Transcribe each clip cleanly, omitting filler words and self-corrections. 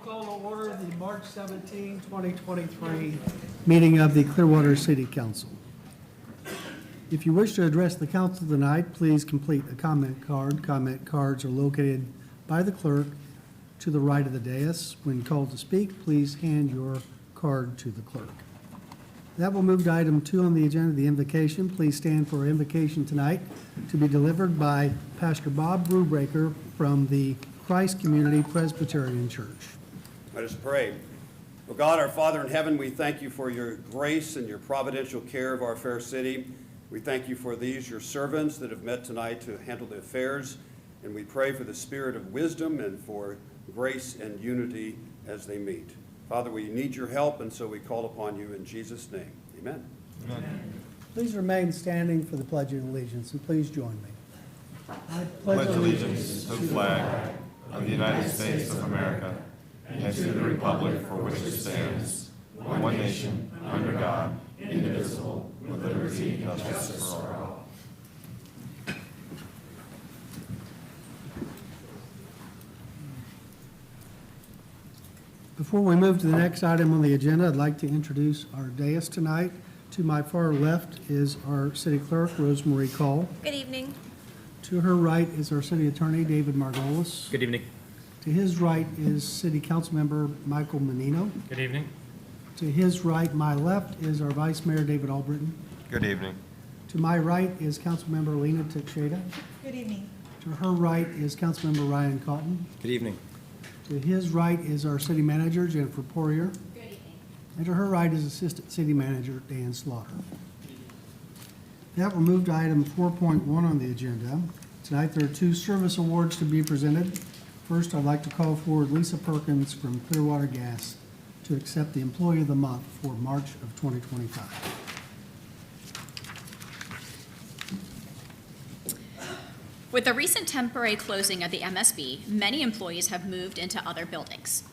call to order the March 17, 2023 meeting of the Clearwater City Council. If you wish to address the council tonight, please complete a comment card. Comment cards are located by the clerk to the right of the dais. When called to speak, please hand your card to the clerk. That will move to item 2 on the agenda, the invocation. Please stand for invocation tonight to be delivered by Pastor Bob Brubaker from the Christ Community Presbyterian Church. Let us pray. Oh God, our Father in heaven, we thank you for your grace and your providential care of our fair city. We thank you for these, your servants, that have met tonight to handle the affairs. And we pray for the spirit of wisdom and for grace and unity as they meet. Father, we need your help, and so we call upon you in Jesus' name. Amen. Amen. Please remain standing for the Pledge of Allegiance, and please join me. I pledge allegiance to the flag of the United States of America and to the republic for which it stands, one nation, under God, indivisible, with liberty and justice for all. Before we move to the next item on the agenda, I'd like to introduce our dais tonight. To my far left is our city clerk, Rosemarie Call. Good evening. To her right is our city attorney, David Margolis. Good evening. To his right is city council member Michael Menino. Good evening. To his right, my left, is our vice mayor, David Albritton. Good evening. To my right is council member Lena Teixeira. Good evening. To her right is council member Ryan Cotton. Good evening. To his right is our city manager, Jennifer Poirier. Good evening. And to her right is assistant city manager, Dan Slaughter. That will move to item 4.1 on the agenda. Tonight there are 2 service awards to be presented. First, I'd like to call forward Lisa Perkins from Clearwater Gas to accept the Employee of the Month for March of 2025. With the recent temporary closing of the MSB, many employees have moved into other buildings.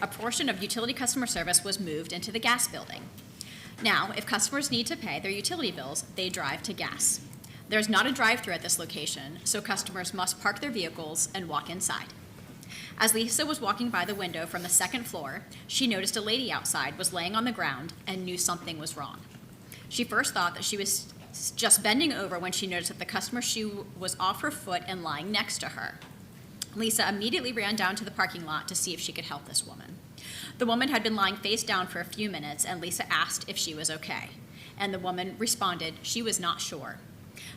A portion of utility customer service was moved into the gas building. Now, if customers need to pay their utility bills, they drive to gas. There's not a drive-thru at this location, so customers must park their vehicles and walk inside. As Lisa was walking by the window from the 2nd floor, she noticed a lady outside was laying on the ground and knew something was wrong. She first thought that she was just bending over when she noticed that the customer's shoe was off her foot and lying next to her. Lisa immediately ran down to the parking lot to see if she could help this woman. The woman had been lying face down for a few minutes, and Lisa asked if she was okay. And the woman responded she was not sure.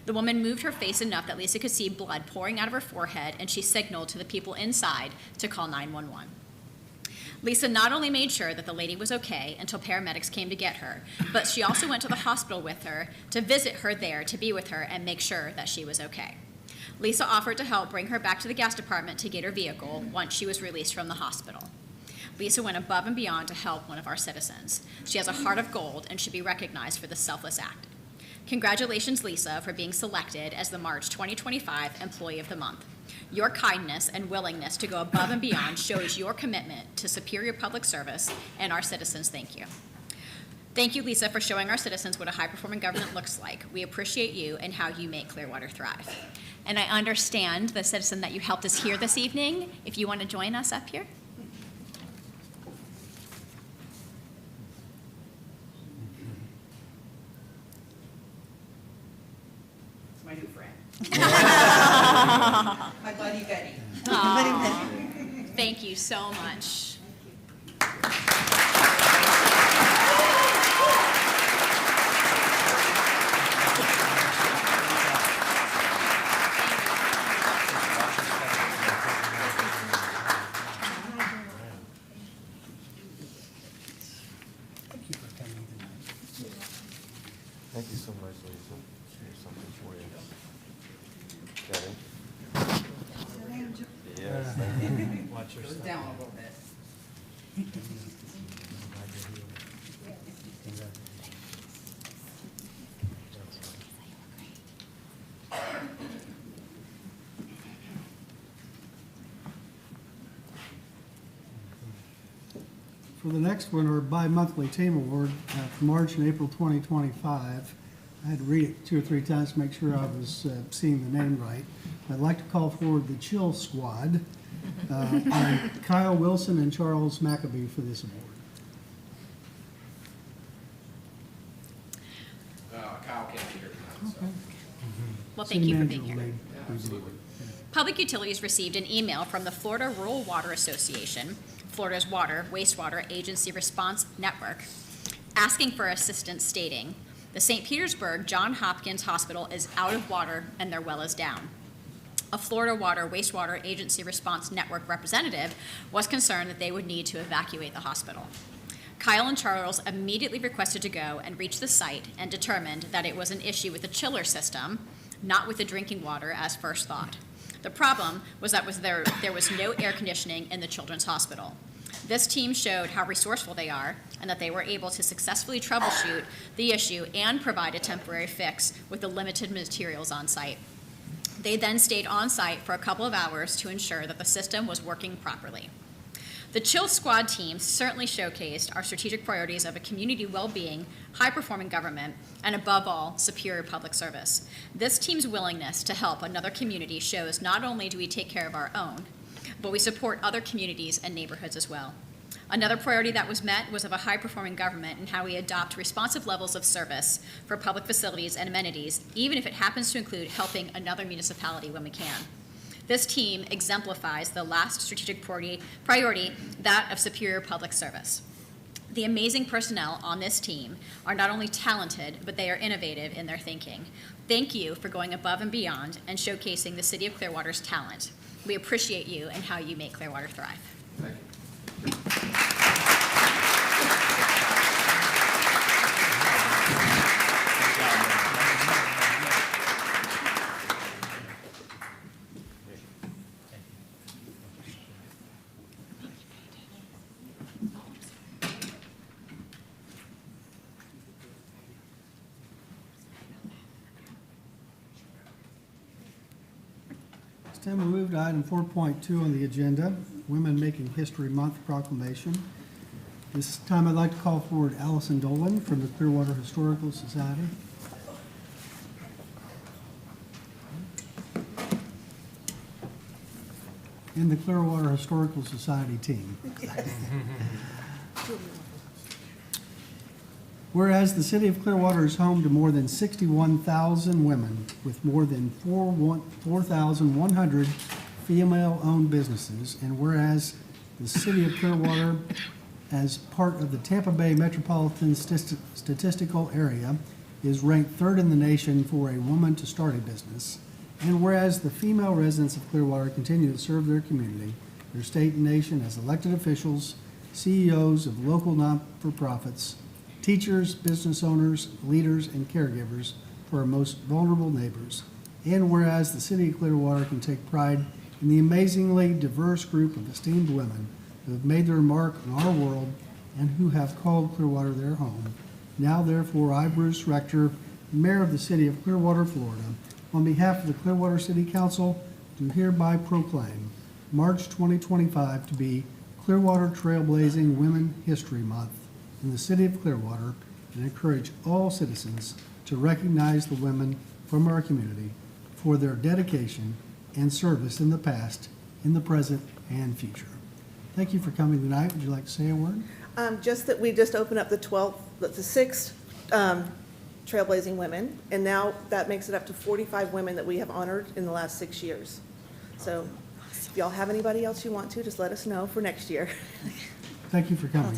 The woman moved her face enough that Lisa could see blood pouring out of her forehead, and she signaled to the people inside to call 911. Lisa not only made sure that the lady was okay until paramedics came to get her, but she also went to the hospital with her to visit her there, to be with her and make sure that she was okay. Lisa offered to help bring her back to the gas department to get her vehicle once she was released from the hospital. Lisa went above and beyond to help one of our citizens. She has a heart of gold and should be recognized for this selfless act. Congratulations, Lisa, for being selected as the March 2025 Employee of the Month. Your kindness and willingness to go above and beyond shows your commitment to superior public service, and our citizens thank you. Thank you, Lisa, for showing our citizens what a high-performing government looks like. We appreciate you and how you make Clearwater thrive. And I understand the citizen that you helped us here this evening. If you want to join us up here. It's my new friend. My buddy Betty. Thank you so much. Thank you for coming tonight. Thank you so much, Lisa. Here's something for you. Yes, thank you. Watch your Goes step. down a little bit. For the next one, our bi-monthly team award for March and April 2025, I had to read it 2 or 3 times to make sure I was seeing the name right. I'd like to call forward the Chill Squad and Kyle Wilson and Charles McAbee for this award. Kyle can't be here tonight, so. Well, thank City you for manager being will here. lead the award. Public Utilities received an email from the Florida Rural Water Association, Florida's Water Wastewater Agency Response Network, asking for assistance, stating, the St. Petersburg Johns Hopkins Hospital is out of water and their well is down. A Florida Water Wastewater Agency Response Network representative was concerned that they would need to evacuate the hospital. Kyle and Charles immediately requested to go and reach the site and determined that it was an issue with the chiller system, not with the drinking water as first thought. The problem was that there was no air conditioning in the children's hospital. This team showed how resourceful they are and that they were able to successfully troubleshoot the issue and provide a temporary fix with the limited materials on site. They then stayed on site for a couple of hours to ensure that the system was working properly. The Chill Squad team certainly showcased our strategic priorities of a community well-being, high-performing government, and above all, superior public service. This team's willingness to help another community shows not only do we take care of our own, but we support other communities and neighborhoods as well. Another priority that was met was of a high-performing government and how we adopt responsive levels of service for public facilities and amenities, even if it happens to include helping another municipality when we can. This team exemplifies the last strategic priority, that of superior public service. The amazing personnel on this team are not only talented, but they are innovative in their thinking. Thank you for going above and beyond and showcasing the City of Clearwater's talent. We appreciate you and how you make Clearwater thrive. Thank you. This time we move to item 4.2 on the agenda, Women Making History Month Proclamation. This time I'd like to call forward Allison Dolan from the Clearwater Historical Society. And the Clearwater Historical Society team. Whereas the city of Clearwater is home to more than 61,000 women with more than 4,100 female-owned businesses, and whereas the city of Clearwater, as part of the Tampa Bay Metropolitan Statistical Area, is ranked third in the nation for a woman to start a business, and whereas the female residents of Clearwater continue to serve their community, their state and nation as elected officials, CEOs of local non-for-profits, teachers, business owners, leaders, and caregivers for our most vulnerable neighbors. And whereas the city of Clearwater can take pride in the amazingly diverse group of esteemed women who have made their mark on our world and who have called Clearwater their home. Now therefore, I, Bruce Rector, Mayor of the City of Clearwater, Florida, on behalf of the Clearwater City Council, do hereby proclaim March 2025 to be Clearwater Trailblazing Women History Month in the City of Clearwater, and encourage all citizens to recognize the women from our community for their dedication and service in the past, in the present, and future. Thank you for coming tonight. Would you like to say a word? Just that we just opened up the 6th Trailblazing Women, and now that makes it up to 45 women that we have honored in the last 6 years. So if y'all have anybody else you want to, just let us know for next year. Thank you for coming.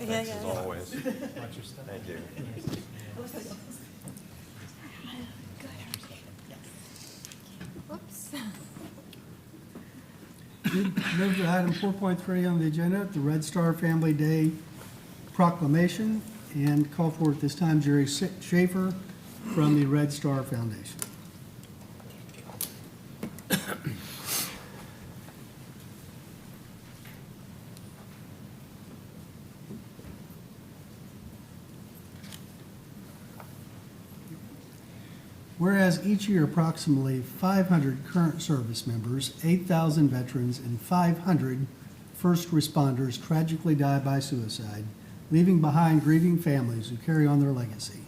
As always. Thank you. Move to item 4.3 on the agenda, the Red Star Family Day Proclamation, and call for at this time Jerry Schaefer from the Red Star Foundation. Whereas each year approximately 500 current service members, 8,000 veterans, and 500 first responders tragically die by suicide, leaving behind grieving families who carry on their legacy.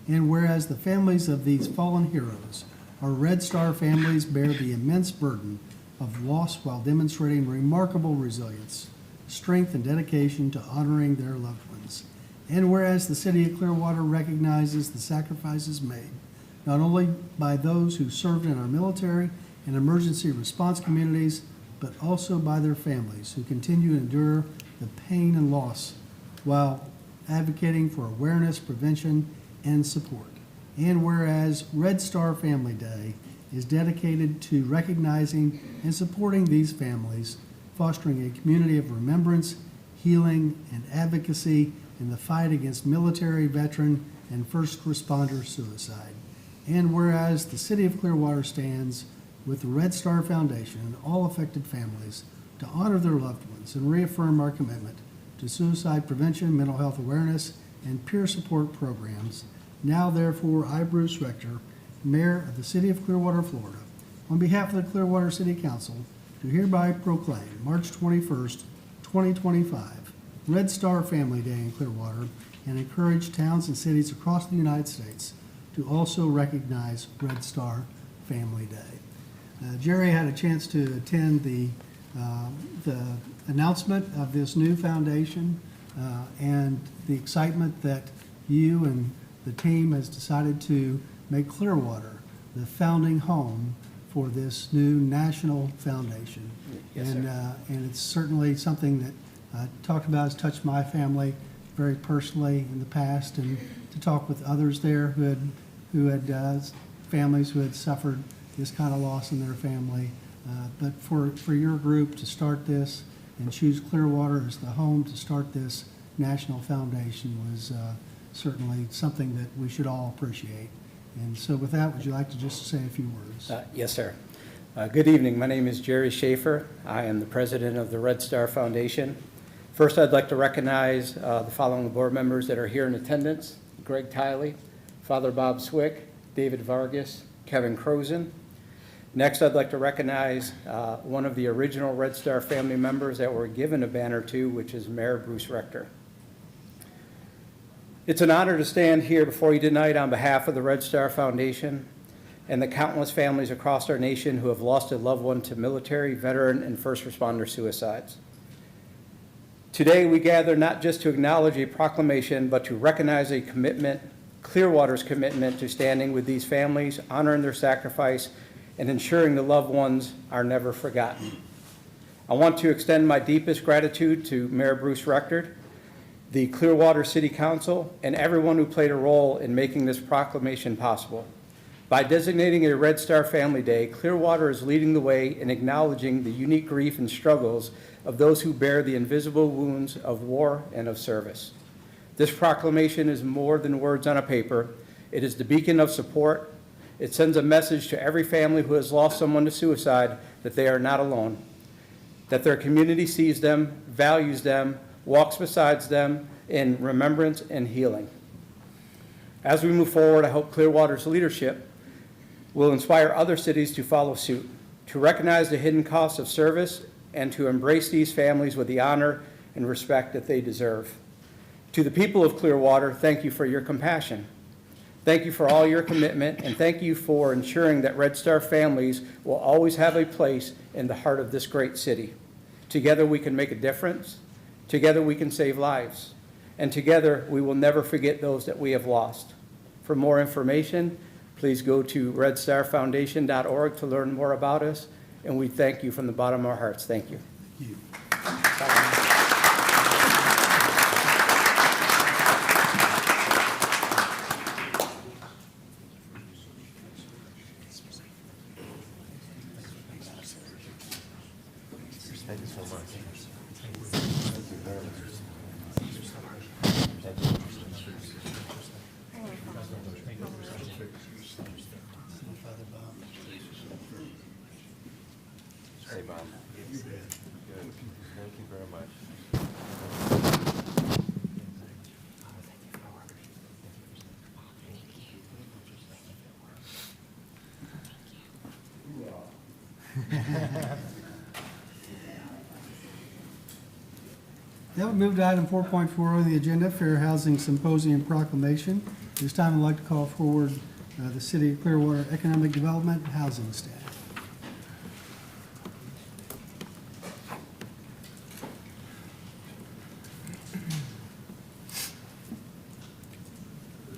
And whereas the families of these fallen heroes, our Red Star families, bear the immense burden of loss while demonstrating remarkable resilience, strength, and dedication to honoring their loved ones. And whereas the City of Clearwater recognizes the sacrifices made, not only by those who served in our military and emergency response communities, but also by their families who continue to endure the pain and loss while advocating for awareness, prevention, and support. And whereas Red Star Family Day is dedicated to recognizing and supporting these families, fostering a community of remembrance, healing, and advocacy in the fight against military, veteran, and first responder suicide. And whereas the City of Clearwater stands with the Red Star Foundation and all affected families to honor their loved ones and reaffirm our commitment to suicide prevention, mental health awareness, and peer support programs, now therefore I, Bruce Rector, Mayor of the City of Clearwater, Florida, on behalf of the Clearwater City Council, do hereby proclaim March 21st, 2025, Red Star Family Day in Clearwater, and encourage towns and cities across the United States to also recognize Red Star Family Day. Jerry had a chance to attend the announcement of this new foundation and the excitement that you and the team has decided to make Clearwater the founding home for this new national foundation. Yes, sir. And it's certainly something that I talked about has touched my family very personally in the past, and to talk with others there who had families who had suffered this kind of loss in their family. But for your group to start this and choose Clearwater as the home to start this national foundation was certainly something that we should all appreciate. And so with that, would you like to just say a few words? Yes, sir. Good evening. My name is Jerry Schaefer. I am the president of the Red Star Foundation. First, I'd like to recognize the following board members that are here in attendance: Greg Tiley, Father Bob Swick, David Vargas, Kevin Crozen. Next, I'd like to recognize one of the original Red Star family members that were given a banner to, which is Mayor Bruce Rector. It's an honor to stand here before you tonight on behalf of the Red Star Foundation and the countless families across our nation who have lost a loved one to military, veteran, and first responder suicides. Today, we gather not just to acknowledge a proclamation, but to recognize a commitment, Clearwater's commitment to standing with these families, honoring their sacrifice, and ensuring the loved ones are never forgotten. I want to extend my deepest gratitude to Mayor Bruce Rector, the Clearwater City Council, and everyone who played a role in making this proclamation possible. By designating a Red Star Family Day, Clearwater is leading the way in acknowledging the unique grief and struggles of those who bear the invisible wounds of war and of service. This proclamation is more than words on a paper. It is the beacon of support. It sends a message to every family who has lost someone to suicide that they are not alone, that their community sees them, values them, walks beside them in remembrance and healing. As we move forward, I hope Clearwater's leadership will inspire other cities to follow suit, to recognize the hidden costs of service, and to embrace these families with the honor and respect that they deserve. To the people of Clearwater, thank you for your compassion. Thank you for all your commitment, and thank you for ensuring that Red Star families will always have a place in the heart of this great city. Together we can make a difference. Together we can save lives. And together we will never forget those that we have lost. For more information, please go to redstarfoundation.org to learn more about us, and we thank you from the bottom of our hearts. Thank you. Thank you. Thank you so much. Hey, Bob. Good. Thank you very much. That would move to item 4.4 on the agenda, Fair Housing Symposium Proclamation. This time I'd like to call forward the City of Clearwater Economic Development and Housing staff.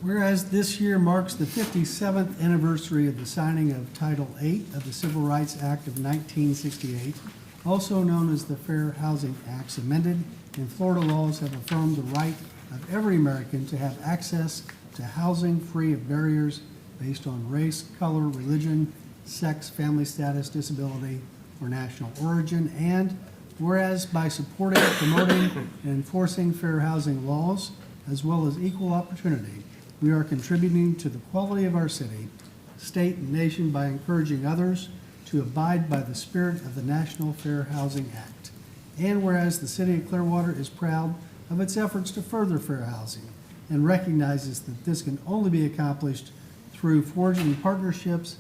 Whereas this year marks the 57th anniversary of the signing of Title VIII of the Civil Rights Act of 1968, also known as the Fair Housing Acts amended, and Florida laws have affirmed the right of every American to have access to housing free of barriers based on race, color, religion, sex, family status, disability, or national origin. And whereas by supporting, promoting, and enforcing fair housing laws, as well as equal opportunity, we are contributing to the quality of our city, state, and nation by encouraging others to abide by the spirit of the National Fair Housing Act. And whereas the City of Clearwater is proud of its efforts to further fair housing and recognizes that this can only be accomplished through forging partnerships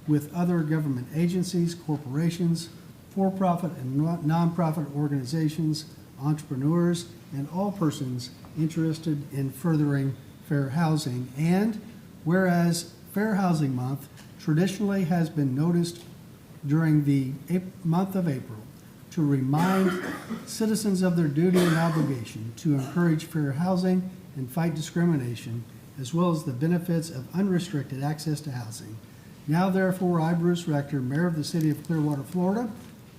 with other government agencies, corporations, for-profit and nonprofit organizations, entrepreneurs, and all persons interested in furthering fair housing. And whereas Fair Housing Month traditionally has been noticed during the month of April to remind citizens of their duty and obligation to encourage fair housing and fight discrimination, as well as the benefits of unrestricted access to housing. Now therefore, I, Bruce Rector, Mayor of the City of Clearwater, Florida,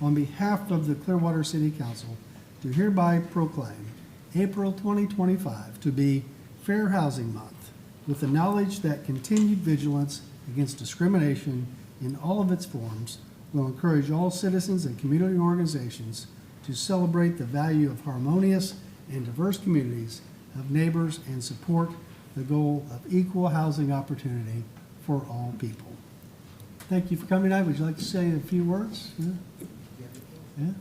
on behalf of the Clearwater City Council, do hereby proclaim April 2025 to be Fair Housing Month, with the knowledge that continued vigilance against discrimination in all of its forms will encourage all citizens and community organizations to celebrate the value of harmonious and diverse communities of neighbors and support the goal of equal housing opportunity for all people. Thank you for coming tonight. Would you like to say a few words? Yeah? Yeah?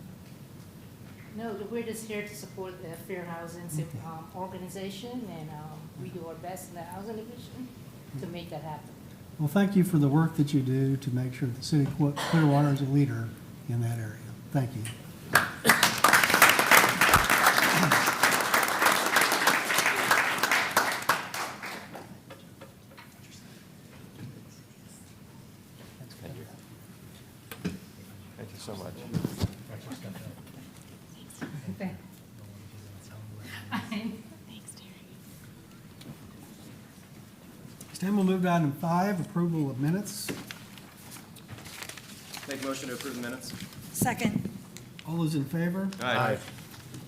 No, we're just here to support the Fair Housing organization, and we do our best in the housing division to make that happen. Well, thank you for the work that you do to make sure the City of Clearwater is a leader in that area. Thank you. Thank you so much. This time we'll move to item 5, approval of minutes. Make motion to approve the minutes. Second. All those in favor? Aye.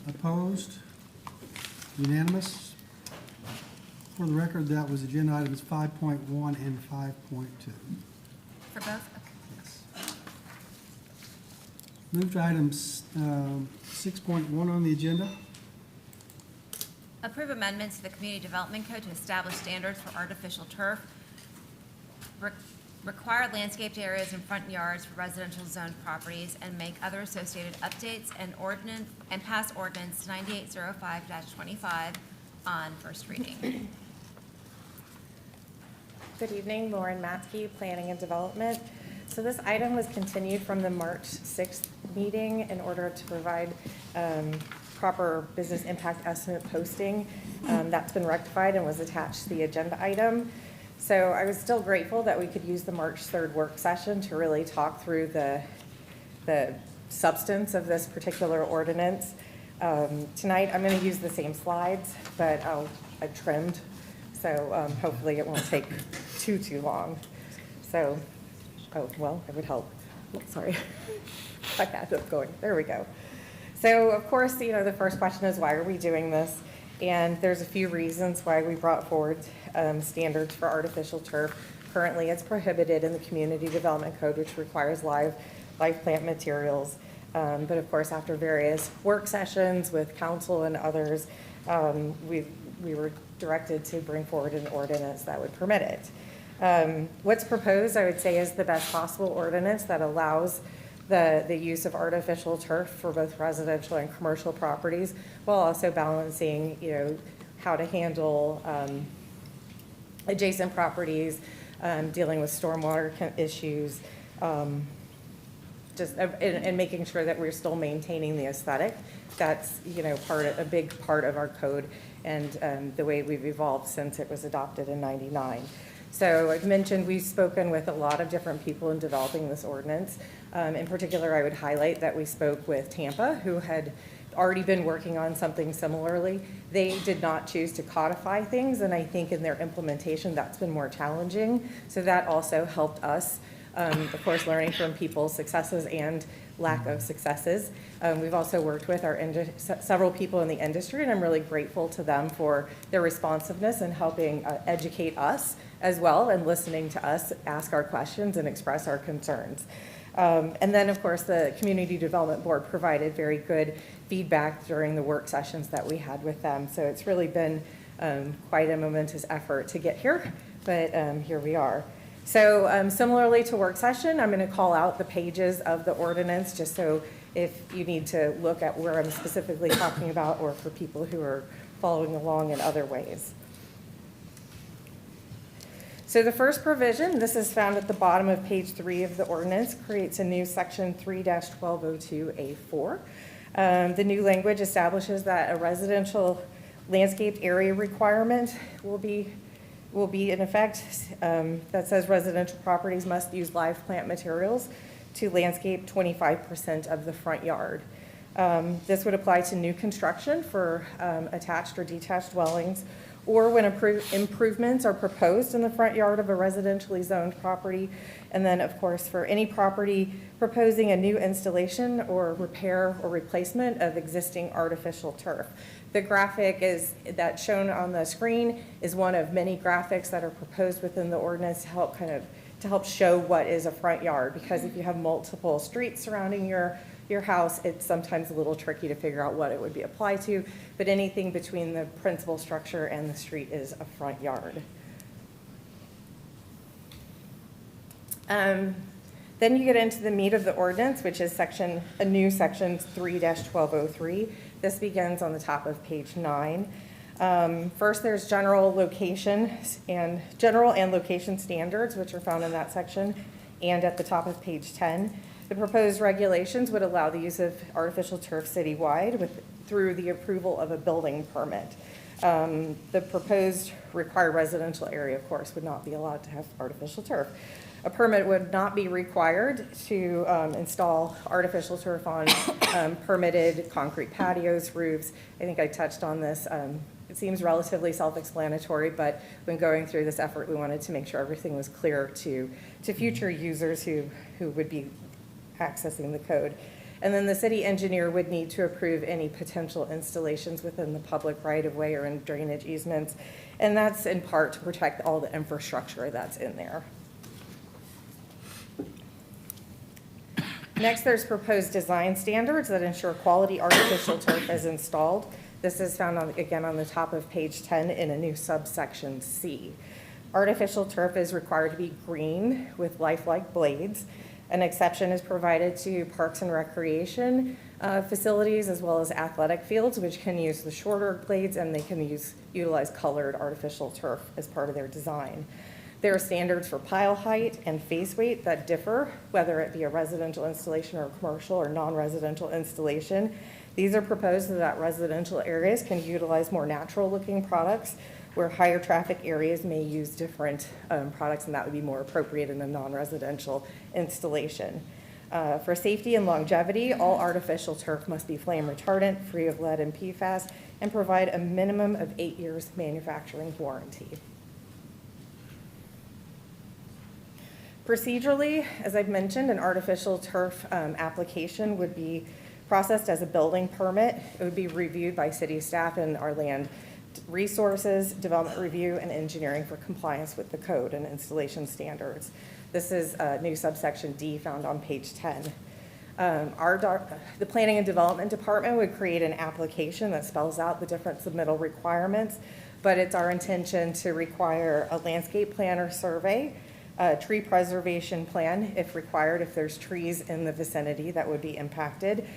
Opposed? Unanimous? For the record, that was agenda items 5.1 and 5.2. For both? Yes. Move to items 6.1 on the agenda. Approve amendments to the Community Development Code to establish standards for artificial turf, require landscaped areas and front yards for residential zoned properties, and make other associated updates and ordinance, and pass ordinance 9805-25 on first reading. Good evening, Lauren Matzke, Planning and Development. So this item was continued from the March 6th meeting in order to provide proper business impact estimate posting. That's been rectified and was attached to the agenda item. So I was still grateful that we could use the March 3rd work session to really talk through the substance of this particular ordinance. Tonight, I'm going to use the same slides, but I've trimmed, so hopefully it won't take too long. So, oh, well, it would help. Oh, sorry. I had it going. There we go. So, of course, you know, the first question is, why are we doing this? And there's a few reasons why we brought forward standards for artificial turf. Currently, it's prohibited in the Community Development Code, which requires live plant materials. But of course, after various work sessions with council and others, we were directed to bring forward an ordinance that would permit it. What's proposed, I would say, is the best possible ordinance that allows the use of artificial turf for both residential and commercial properties, while also balancing, you know, how to handle adjacent properties, dealing with stormwater issues, and making sure that we're still maintaining the aesthetic. That's, a big part of our code and the way we've evolved since it was adopted in '99. So I've mentioned we've spoken with a lot of different people in developing this ordinance. In particular, I would highlight that we spoke with Tampa, who had already been working on something similarly. They did not choose to codify things, and I think in their implementation, that's been more challenging. So that also helped us, of course, learning from people's successes and lack of successes. We've also worked with several people in the industry, and I'm really grateful to them for their responsiveness and helping educate us as well, and listening to us ask our questions and express our concerns. And then, of course, the Community Development Board provided very good feedback during the work sessions that we had with them. So it's really been quite a momentous effort to get here, but here we are. So similarly to work session, I'm going to call out the pages of the ordinance, just so if you need to look at where I'm specifically talking about, or for people who are following along in other ways. So the first provision, this is found at the bottom of page 3 of the ordinance, creates a new section 3-1202A4. The new language establishes that a residential landscaped area requirement will be in effect, that says residential properties must use live plant materials to landscape 25% of the front yard. This would apply to new construction for attached or detached dwellings, or when improvements are proposed in the front yard of a residentially zoned property. And then, of course, for any property proposing a new installation or repair or replacement of existing artificial turf. The graphic that's shown on the screen is one of many graphics that are proposed within the ordinance to help show what is a front yard, because if you have multiple streets surrounding your house, it's sometimes a little tricky to figure out what it would be applied to, but anything between the principal structure and the street is a front yard. Then you get into the meat of the ordinance, which is a new section 3-1203. This begins on the top of page 9. First, there's general and location standards, which are found in that section, and at the top of page 10. The proposed regulations would allow the use of artificial turf citywide through the approval of a building permit. The proposed required residential area, of course, would not be allowed to have artificial turf. A permit would not be required to install artificial turf on permitted concrete patios, roofs. I think I touched on this. It seems relatively self-explanatory, but when going through this effort, we wanted to make sure everything was clear to future users who would be accessing the code. And then the city engineer would need to approve any potential installations within the public right-of-way or in drainage easements. And that's in part to protect all the infrastructure that's in there. Next, there's proposed design standards that ensure quality artificial turf is installed. This is found again on the top of page 10 in a new subsection C. Artificial turf is required to be green with lifelike blades. An exception is provided to parks and recreation facilities as well as athletic fields, which can use the shorter blades, and they can utilize colored artificial turf as part of their design. There are standards for pile height and face weight that differ, whether it be a residential installation or a commercial or non-residential installation. These are proposed so that residential areas can utilize more natural-looking products, where higher traffic areas may use different products, and that would be more appropriate in a non-residential installation. For safety and longevity, all artificial turf must be flame retardant, free of lead and PFAS, and provide a minimum of 8 years manufacturing warranty. Procedurally, as I've mentioned, an artificial turf application would be processed as a building permit. It would be reviewed by city staff and our land resources, development review, and engineering for compliance with the code and installation standards. This is a new subsection D found on page 10. The Planning and Development Department would create an application that spells out the different submittal requirements, but it's our intention to require a landscape plan or survey, a tree preservation plan if required, if there's trees in the vicinity that would be impacted,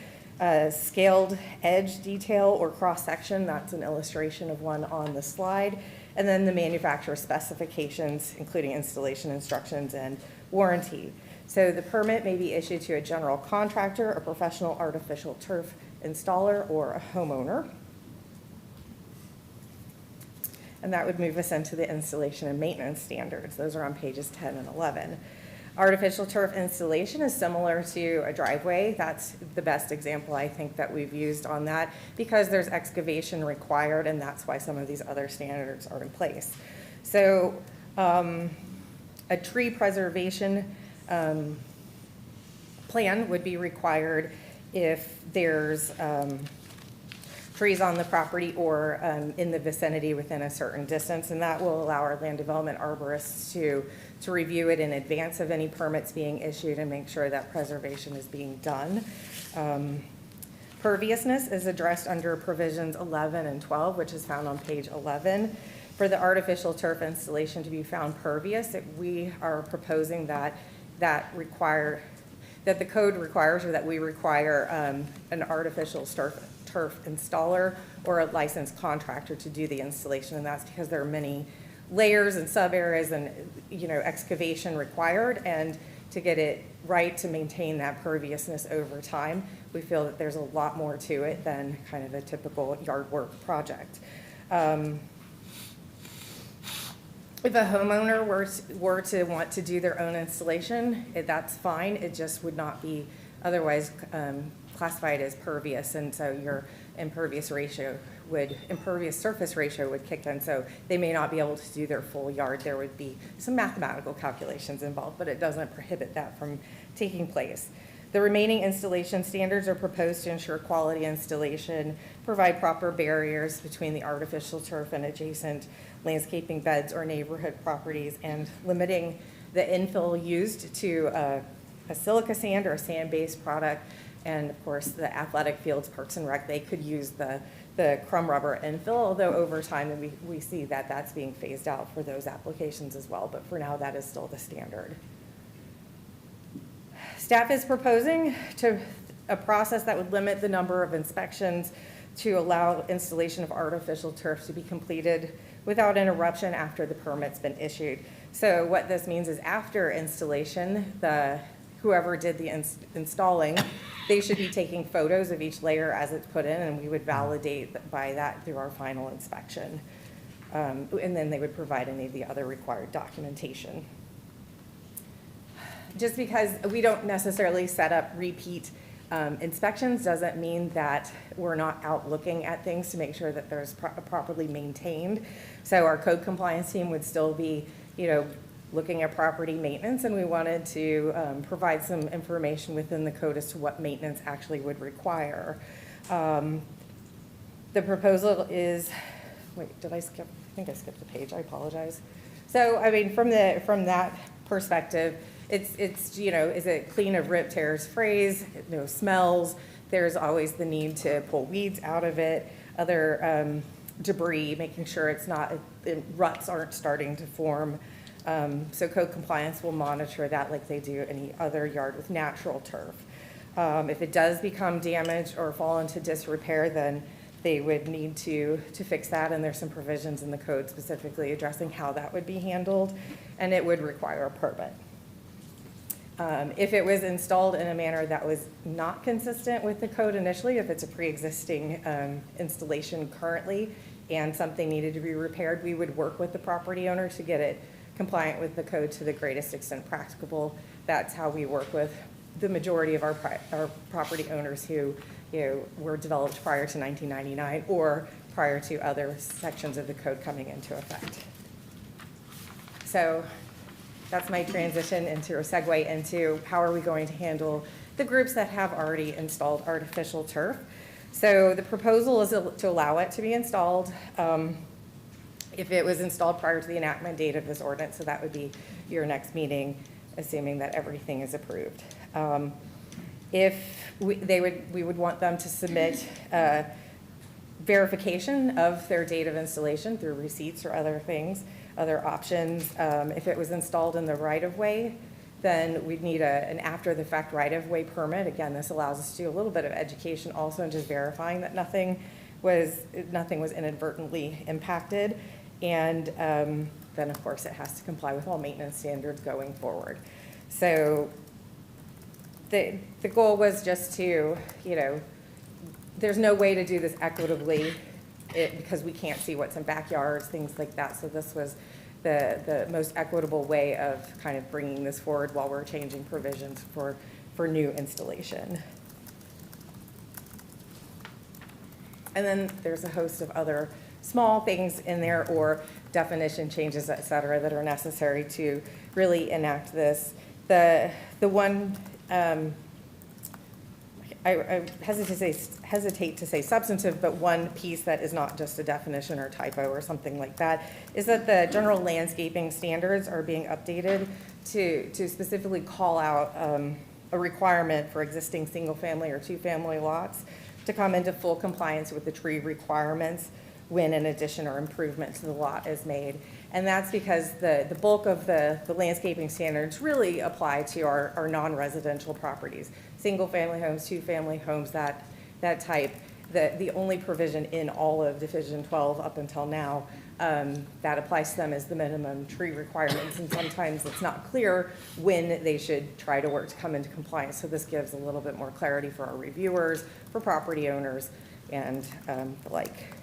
scaled edge detail or cross-section, that's an illustration of one on the slide, and then the manufacturer specifications, including installation instructions and warranty. So the permit may be issued to a general contractor, a professional artificial turf installer, or a homeowner. And that would move us into the installation and maintenance standards. Those are on pages 10 and 11. Artificial turf installation is similar to a driveway. That's the best example I think that we've used on that because there's excavation required, and that's why some of these other standards are in place. So a tree preservation plan would be required if there's trees on the property or in the vicinity within a certain distance, and that will allow our land development arborists to review it in advance of any permits being issued and make sure that preservation is being done. Perviousness is addressed under provisions 11 and 12, which is found on page 11. For the artificial turf installation to be found pervious, we are proposing that the code requires, or that we require an artificial turf installer or a licensed contractor to do the installation, and that's because there are many layers and sub areas and excavation required, and to get it right to maintain that perviousness over time, we feel that there's a lot more to it than kind of a typical yard work project. If a homeowner were to want to do their own installation, that's fine. It just would not be otherwise classified as pervious, and so your impervious surface ratio would kick in, so they may not be able to do their full yard. There would be some mathematical calculations involved, but it doesn't prohibit that from taking place. The remaining installation standards are proposed to ensure quality installation, provide proper barriers between the artificial turf and adjacent landscaping beds or neighborhood properties, and limiting the infill used to a silica sand or a sand-based product. And of course, the athletic fields, Parks and Rec, they could use the crumb rubber infill, although over time we see that that's being phased out for those applications as well. But for now, that is still the standard. Staff is proposing a process that would limit the number of inspections to allow installation of artificial turf to be completed without interruption after the permit's been issued. So what this means is after installation, whoever did the installing, they should be taking photos of each layer as it's put in, and we would validate by that through our final inspection. And then they would provide any of the other required documentation. Just because we don't necessarily set up repeat inspections doesn't mean that we're not out looking at things to make sure that there's properly maintained. So our code compliance team would still be, looking at property maintenance, and we wanted to provide some information within the code as to what maintenance actually would require. The proposal is, wait, did I skip? I think I skipped a page. I apologize. So, I mean, from that perspective, it's is it clean of rip, tears, frays, no smells. There's always the need to pull weeds out of it, other debris, making sure it's not, ruts aren't starting to form. So code compliance will monitor that like they do any other yard with natural turf. If it does become damaged or fall into disrepair, then they would need to fix that, and there's some provisions in the code specifically addressing how that would be handled, and it would require a permit. If it was installed in a manner that was not consistent with the code initially, if it's a pre-existing installation currently and something needed to be repaired, we would work with the property owner to get it compliant with the code to the greatest extent practicable. That's how we work with the majority of our property owners who were developed prior to 1999 or prior to other sections of the code coming into effect. So that's my transition into a segue into how are we going to handle the groups that have already installed artificial turf. So the proposal is to allow it to be installed if it was installed prior to the enactment date of this ordinance, so that would be your next meeting, assuming that everything is approved. We would want them to submit verification of their date of installation through receipts or other things, other options. If it was installed in the right-of-way, then we'd need an after-the-fact right-of-way permit. Again, this allows us to do a little bit of education also and just verifying that nothing was inadvertently impacted. And then, of course, it has to comply with all maintenance standards going forward. So the goal was just to, there's no way to do this equitably because we can't see what's in backyards, things like that. So this was the most equitable way of kind of bringing this forward while we're changing provisions for new installation. And then there's a host of other small things in there or definition changes, et cetera, that are necessary to really enact this. The one, I hesitate to say substantive, but one piece that is not just a definition or typo or something like that is that the general landscaping standards are being updated to specifically call out a requirement for existing single-family or two-family lots to come into full compliance with the tree requirements when an addition or improvement to the lot is made. And that's because the bulk of the landscaping standards really apply to our non-residential properties. Single-family homes, two-family homes, that type. The only provision in all of Division 12 up until now that applies to them is the minimum tree requirements. And sometimes it's not clear when they should try to work to come into compliance. So this gives a little bit more clarity for our reviewers, for property owners, and the like.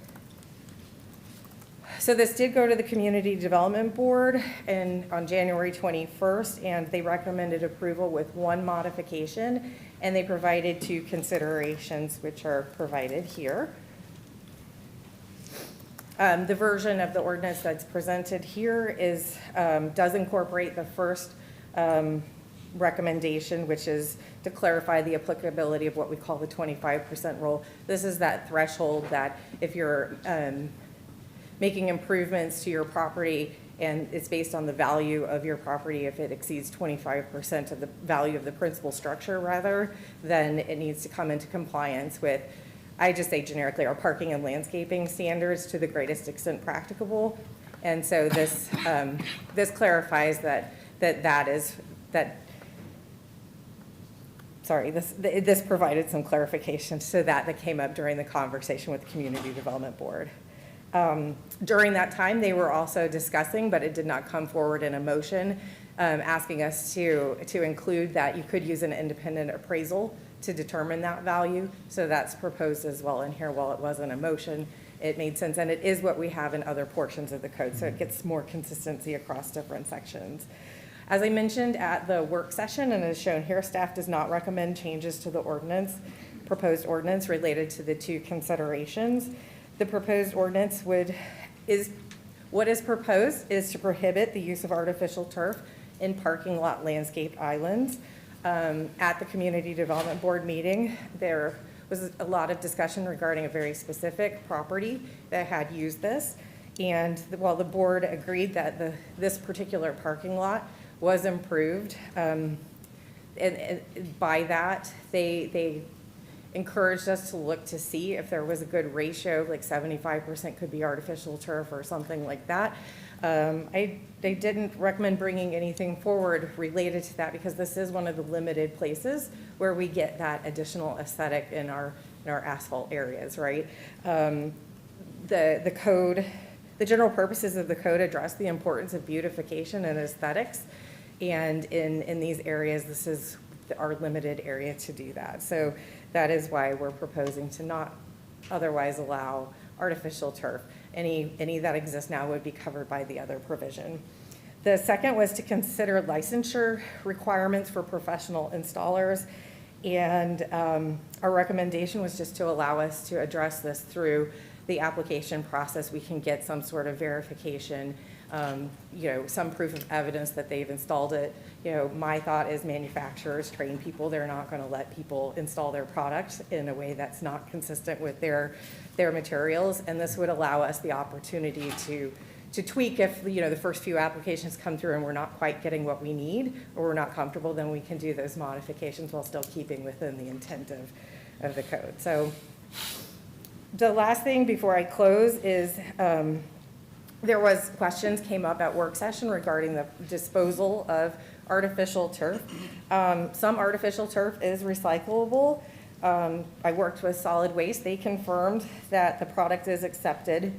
So this did go to the Community Development Board on January 21st, and they recommended approval with one modification, and they provided 2 considerations, which are provided here. The version of the ordinance that's presented here does incorporate the first recommendation, which is to clarify the applicability of what we call the 25% rule. This is that threshold that if you're making improvements to your property and it's based on the value of your property, if it exceeds 25% of the value of the principal structure rather, then it needs to come into compliance with, I just say generically, our parking and landscaping this clarifies this provided some clarification so that came up during the conversation with the Community Development Board. During that time, they were also discussing, but it did not come forward in a motion, asking us to include that you could use an independent appraisal to determine that value. So that's proposed as well in here. While it wasn't a motion, it made sense, and it is what we have in other portions of the code, so it gets more consistency across different sections. As I mentioned at the work session, and as shown here, staff does not recommend changes to the proposed ordinance related to the 2 considerations. The proposed ordinance what is proposed is to prohibit the use of artificial turf in parking lot landscaped islands. At the Community Development Board meeting, there was a lot of discussion regarding a very specific property that had used this. And while the board agreed that this particular parking lot was improved, and by that, they encouraged us to look to see if there was a good ratio, like 75% could be artificial turf or something like that. I didn't recommend bringing anything forward related to that because this is one of the limited places where we get that additional aesthetic in our asphalt areas, right? The code, the general purposes of the code address the importance of beautification and aesthetics. And in these areas, this is our limited area to do that. So that is why we're proposing to not otherwise allow artificial turf. Any that exist now would be covered by the other provision. The second was to consider licensure requirements for professional installers. And our recommendation was just to allow us to address this through the application process. We can get some sort of verification, some proof of evidence that they've installed it. My thought is manufacturers train people. They're not going to let people install their product in a way that's not consistent with their materials. And this would allow us the opportunity to tweak if, the first few applications come through and we're not quite getting what we need or we're not comfortable, then we can do those modifications while still keeping within the intent of the code. So the last thing before I close is there was questions came up at work session regarding the disposal of artificial turf. Some artificial turf is recyclable. I worked with solid waste. They confirmed that the product is accepted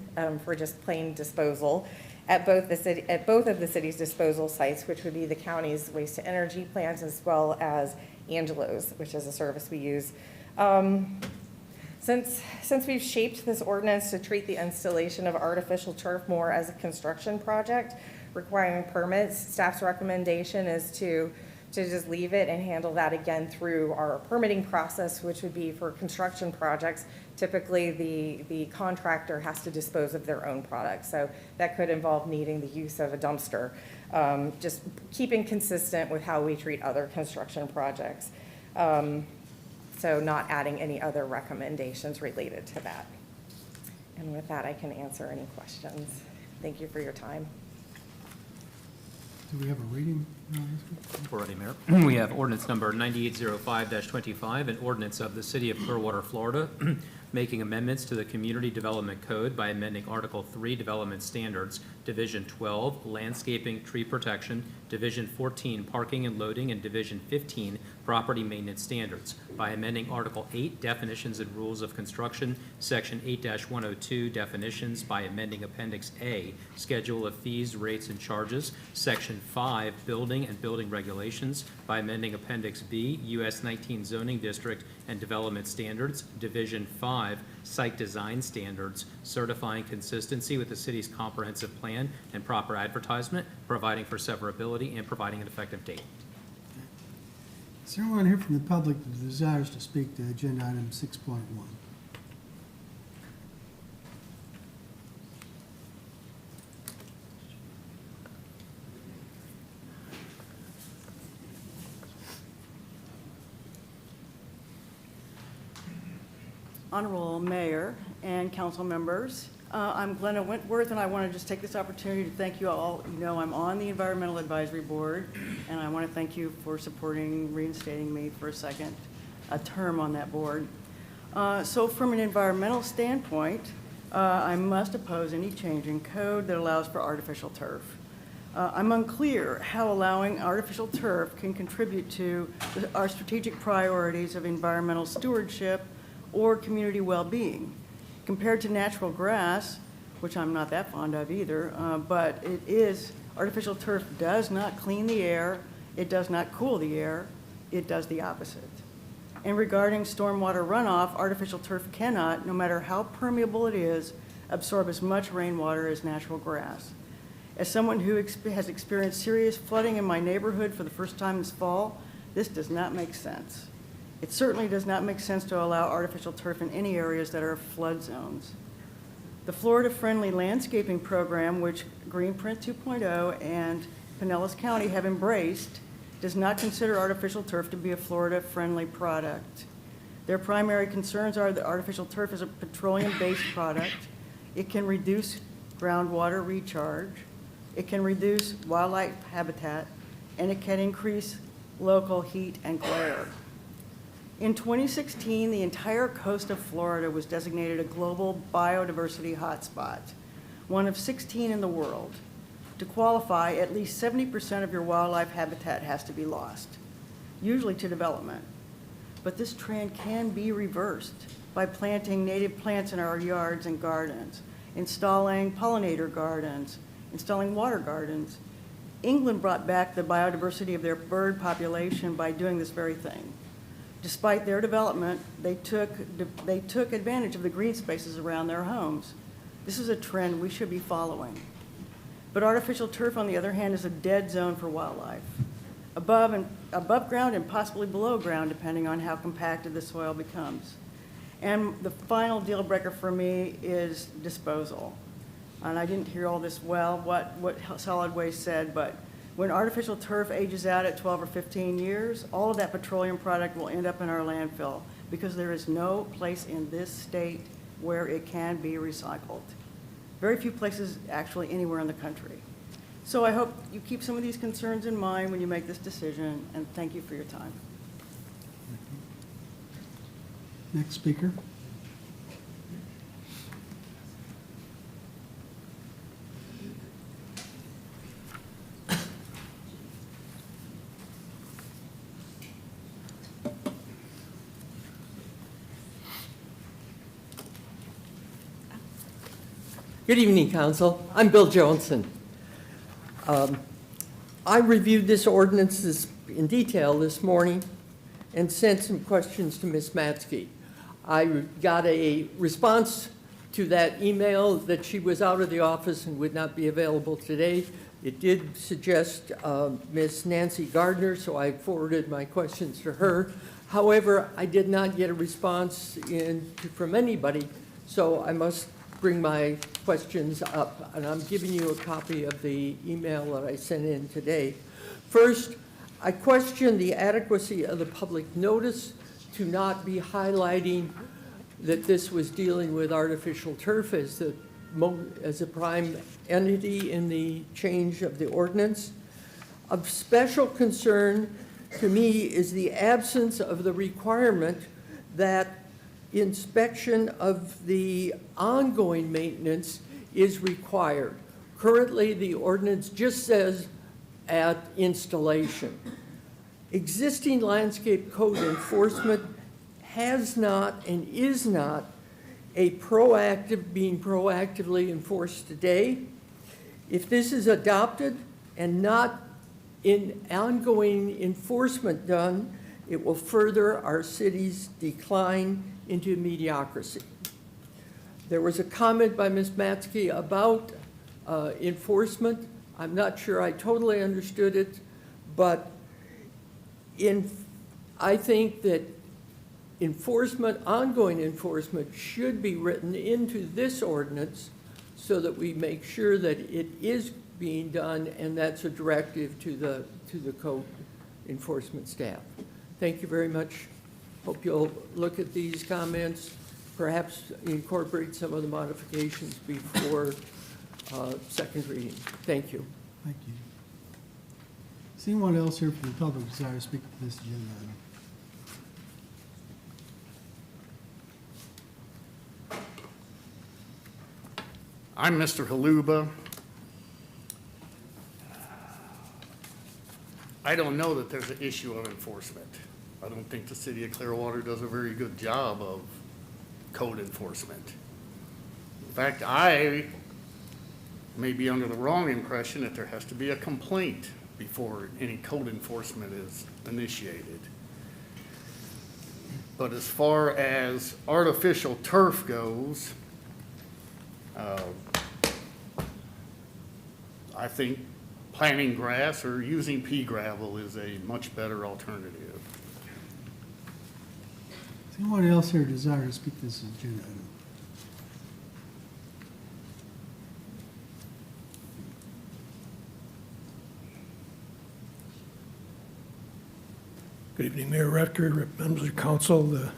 for just plain disposal at both of the city's disposal sites, which would be the county's waste to energy plants as well as Angelo's, which is a service we use. Since we've shaped this ordinance to treat the installation of artificial turf more as a construction project requiring permits, staff's recommendation is to just leave it and handle that again through our permitting process, which would be for construction projects. Typically, the contractor has to dispose of their own products, so that could involve needing the use of a dumpster. Just keeping consistent with how we treat other construction projects. So not adding any other recommendations related to that. And with that, I can answer any questions. Thank you for your time. Do we have a reading? We're ready, Mayor. We have ordinance number 9805-25, an ordinance of the City of Clearwater, Florida, making amendments to the Community Development Code by amending Article 3 Development Standards, Division 12 Landscaping, Tree Protection, Division 14 Parking and Loading, and Division 15 Property Maintenance Standards by amending Article 8 Definitions and Rules of Construction, Section 8-102 Definitions by amending Appendix A Schedule of Fees, Rates, and Charges, Section 5 Building and Building Regulations by amending Appendix B US 19 Zoning District and Development Standards, Division 5 Site Design Standards, certifying consistency with the city's comprehensive plan and proper advertisement, providing for severability, and providing an effective date. Is there anyone here from the public that desires to speak to agenda item 6.1? Honorable Mayor and council members, I'm Glenna Wentworth, and I want to just take this opportunity to thank you all. You know, I'm on the Environmental Advisory Board, and I want to thank you for reinstating me for a term on that board. So from an environmental standpoint, I must oppose any change in code that allows for artificial turf. I'm unclear how allowing artificial turf can contribute to our strategic priorities of environmental stewardship or community well-being. Compared to natural grass, which I'm not that fond of either, but artificial turf does not clean the air, it does not cool the air, it does the opposite. And regarding stormwater runoff, artificial turf cannot, no matter how permeable it is, absorb as much rainwater as natural grass. As someone who has experienced serious flooding in my neighborhood for the first time this fall, this does not make sense. It certainly does not make sense to allow artificial turf in any areas that are flood zones. The Florida-friendly landscaping program, which Greenprint 2.0 and Pinellas County have embraced, does not consider artificial turf to be a Florida-friendly product. Their primary concerns are that artificial turf is a petroleum-based product. It can reduce groundwater recharge. It can reduce wildlife habitat, and it can increase local heat and glare. In 2016, the entire coast of Florida was designated a global biodiversity hotspot, one of 16 in the world. To qualify, at least 70% of your wildlife habitat has to be lost, usually to development. But this trend can be reversed by planting native plants in our yards and gardens, installing pollinator gardens, installing water gardens. England brought back the biodiversity of their bird population by doing this very thing. Despite their development, they took advantage of the green spaces around their homes. This is a trend we should be following. But artificial turf, on the other hand, is a dead zone for wildlife, above ground and possibly below ground, depending on how compacted the soil becomes. And the final deal breaker for me is disposal. And I didn't hear all this well, what solid waste said, but when artificial turf ages out at 12 or 15 years, all of that petroleum product will end up in our landfill because there is no place in this state where it can be recycled. Very few places actually anywhere in the country. So I hope you keep some of these concerns in mind when you make this decision, and thank you for your time. Next speaker. Good evening, Council. I'm Bill Johnson. I reviewed this ordinance in detail this morning, and sent some questions to Ms. Matzke. I got a response to that email that she was out of the office and would not be available today. It did suggest Ms. Nancy Gardner, so I forwarded my questions to her. However, I did not get a response from anybody, so I must bring my questions up. And I'm giving you a copy of the email that I sent in today. First, I question the adequacy of the public notice to not be highlighting that this was dealing with artificial turf as a prime entity in the change of the ordinance. Of special concern to me is the absence of the requirement that inspection of the ongoing maintenance is required. Currently, the ordinance just says at installation. Existing landscape code enforcement has not and is not being proactively enforced today. If this is adopted and not in ongoing enforcement done, it will further our city's decline into mediocrity. There was a comment by Ms. Matzke about enforcement. I'm not sure I totally understood it, but I think that ongoing enforcement should be written into this ordinance so that we make sure that it is being done, and that's a directive to the code enforcement staff. Thank you very much. Hope you'll look at these comments, perhaps incorporate some of the modifications before second reading. Thank you. Thank you. Is anyone else here from the public desire to speak to this agenda item? I'm Mr. Haluba. I don't know that there's an issue of enforcement. I don't think the city of Clearwater does a very good job of code enforcement. In fact, I may be under the wrong impression that there has to be a complaint before any code enforcement is initiated. But as far as artificial turf goes, I think planting grass or using pea gravel is a much better alternative. Is anyone else here desire to speak to this agenda item? Good evening, Mayor Rutger, members of council, the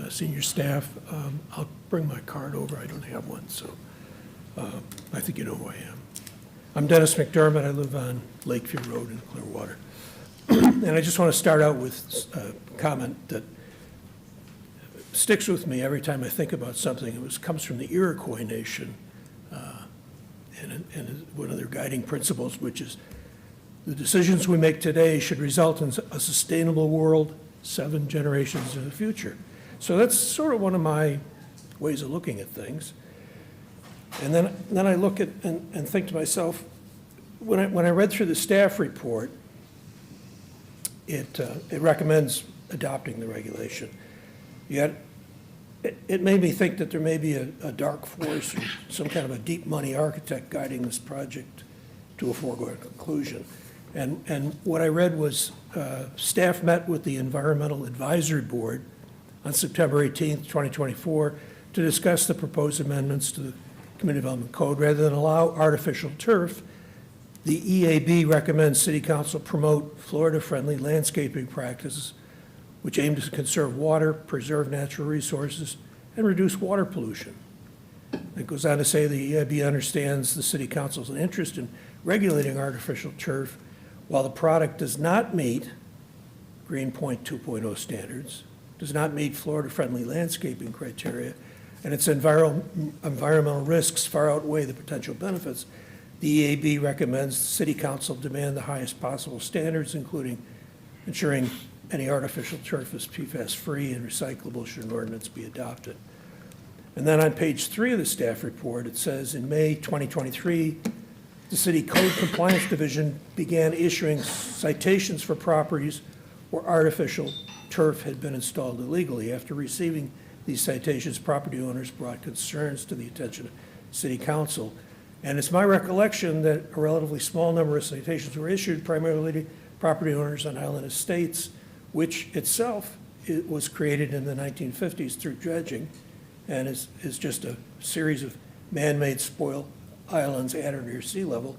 senior staff. I'll bring my card over. I don't have one, so I think you know who I am. I'm Dennis McDermott. I live on Lakeview Road in Clearwater. And I just want to start out with a comment that sticks with me every time I think about something. It comes from the Iroquois Nation and one of their guiding principles, which is the decisions we make today should result in a sustainable world 7 generations in the future. So that's sort of one of my ways of looking at things. And then I look at and think to myself, when I read through the staff report, it recommends adopting the regulation. Yet it made me think that there may be a dark force or some kind of a deep money architect guiding this project to a foregone conclusion. And what I read was staff met with the Environmental Advisory Board on September 18th, 2024, to discuss the proposed amendments to the Community Development Code. Rather than allow artificial turf, the EAB recommends City Council promote Florida-friendly landscaping practices which aim to conserve water, preserve natural resources, and reduce water pollution. It goes on to say the EAB understands the City Council's interest in regulating artificial turf while the product does not meet Greenpoint 2.0 standards, does not meet Florida-friendly landscaping criteria, and its environmental risks far outweigh the potential benefits. The EAB recommends the City Council demand the highest possible standards, including ensuring any artificial turf is PFAS-free and recyclable should an ordinance be adopted. And then on page 3 of the staff report, it says, in May 2023, the City Code Compliance Division began issuing citations for properties where artificial turf had been installed illegally. After receiving these citations, property owners brought concerns to the attention of City Council. And it's my recollection that a relatively small number of citations were issued primarily to property owners on island estates, which itself it was created in the 1950s through dredging and is just a series of man-made spoil islands at or near sea level.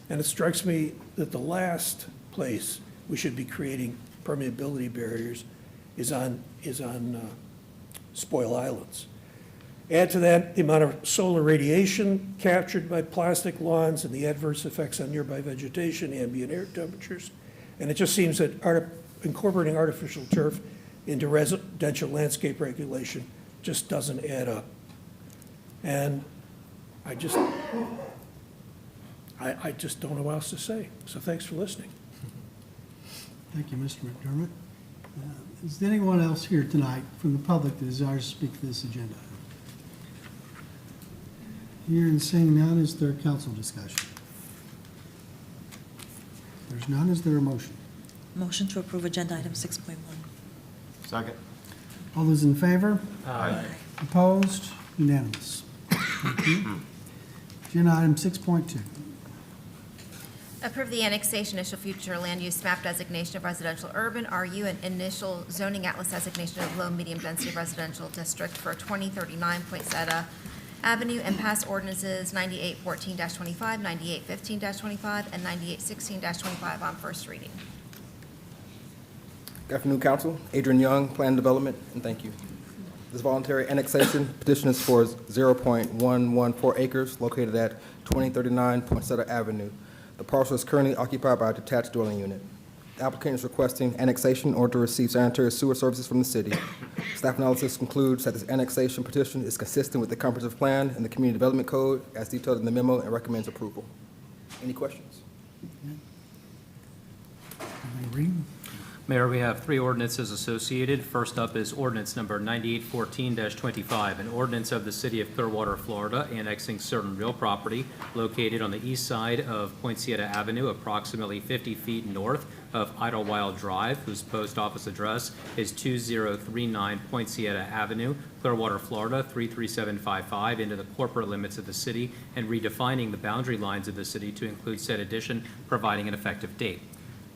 And it strikes me that the last place we should be creating permeability barriers is on spoil islands. Add to that the amount of solar radiation captured by plastic lawns and the adverse effects on nearby vegetation, ambient air temperatures, and it just seems that incorporating artificial turf into residential landscape regulation just doesn't add up. And I just don't know what else to say. So thanks for listening. Thank you, Mr. McDermott. Is there anyone else here tonight from the public that desires to speak to this agenda? Hearing and seeing none, is there council discussion? If there's none, is there a motion? Motion to approve agenda item 6.1. Second. All those in favor? Aye. Opposed? Unanimous. Thank you. Agenda item 6.2. Approve the annexation initial future land use map designation of residential urban RU and initial zoning atlas designation of low medium density residential district for 2039 Poinsettia Avenue and pass ordinances 9814-25, 9815-25, and 9816-25 on first reading. Good afternoon, Council. Adrian Young, Plan Development, and thank you. This voluntary annexation petition is for 0.114 acres located at 2039 Poinsettia Avenue. The parcel is currently occupied by a detached dwelling unit. The applicant is requesting annexation in order to receive sanitary sewer services from the city. Staff analysis concludes that this annexation petition is consistent with the comprehensive plan and the community development code as detailed in the memo and recommends approval. Any questions? Read. Mayor, we have three ordinances associated. First up is ordinance number 9814-25, an ordinance of the City of Clearwater, Florida, annexing certain real property located on the east side of Poinsettia Avenue, approximately 50 feet north of Idlewild Drive, whose post office address is 2039 Poinsettia Avenue, Clearwater, Florida, 33755, into the corporate limits of the city, and redefining the boundary lines of the city to include said addition, providing an effective date.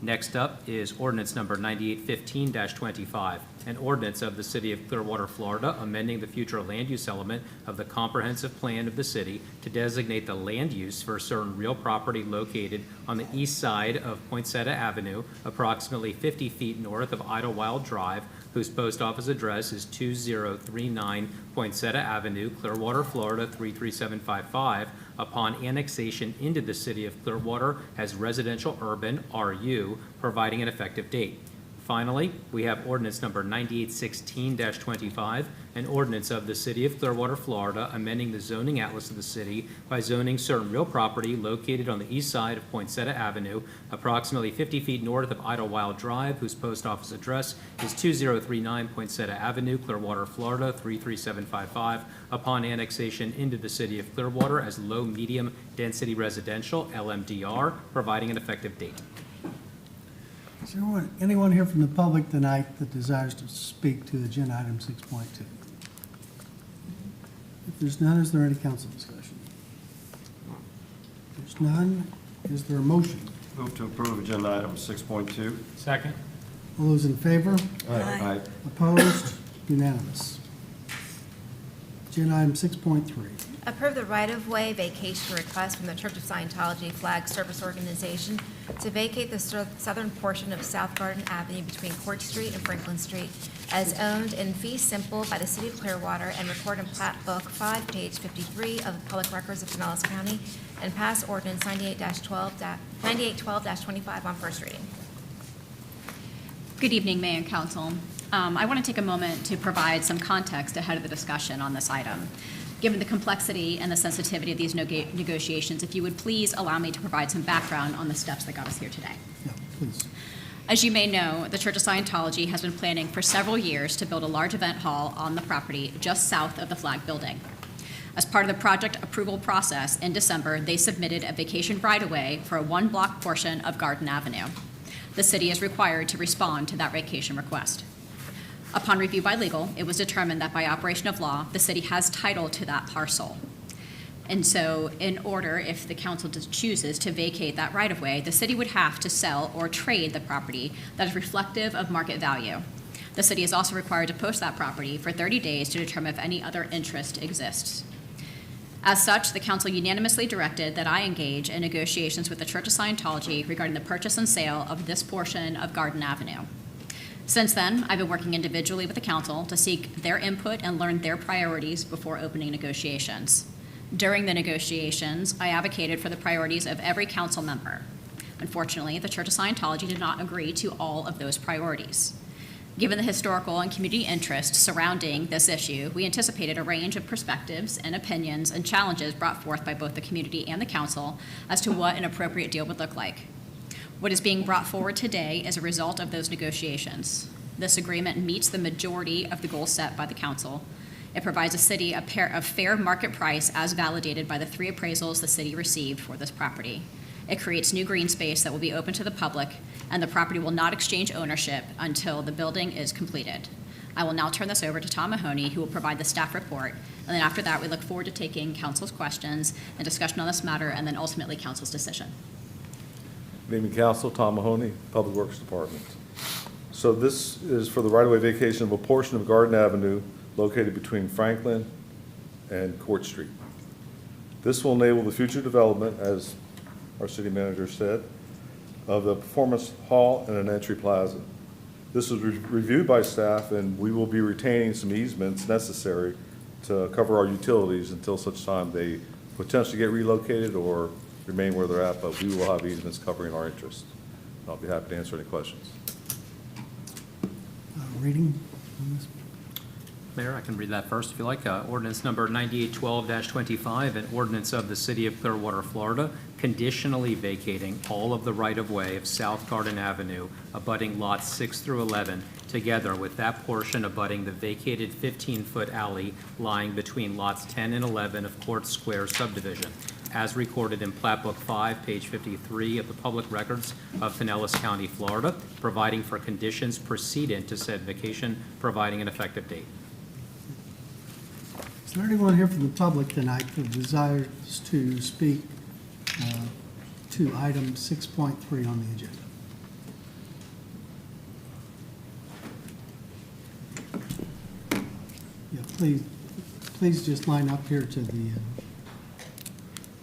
Next up is ordinance number 9815-25, an ordinance of the City of Clearwater, Florida, amending the future land use element of the comprehensive plan of the city to designate the land use for certain real property located on the east side of Poinsettia Avenue, approximately 50 feet north of Idlewild Drive, whose post office address is 2039 Poinsettia Avenue, Clearwater, Florida, 33755, upon annexation into the City of Clearwater as residential urban RU, providing an effective date. Finally, we have ordinance number 9816-25, an ordinance of the City of Clearwater, Florida, amending the zoning atlas of the city by zoning certain real property located on the east side of Poinsettia Avenue, approximately 50 feet north of Idlewild Drive, whose post office address is 2039 Poinsettia Avenue, Clearwater, Florida, 33755, upon annexation into the City of Clearwater as low-medium density residential, LMDR, providing an effective date. Is there anyone here from the public tonight that desires to speak to agenda item 6.2? If there's none, is there any council discussion? If there's none, is there a motion? Move to approve agenda item 6.2. Second. All those in favor? Aye. Opposed? Unanimous. Agenda item 6.3. Approve the right-of-way vacation request from the Church of Scientology Flag Service Organization to vacate the southern portion of South Garden Avenue between Court Street and Franklin Street as owned in fee simple by the City of Clearwater and record in Plat Book 5, page 53 of the Public Records of Pinellas County, and pass ordinance 9812-25 on first reading. Good evening, Mayor and Council. I want to take a moment to provide some context ahead of the discussion on this item. Given the complexity and the sensitivity of these negotiations, if you would please allow me to provide some background on the steps that got us here today. Yeah, please. As you may know, the Church of Scientology has been planning for several years to build a large event hall on the property just south of the Flag Building. As part of the project approval process, in December, they submitted a vacation right-of-way for a one-block portion of Garden Avenue. The city is required to respond to that vacation request. Upon review by legal, it was determined that by operation of law, the city has title to that parcel. And so in order, if the council chooses to vacate that right-of-way, the city would have to sell or trade the property that is reflective of market value. The city is also required to post that property for 30 days to determine if any other interest exists. As such, the council unanimously directed that I engage in negotiations with the Church of Scientology regarding the purchase and sale of this portion of Garden Avenue. Since then, I've been working individually with the council to seek their input and learn their priorities before opening negotiations. During the negotiations, I advocated for the priorities of every council member. Unfortunately, the Church of Scientology did not agree to all of those priorities. Given the historical and community interest surrounding this issue, we anticipated a range of perspectives and opinions and challenges brought forth by both the community and the council as to what an appropriate deal would look like. What is being brought forward today is a result of those negotiations. This agreement meets the majority of the goals set by the council. It provides the city a fair market price as validated by the 3 appraisals the city received for this property. It creates new green space that will be open to the public, and the property will not exchange ownership until the building is completed. I will now turn this over to Tom Mahoney, who will provide the staff report, and then after that, we look forward to taking council's questions and discussion on this matter, and then ultimately council's decision. Good evening, Council. Tom Mahoney, Public Works Department. So this is for the right-of-way vacation of a portion of Garden Avenue located between Franklin and Court Street. This will enable the future development, as our city manager said, of the Performance Hall and an entry plaza. This was reviewed by staff, and we will be retaining some easements necessary to cover our utilities until such time they potentially get relocated or remain where they're at, but we will have easements covering our interests. I'll be happy to answer any questions. Reading on this? Mayor, I can read that first if you like. Ordinance number 9812-25, an ordinance of the City of Clearwater, Florida, conditionally vacating all of the right-of-way of South Garden Avenue abutting lots 6 through 11, together with that portion abutting the vacated 15-foot alley lying between lots 10 and 11 of Court Square subdivision, as recorded in Plat Book 5, page 53 of the Public Records of Pinellas County, Florida, providing for conditions precedent to said vacation, providing an effective date. Is there anyone here from the public tonight that desires to speak to item 6.3 on the agenda? Yeah, please just line up here to the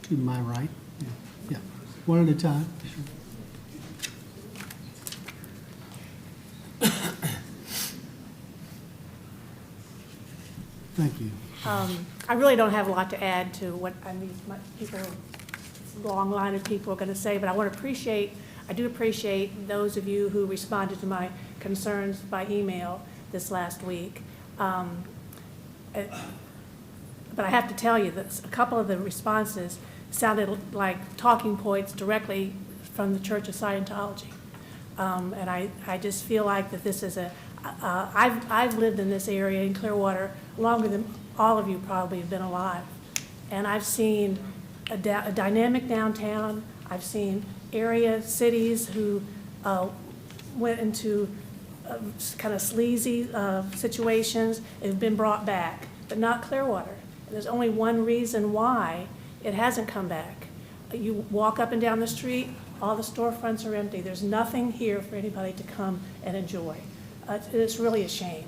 to my right. Yeah, one at a time. Sure. Thank you. I really don't have a lot to add to what long line of people are going to say, but I do appreciate those of you who responded to my concerns by email this last week. But I have to tell you that a couple of the responses sounded like talking points directly from the Church of Scientology. And I just feel like that this is I've lived in this area in Clearwater longer than all of you probably have been alive. And I've seen a dynamic downtown. I've seen cities who went into kind of sleazy situations and have been brought back, but not Clearwater. And there's only one reason why it hasn't come back. You walk up and down the street, all the storefronts are empty. There's nothing here for anybody to come and enjoy. It's really a shame.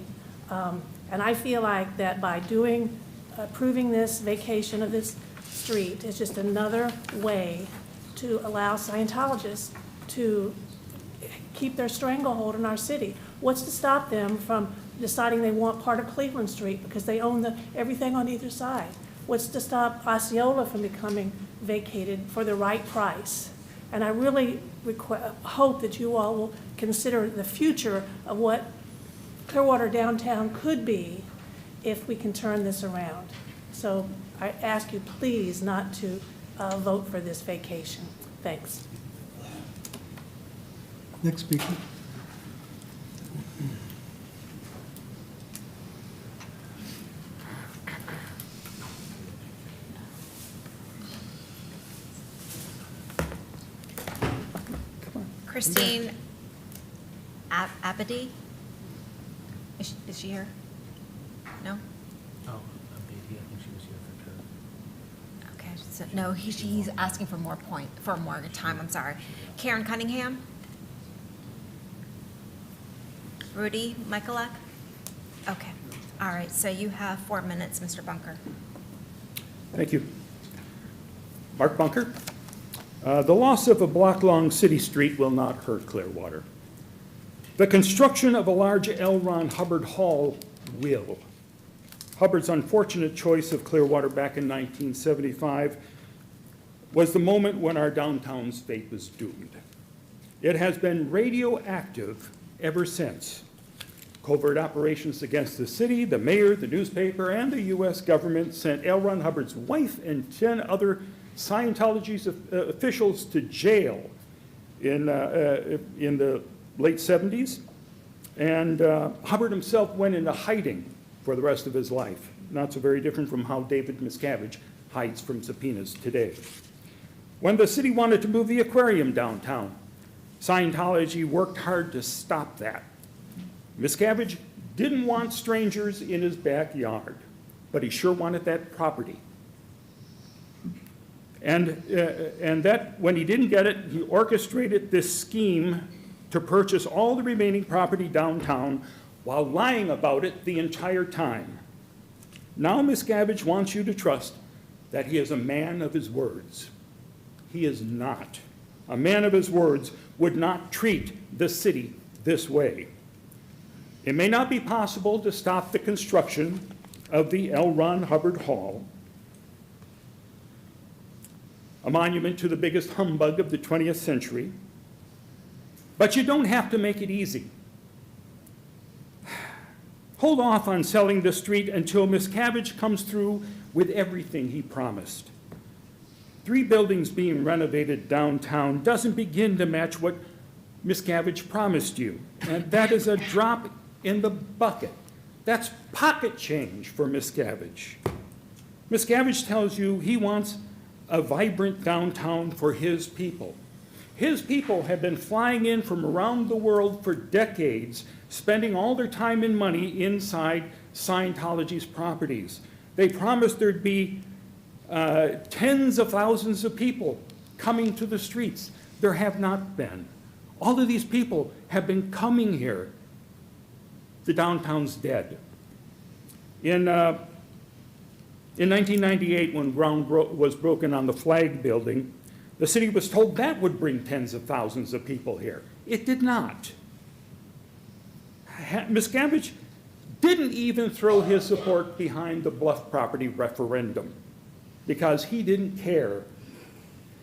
And I feel like that by approving this vacation of this street is just another way to allow Scientologists to keep their stranglehold in our city. What's to stop them from deciding they want part of Cleveland Street because they own everything on either side? What's to stop Osceola from becoming vacated for the right price? And I really hope that you all will consider the future of what Clearwater downtown could be if we can turn this around. So I ask you please not to vote for this vacation. Thanks. Next speaker. Christine Abadi? Is Is she here? No? Oh, maybe, I think she was here for Okay, so, no, she's asking for more time, I'm sorry. Karen Cunningham? Rudy Michaelak? Okay, all right, so you have 4 minutes, Mr. Bunker. Thank you. Mark Bunker. The loss of a block-long city street will not hurt Clearwater. The construction of a large L. Ron Hubbard Hall will. Hubbard's unfortunate choice of Clearwater back in 1975 was the moment when our downtown's fate was doomed. It has been radioactive ever since. Covert operations against the city, the mayor, the newspaper, and the U.S. government sent L. Ron Hubbard's wife and 10 other Scientology officials to jail in the late 70s. And Hubbard himself went into hiding for the rest of his life. Not so very different from how David Miscavige hides from subpoenas today. When the city wanted to move the aquarium downtown, Scientology worked hard to stop that. Miscavige didn't want strangers in his backyard, but he sure wanted that property. And that, when he didn't get it, he orchestrated this scheme to purchase all the remaining property downtown while lying about it the entire time. Now Miscavige wants you to trust that he is a man of his words. He is not. A man of his words would not treat the city this way. It may not be possible to stop the construction of the L. Ron Hubbard Hall, a monument to the biggest humbug of the 20th century, but you don't have to make it easy. Hold off on selling the street until Miscavige comes through with everything he promised. 3 buildings being renovated downtown doesn't begin to match what Miscavige promised you, and that is a drop in the bucket. That's pocket change for Miscavige. Miscavige tells you he wants a vibrant downtown for his people. His people have been flying in from around the world for decades, spending all their time and money inside Scientology's properties. They promised there'd be tens of thousands of people coming to the streets. There have not been. All of these people have been coming here. The downtown's dead. In 1998, when ground was broken on the Flag Building, the city was told that would bring tens of thousands of people here. It did not. Miscavige didn't even throw his support behind the Bluff property referendum because he didn't care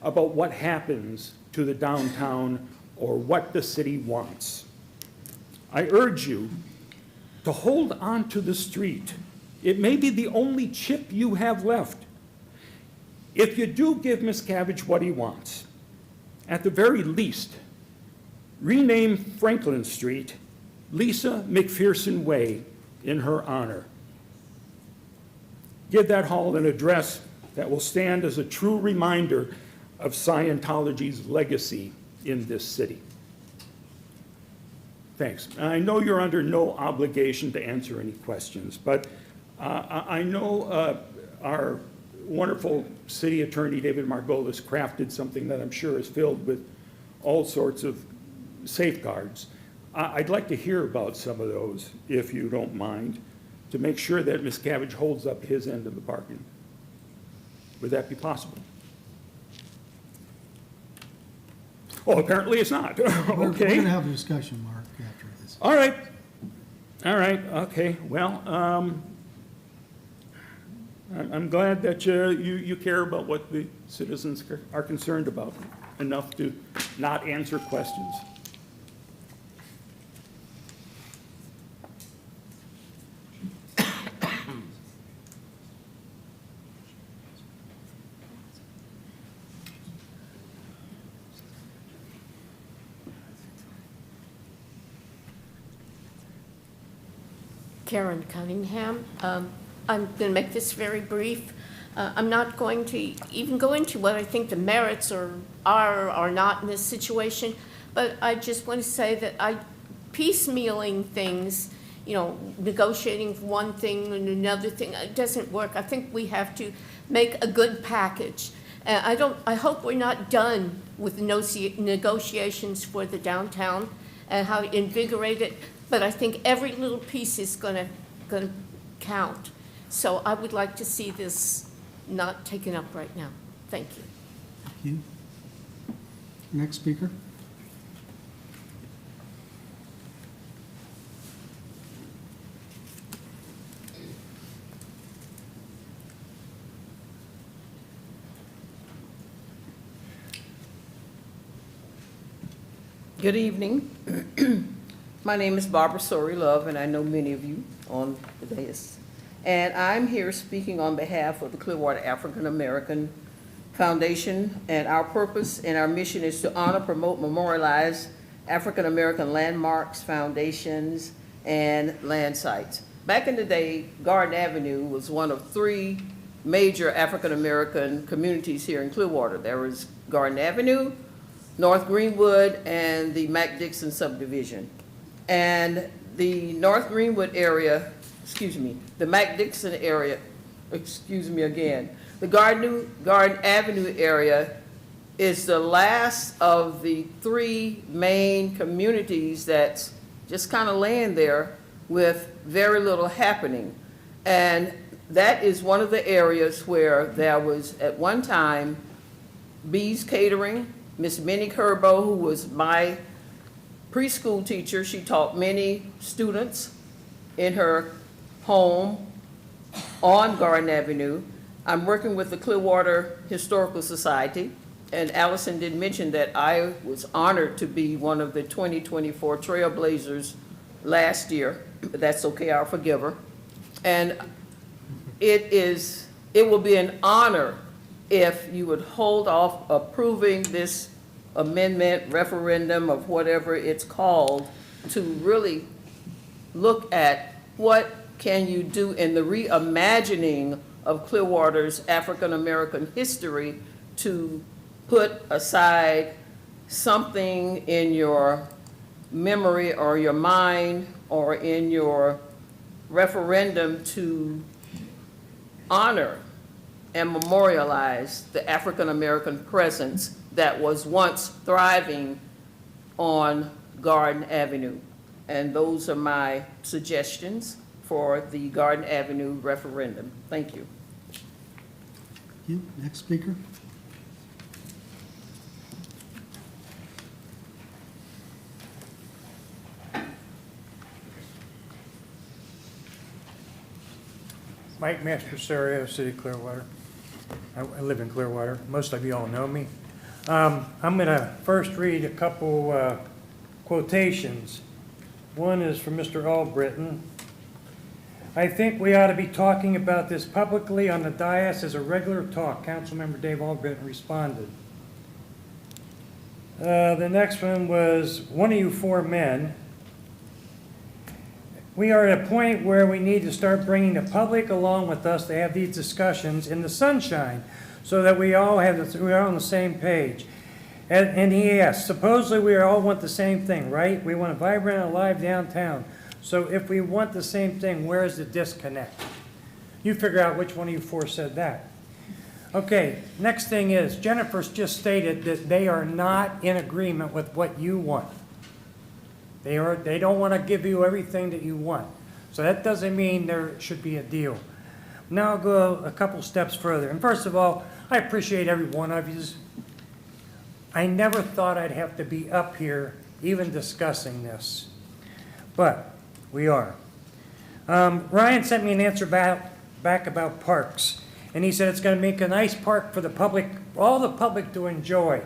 about what happens to the downtown or what the city wants. I urge you to hold on to the street. It may be the only chip you have left. If you do give Miscavige what he wants, at the very least, rename Franklin Street Lisa McPherson Way in her honor. Give that hall an address that will stand as a true reminder of Scientology's legacy in this city. Thanks. I know you're under no obligation to answer any questions, but I know our wonderful city attorney, David Margolis, crafted something that I'm sure is filled with all sorts of safeguards. I'd like to hear about some of those, if you don't mind, to make sure that Miscavige holds up his end of the bargain. Would that be possible? Oh, apparently it's not. Okay. We're going to have a discussion, Mark, after this. All right. All right. Okay. Well, I'm glad that you care about what the citizens are concerned about enough to not answer questions. Karen Cunningham. I'm going to make this very brief. I'm not going to even go into what I think the merits are or not in this situation, but I just want to say that piecemealing things negotiating one thing and another thing. It doesn't work. I think we have to make a good package. I hope we're not done with negotiations for the downtown and how to invigorate it, but I think every little piece is gonna count. So I would like to see this not taken up right now. Thank you. Thank you. Next speaker. Good evening. My name is Barbara Sori Love, and I know many of you on the dais. And I'm here speaking on behalf of the Clearwater African American Foundation, and our purpose and our mission is to honor, promote, memorialize African American landmarks, foundations, and land sites. Back in the day, Garden Avenue was one of 3 major African American communities here in Clearwater. There was Garden Avenue, North Greenwood, and the Mac Dixon subdivision. And the North Greenwood area, the Mac Dixon area, the Garden Avenue area is the last of the 3 main communities that's just kind of laying there with very little happening. And that is one of the areas where there was at one time Bees Catering. Miss Minnie Kerbo, who was my preschool teacher, she taught many students in her home on Garden Avenue. I'm working with the Clearwater Historical Society, and Allison did mention that I was honored to be one of the 2024 Trailblazers last year, but that's okay, I'll forgive her. And it will be an honor if you would hold off approving this amendment, referendum, of whatever it's called, to really look at what can you do in the reimagining of Clearwater's African-American history to put aside something in your memory or your mind or in your referendum to honor and memorialize the African-American presence that was once thriving on Garden Avenue. And those are my suggestions for the Garden Avenue referendum. Thank you. Thank you. Next speaker. Mike Mastroserio, City of Clearwater. I live in Clearwater. Most of you all know me. I'm going to first read a couple quotations. One is from Mr. Albritton. I think we ought to be talking about this publicly on the dais as a regular talk. Councilmember Dave Albritton responded. The next one was one of you 4 men. We are at a point where we need to start bringing the public along with us to have these discussions in the sunshine so that we are on the same page. And he asked, supposedly we all want the same thing, right? We want a vibrant and alive downtown. So if we want the same thing, where is the disconnect? You figure out which one of you 4 said that. Okay, next thing is, Jennifer's just stated that they are not in agreement with what you want. They don't want to give you everything that you want. So that doesn't mean there should be a deal. Now I'll go a couple steps further. And first of all, I appreciate every one of you. I never thought I'd have to be up here even discussing this, but we are. Ryan sent me an answer back about parks, and he said it's going to make a nice park for the public, all the public to enjoy.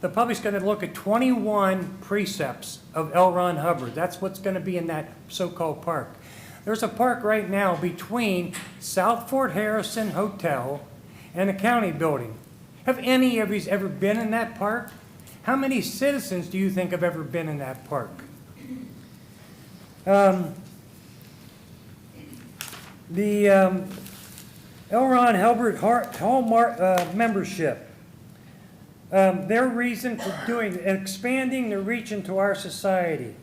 The public's going to look at 21 precepts of L. Ron Hubbard. That's what's going to be in that so-called park. There's a park right now between South Fort Harrison Hotel and the county building. Have any of you ever been in that park? How many citizens do you think have ever been in that park? The L. Ron Hubbard Hallmark membership. Their reason for expanding the reach into our society.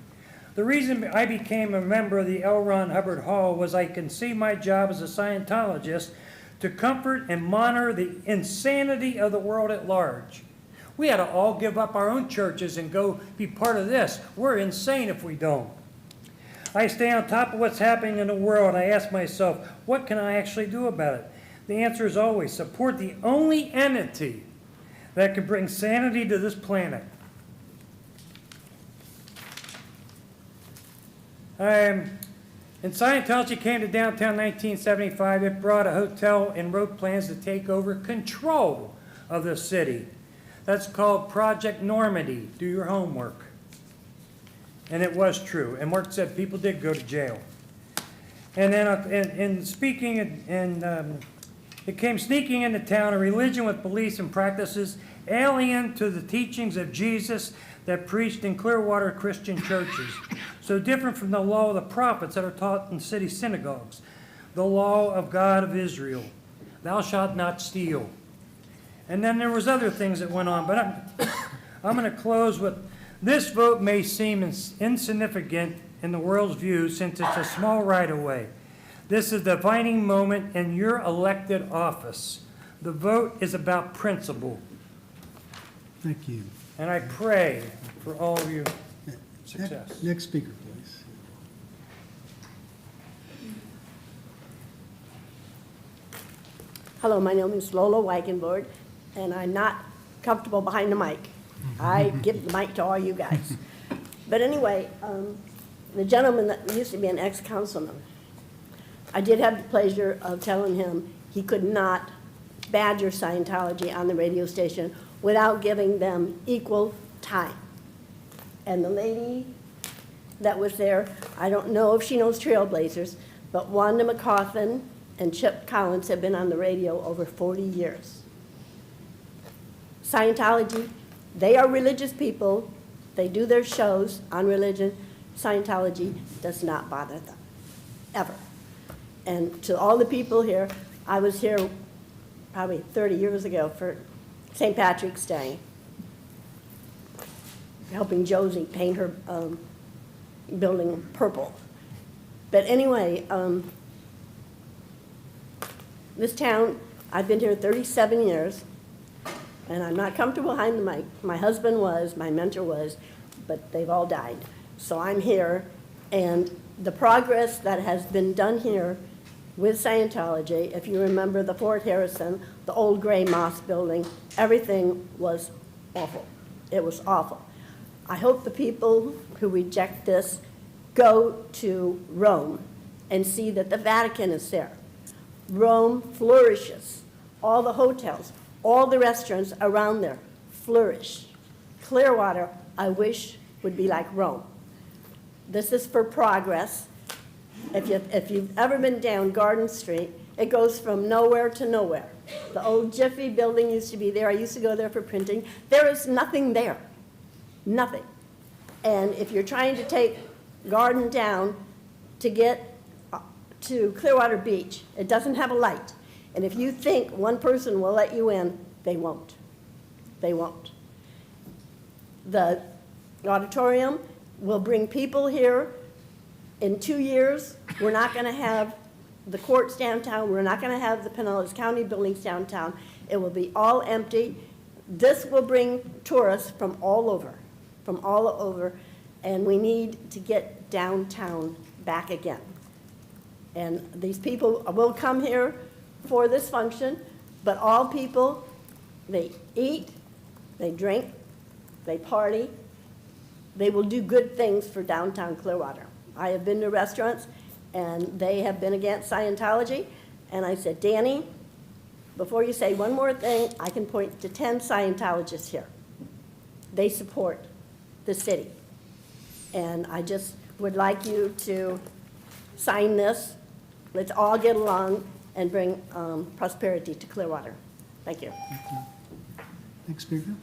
The reason I became a member of the L. Ron Hubbard Hall was I can see my job as a Scientologist to comfort and monitor the insanity of the world at large. We had to all give up our own churches and go be part of this. We're insane if we don't. I stay on top of what's happening in the world. I ask myself, what can I actually do about it? The answer is always support the only entity that can bring sanity to this planet. And Scientology came to downtown 1975. It brought a hotel and wrote plans to take over control of the city. That's called Project Normandy. Do your homework. And it was true. And Mark said people did go to jail. And then it came sneaking into town, a religion with beliefs and practices alien to the teachings of Jesus that preached in Clearwater Christian churches. So different from the law of the prophets that are taught in city synagogues. The law of God of Israel. Thou shalt not steal. And then there was other things that went on. But I'm going to close with, this vote may seem insignificant in the world's view since it's a small right-of-way. This is a defining moment in your elected office. The vote is about principle. Thank you. And I pray for all of you success. Next speaker, please. Hello, my name is Lola Wagenborg, and I'm not comfortable behind the mic. I give the mic to all you guys. But anyway, the gentleman that used to be an ex-councilman, I did have the pleasure of telling him he could not badger Scientology on the radio station without giving them equal time. And the lady that was there, I don't know if she knows Trailblazers, but Wanda McCaughan and Chip Collins have been on the radio over 40 years. Scientology, they are religious people. They do their shows on religion. Scientology does not bother them, ever. And to all the people here, I was here probably 30 years ago for St. Patrick's Day, helping Josie paint her building purple. But anyway, this town, I've been here 37 years, and I'm not comfortable behind the mic. My husband was, my mentor was, but they've all died. So I'm here, and the progress that has been done here with Scientology, if you remember the Fort Harrison, the old gray moss building, everything was awful. It was awful. I hope the people who reject this go to Rome and see that the Vatican is there. Rome flourishes. All the hotels, all the restaurants around there flourish. Clearwater, I wish, would be like Rome. This is for progress. If you've ever been down Garden Street, it goes from nowhere to nowhere. The old Jiffy building used to be there. I used to go there for printing. There is nothing there. Nothing. And if you're trying to take Garden down to get to Clearwater Beach, it doesn't have a light. And if you think one person will let you in, they won't. They won't. The auditorium will bring people here. In 2 years, we're not going to have the courts downtown. We're not going to have the Pinellas County buildings downtown. It will be all empty. This will bring tourists from all over, and we need to get downtown back again. And these people will come here for this function, but all people, they eat, they drink, they party, they will do good things for downtown Clearwater. I have been to restaurants, and they have been against Scientology, and I said, Danny, before you say one more thing, I can point to 10 Scientologists here. They support the city. And I just would like you to sign this. Let's all get along and bring prosperity to Clearwater. Thank you. Thank you. Next speaker.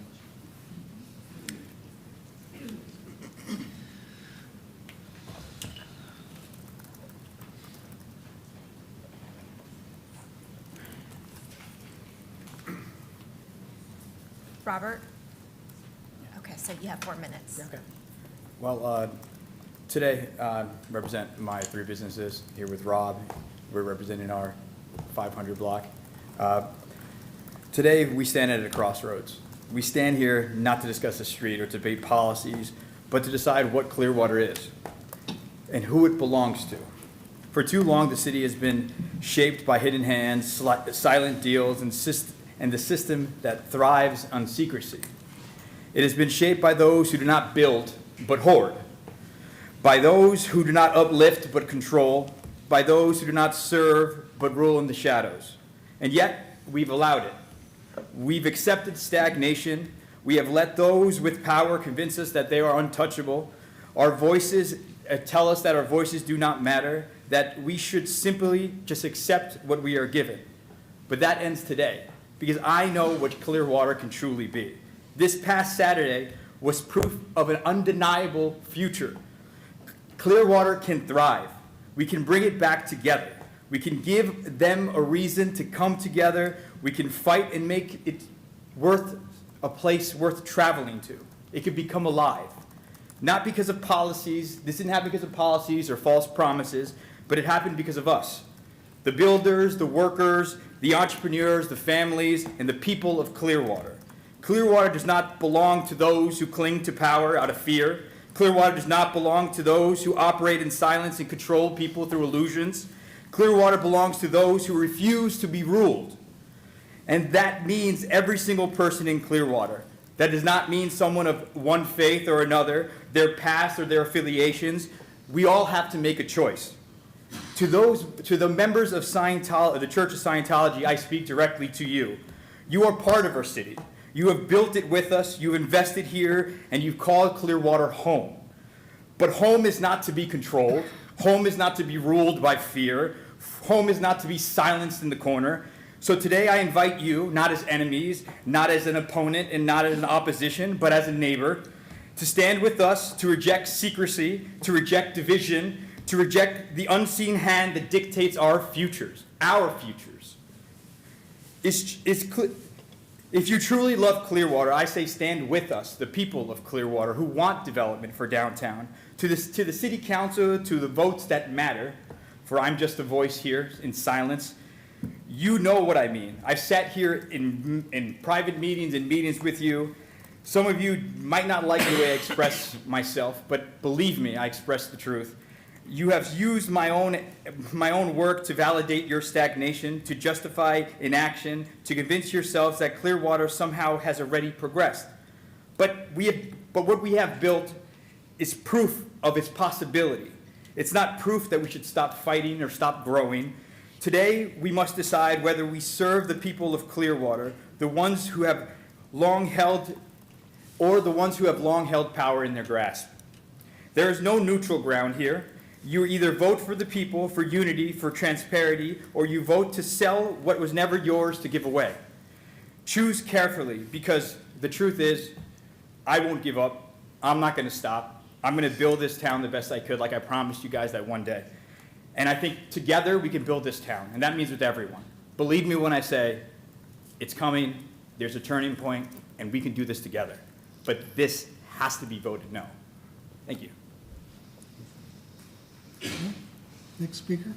Robert? Okay, so you have 4 minutes. Okay. Well, Today, represent my 3 businesses here with Rob. We're representing our 500 block. Today, we stand at a crossroads. We stand here not to discuss the street or debate policies, but to decide what Clearwater is and who it belongs to. For too long, the city has been shaped by hidden hands, silent deals, and the system that thrives on secrecy. It has been shaped by those who do not build, but hoard, by those who do not uplift, but control, by those who do not serve, but rule in the shadows. And yet, we've allowed it. We've accepted stagnation. We have let those with power convince us that they are untouchable. Our voices tell us that our voices do not matter, that we should simply just accept what we are given. But that ends today, because I know what Clearwater can truly be. This past Saturday was proof of an undeniable future. Clearwater can thrive. We can bring it back together. We can give them a reason to come together. We can fight and make it worth a place worth traveling to. It could become alive. Not because of policies. This didn't happen because of policies or false promises, but it happened because of us. The builders, the workers, the entrepreneurs, the families, and the people of Clearwater. Clearwater does not belong to those who cling to power out of fear. Clearwater does not belong to those who operate in silence and control people through illusions. Clearwater belongs to those who refuse to be ruled. And that means every single person in Clearwater. That does not mean someone of one faith or another, their past or their affiliations. We all have to make a choice. To the members of the Church of Scientology, I speak directly to you. You are part of our city. You have built it with us, you've invested here, and you've called Clearwater home. But home is not to be controlled. Home is not to be ruled by fear. Home is not to be silenced in the corner. So today I invite you, not as enemies, not as an opponent, and not as an opposition, but as a neighbor, to stand with us, to reject secrecy, to reject division, to reject the unseen hand that dictates our futures. Our futures. If you truly love Clearwater, I say stand with us, the people of Clearwater who want development for downtown, to the city council, to the votes that matter, for I'm just a voice here in silence. You know what I mean. I've sat here in private meetings and meetings with you. Some of you might not like the way I express myself, but believe me, I express the truth. You have used my own work to validate your stagnation, to justify inaction, to convince yourselves that Clearwater somehow has already progressed. But what we have built is proof of its possibility. It's not proof that we should stop fighting or stop growing. Today, we must decide whether we serve the people of Clearwater, the ones who have long held, or the ones who have long held power in their grasp. There is no neutral ground here. You either vote for the people, for unity, for transparency, or you vote to sell what was never yours to give away. Choose carefully, because the truth is, I won't give up. I'm not going to stop. I'm going to build this town the best I could, like I promised you guys that one day. And I think together we can build this town, and that means with everyone. Believe me when I say it's coming, there's a turning point, and we can do this together. But this has to be voted no. Thank you. Next speaker.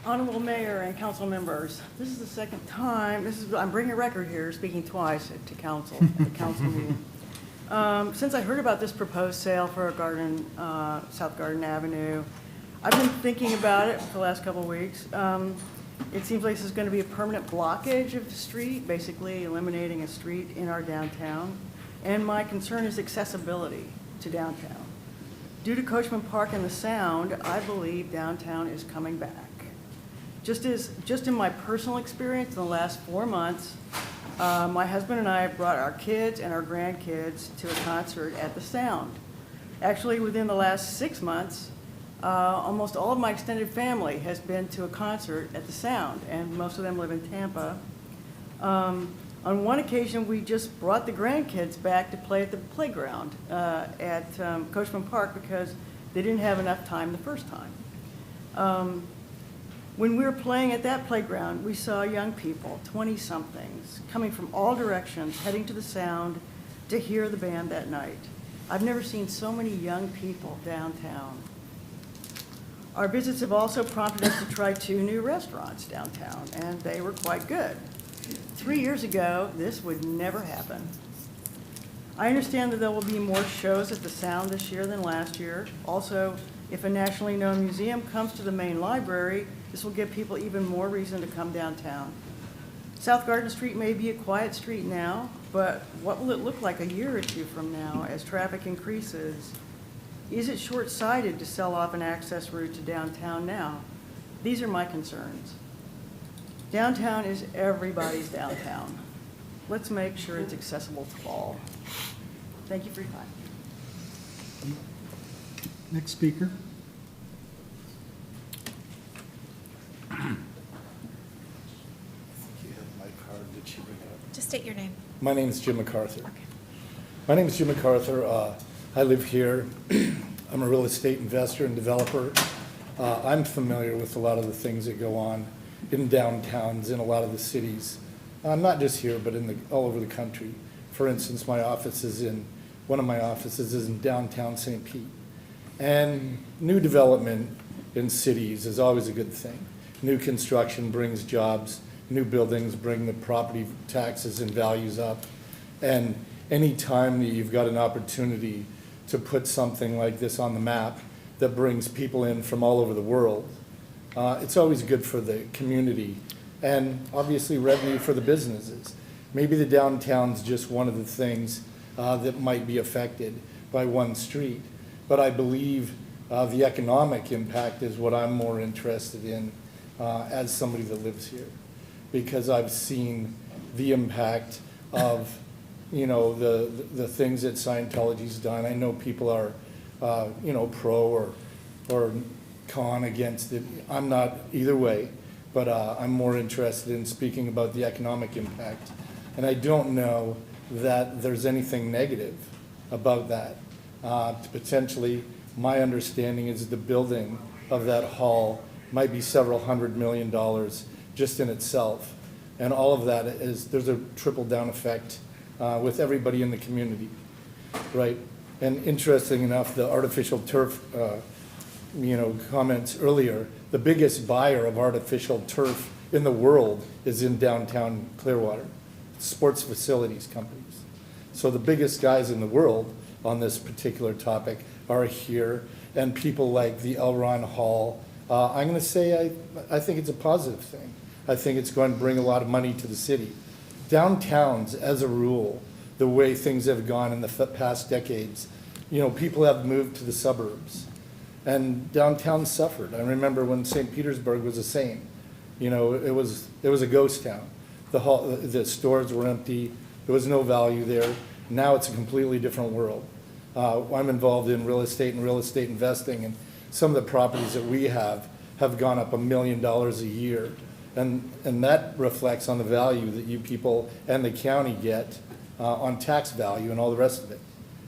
Honorable Mayor and council members, this is the second time, I'm bringing a record here, speaking twice to council, at the council meeting. Since I heard about this proposed sale for a garden, South Garden Avenue, I've been thinking about it for the last couple of weeks. It seems like this is going to be a permanent blockage of the street, basically eliminating a street in our downtown. And my concern is accessibility to downtown. Due to Coachman Park and the sound, I believe downtown is coming back. Just in my personal experience in the last 4 months, my husband and I have brought our kids and our grandkids to a concert at the Sound. Actually, within the last 6 months, almost all of my extended family has been to a concert at the Sound, and most of them live in Tampa. On one occasion, we just brought the grandkids back to play at the playground at Coachman Park because They didn't have enough time the first time. When we were playing at that playground, we saw young people, 20-somethings, coming from all directions, heading to the sound to hear the band that night. I've never seen so many young people downtown. Our visits have also prompted us to try 2 new restaurants downtown, and they were quite good. 3 years ago, this would never happen. I understand that there will be more shows at the Sound this year than last year. Also, if a nationally known museum comes to the main library, this will give people even more reason to come downtown. South Garden Street may be a quiet street now, but what will it look like a year or 2 from now as traffic increases? Is it short-sighted to sell off an access route to downtown now? These are my concerns. Downtown is everybody's downtown. Let's make sure it's accessible to all. Thank you for your time. Next speaker. Just state your name. My name is Jim MacArthur. My name is Jim MacArthur. I live here. I'm a real estate investor and developer. I'm familiar with a lot of the things that go on in downtowns in a lot of the cities. Not just here, but all over the country. For instance, one of my offices is in downtown St. Pete. And new development in cities is always a good thing. New construction brings jobs. New buildings bring the property taxes and values up. And any time that you've got an opportunity to put something like this on the map that brings people in from all over the world, it's always good for the community and obviously revenue for the businesses. Maybe the downtown's just one of the things that might be affected by one street, but I believe the economic impact is what I'm more interested in as somebody that lives here, because I've seen the impact of, the things that Scientology's done. I know people are, pro or con against it. I'm not either way, but I'm more interested in speaking about the economic impact. And I don't know that there's anything negative about that. Potentially, my understanding is the building of that hall might be several $100 million just in itself. And all of that there's a trickle-down effect with everybody in the community, right? And interesting enough, the artificial turf, comments earlier, the biggest buyer of artificial turf in the world is in downtown Clearwater, sports facilities companies. So the biggest guys in the world on this particular topic are here, and people like the L. Ron Hall. I'm going to say I think it's a positive thing. I think it's going to bring a lot of money to the city. Downtowns, as a rule, the way things have gone in the past decades, people have moved to the suburbs, and downtown suffered. I remember when St. Petersburg was the same. It was a ghost town. The stores were empty. There was no value there. Now it's a completely different world. I'm involved in real estate and real estate investing, and some of the properties that we have gone up $1 million a year. And that reflects on the value that you people and the county get on tax value and all the rest of it,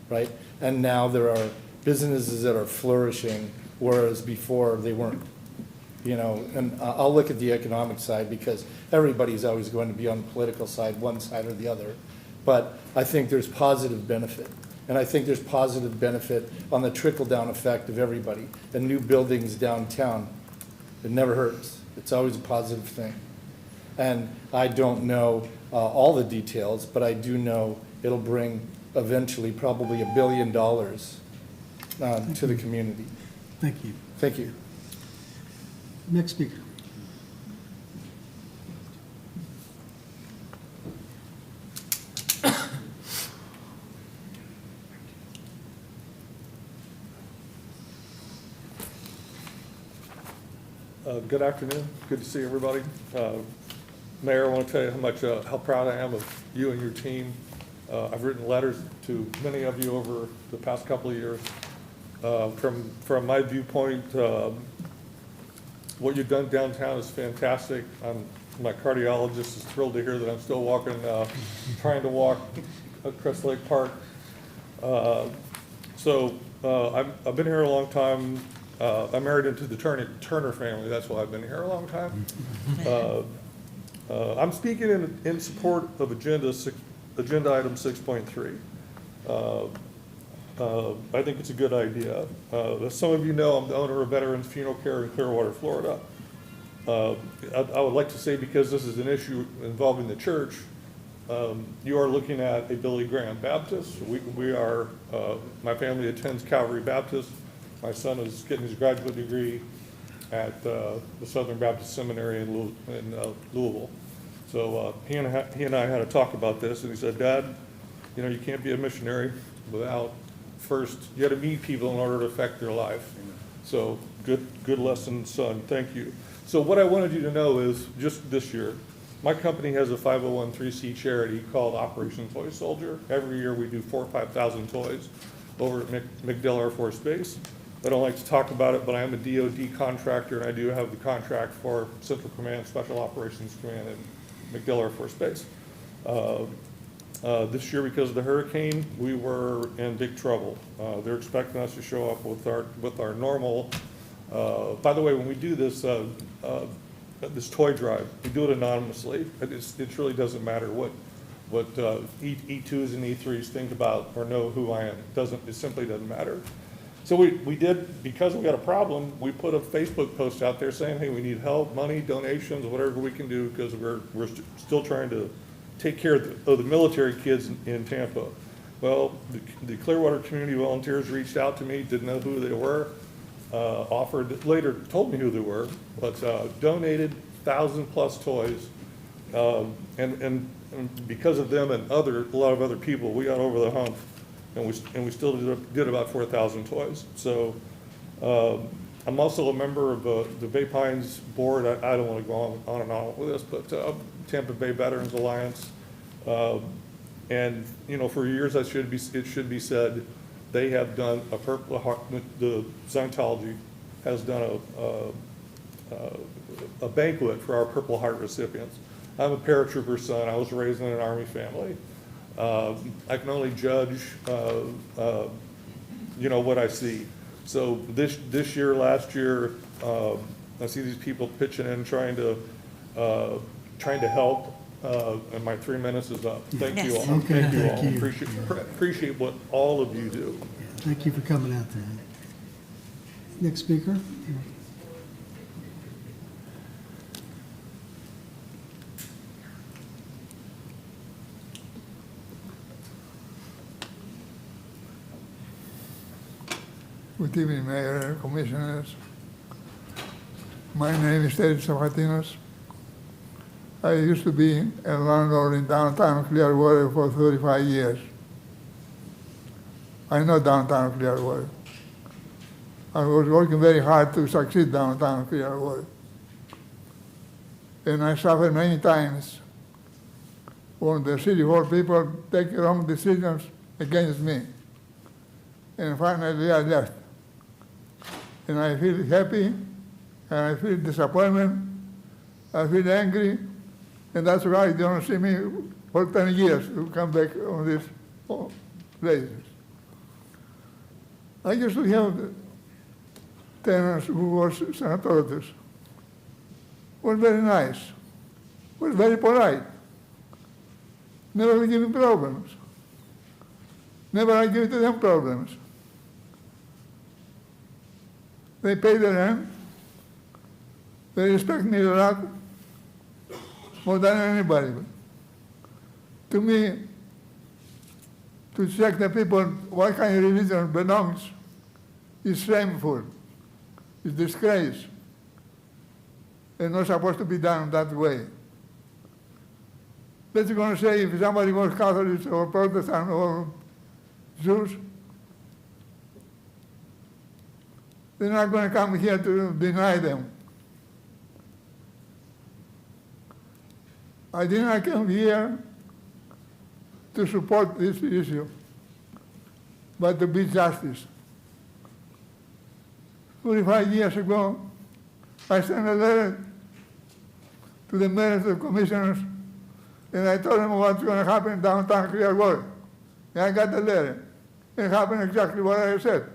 right? And now there are businesses that are flourishing, whereas before they weren't. And I'll look at the economic side because everybody's always going to be on the political side, one side or the other. But I think there's positive benefit. And I think there's positive benefit on the trickle-down effect of everybody. And new buildings downtown, it never hurts. It's always a positive thing. And I don't know all the details, but I do know it'll bring eventually probably $1 billion to the community. Thank you. Thank you. Next speaker. Good afternoon. Good to see everybody. Mayor, I want to tell you how proud I am of you and your team. I've written letters to many of you over the past couple of years. From my viewpoint, what you've done downtown is fantastic. My cardiologist is thrilled to hear that I'm still walking, trying to walk at Crest Lake Park. So I've been here a long time. I'm married into the Turner family, that's why I've been here a long time. I'm speaking in support of agenda item 6.3. I think it's a good idea. As some of you know, I'm the owner of Veterans Funeral Care in Clearwater, Florida. I would like to say, because this is an issue involving the church, you are looking at a Billy Graham Baptist. We are, my family attends Calvary Baptist. My son is getting his graduate degree at the Southern Baptist Seminary in Louisville. So he and I had a talk about this, and he said, Dad, you know, you can't be a missionary without first, you got to meet people in order to affect their life. So good lesson, son. Thank you. So what I wanted you to know is, just this year, my company has a 501(c) charity called Operation Toy Soldier. Every year we do 4,000 or 5,000 toys over at MacDill Air Force Base. I don't like to talk about it, but I am a DOD contractor, and I do have the contract for Central Command, Special Operations Command at MacDill Air Force Base. This year, because of the hurricane, we were in big trouble. They're expecting us to show up with our normal. By the way, when we do this toy drive, we do it anonymously. It really doesn't matter what E2s and E3s think about or know who I am. It simply doesn't matter. So we did, because we got a problem, we put a Facebook post out there saying, hey, we need help, money, donations, whatever we can do, because we're still trying to take care of the military kids in Tampa. Well, the Clearwater community volunteers reached out to me, didn't know who they were, later told me who they were, but donated 1,000+ toys, and because of them and a lot of other people, we got over the hump, and we still did about 4,000 toys. So I'm also a member of the Bay Pines board. I don't want to go on and on with this, but Tampa Bay Veterans Alliance, and you know, for years it should be said, they have done a Purple Heart. The Scientology has done a banquet for our Purple Heart recipients. I'm a paratrooper son. I was raised in an Army family. I can only judge, you know, what I see. So this year, last year, I see these people pitching in, trying to help. And my 3 minutes is up. Thank you all. Okay, Thank you all. thank you. Appreciate what all of you do. Thank you for coming out tonight. Next speaker. Good evening, Mayor and Commissioners. My name is Terry Sabatinos. I used to be a landlord in downtown Clearwater for 35 years. I know downtown Clearwater. I was working very hard to succeed downtown Clearwater. And I suffered many times when the city hall people take wrong decisions against me. And finally I left. And I feel happy, and I feel disappointment, I feel angry, and that's why you don't see me for 10 years to come back on these places. I used to have tenants who were senatorians, were very nice, were very polite, never giving problems, never I give to them problems. They pay the rent. They respect me a lot, more than anybody. To me, to check the people what kind of religion belongs is shameful, is disgrace, and not supposed to be done that way. Let's go and say if somebody was Catholic or Protestant or Jews, they're not going to come here to deny them. I did not come here to support this issue, but to be justice. 45 years ago, I sent a letter to the mayors and commissioners, and I told them what's going to happen downtown Clearwater. And I got the letter. It happened exactly what I said.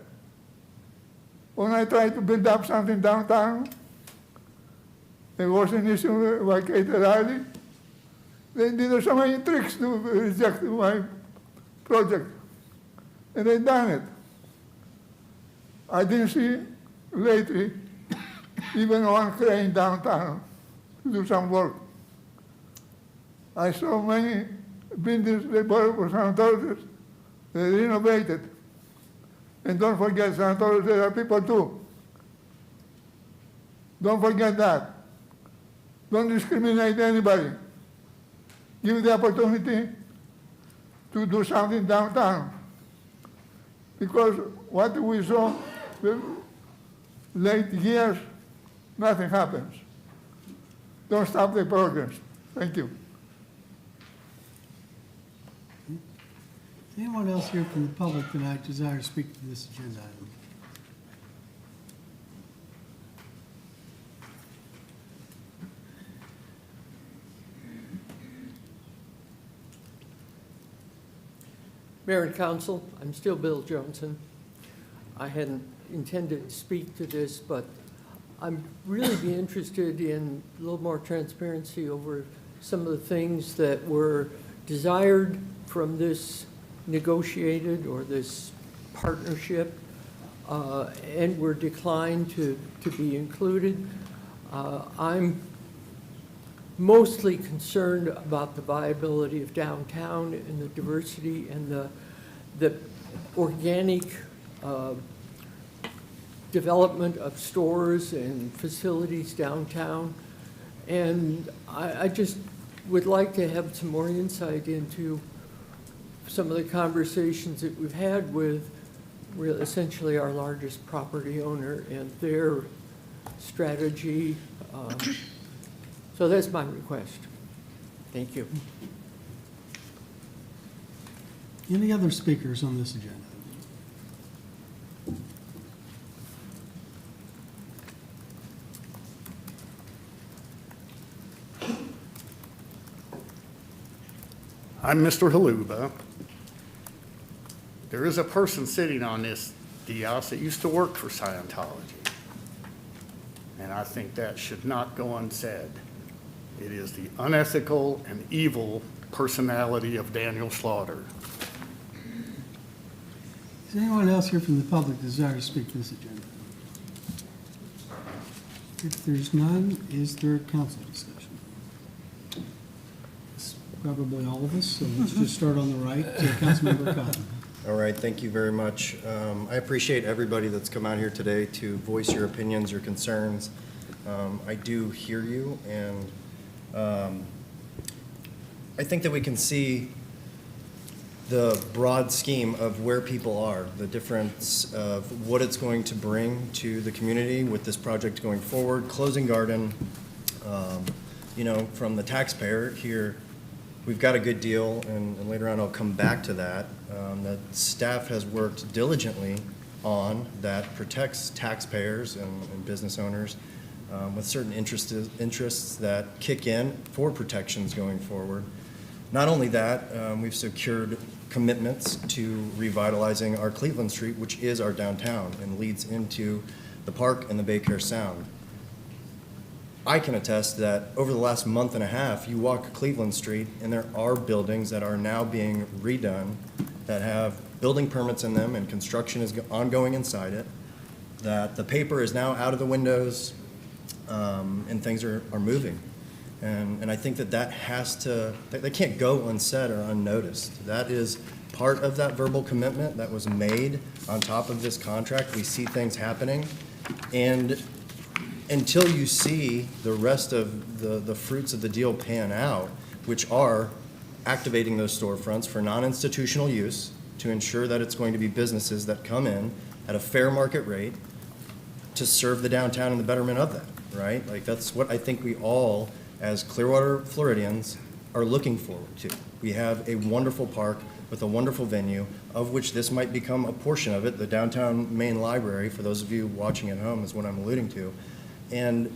When I tried to build up something downtown, there was an issue with Cater Alley. They did so many tricks to reject my project, and they done it. I didn't see lately even one crane downtown to do some work. I saw many buildings they bought for sanatoriums, they renovated. And don't forget, sanatoriums, there are people too. Don't forget that. Don't discriminate anybody. Give the opportunity to do something downtown. Because what we saw the late years, nothing happens. Don't stop the progress. Thank you. Anyone else here from the public tonight desire to speak to this agenda item? Mayor and Council, I'm still Bill Johnson. I hadn't intended to speak to this, but I'm really be interested in a little more transparency over some of the things that were desired from this negotiated or this partnership and were declined to be included. I'm mostly concerned about the viability of downtown and the diversity and the organic development of stores and facilities downtown. And I just would like to have some more insight into some of the conversations that we've had with essentially our largest property owner and their strategy. So that's my request. Thank you. Any other speakers on this agenda? I'm Mr. Haluba. There is a person sitting on this dais that used to work for Scientology. And I think that should not go unsaid. It is the unethical and evil personality of Daniel Slaughter. Is anyone else here from the public desire to speak to this agenda? If there's none, is there council discussion? It's probably all of us, so let's just start on the right. Councilmember Cotton. All right, thank you very much. I appreciate everybody that's come out here today to voice your opinions, your concerns. I do hear you, and I think that we can see the broad scheme of where people are, the difference of what it's going to bring to the community with this project going forward. Closing Garden, you know, from the taxpayer here, we've got a good deal, and later on I'll come back to that. The staff has worked diligently on that protects taxpayers and business owners with certain interests that kick in for protections going forward. Not only that, we've secured commitments to revitalizing our Cleveland Street, which is our downtown and leads into the park and the Baycare Sound. I can attest that over the last month and a half, you walk Cleveland Street and there are buildings that are now being redone that have building permits in them and construction is ongoing inside it, that the paper is now out of the windows and things are moving. And I think that has to, they can't go unsaid or unnoticed. That is part of that verbal commitment that was made on top of this contract. We see things happening. And until you see the rest of the fruits of the deal pan out, which are activating those storefronts for non-institutional use to ensure that it's going to be businesses that come in at a fair market rate to serve the downtown and the betterment of that, right? Like that's what I think we all, as Clearwater Floridians, are looking forward to. We have a wonderful park with a wonderful venue, of which this might become a portion of it. The downtown main library, for those of you watching at home, is what I'm alluding to. And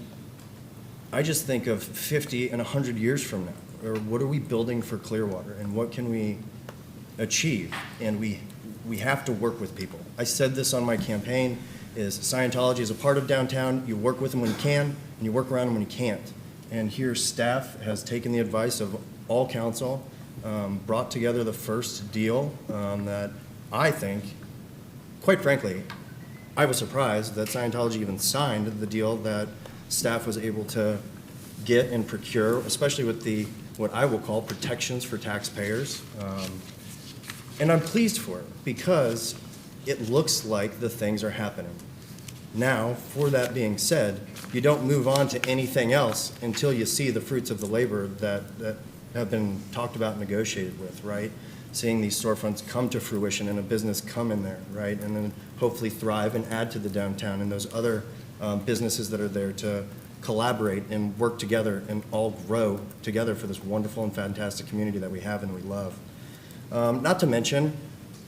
I just think of 50 and 100 years from now, or what are we building for Clearwater and what can we achieve? And we have to work with people. I said this on my campaign, is Scientology is a part of downtown. You work with them when you can, and you work around them when you can't. And here, staff has taken the advice of all council, brought together the first deal that I think, quite frankly, I was surprised that Scientology even signed the deal that staff was able to get and procure, especially with the, what I will call protections for taxpayers. And I'm pleased for it because it looks like the things are happening. Now, for that being said, you don't move on to anything else until you see the fruits of the labor that have been talked about and negotiated with, right? Seeing these storefronts come to fruition and a business come in there, right? And then hopefully thrive and add to the downtown and those other businesses that are there to collaborate and work together and all grow together for this wonderful and fantastic community that we have and we love. Not to mention,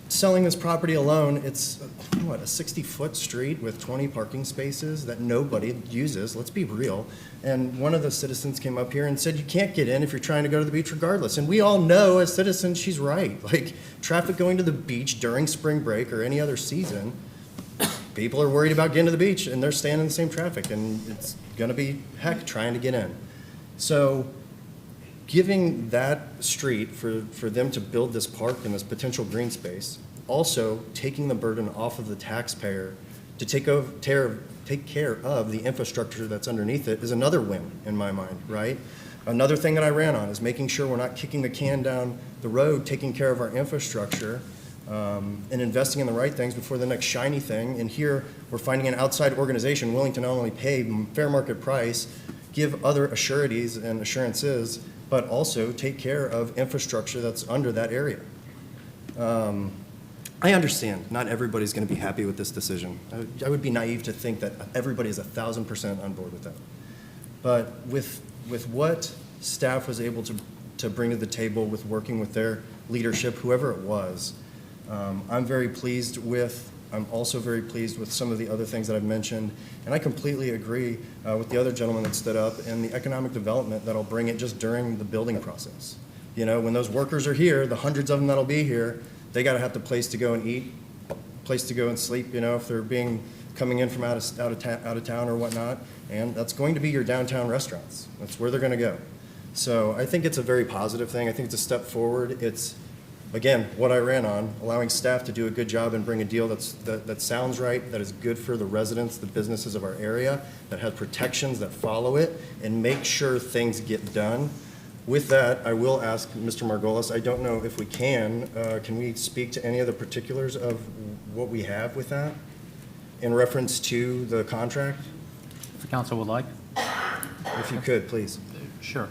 selling this property alone, it's, what, a 60-foot street with 20 parking spaces that nobody uses, let's be real. And one of the citizens came up here and said, you can't get in if you're trying to go to the beach regardless. And we all know as citizens, she's right. Like, traffic going to the beach during spring break or any other season, people are worried about getting to the beach and they're staying in the same traffic and it's gonna be heck trying to get in. So, giving that street for them to build this park and this potential green space, also taking the burden off of the taxpayer to take care of the infrastructure that's underneath it is another win in my mind, right? Another thing that I ran on is making sure we're not kicking the can down the road, taking care of our infrastructure, and investing in the right things before the next shiny thing. And here, we're finding an outside organization willing to not only pay fair market price, give other assurities and assurances, but also take care of infrastructure that's under that area. I understand not everybody's going to be happy with this decision. I would be naive to think that everybody is 1,000% on board with that. But with what staff was able to bring to the table with working with their leadership, whoever it was, I'm very pleased with. I'm also very pleased with some of the other things that I've mentioned, and I completely agree with the other gentleman that stood up and the economic development that'll bring it just during the building process. You know, when those workers are here, the hundreds of them that'll be here, they gotta have the place to go and eat, place to go and sleep, you know, if they're coming in from out of town or whatnot, and that's going to be your downtown restaurants. That's where they're gonna go. So I think it's a very positive thing. I think it's a step forward. It's, again, what I ran on, allowing staff to do a good job and bring a deal that sounds right, that is good for the residents, the businesses of our area, that has protections that follow it, and make sure things get done. With that, I will ask Mr. Margolis, I don't know if we can we speak to any of the particulars of what we have with that in reference to the contract? If the council would like. If you could, please. Sure.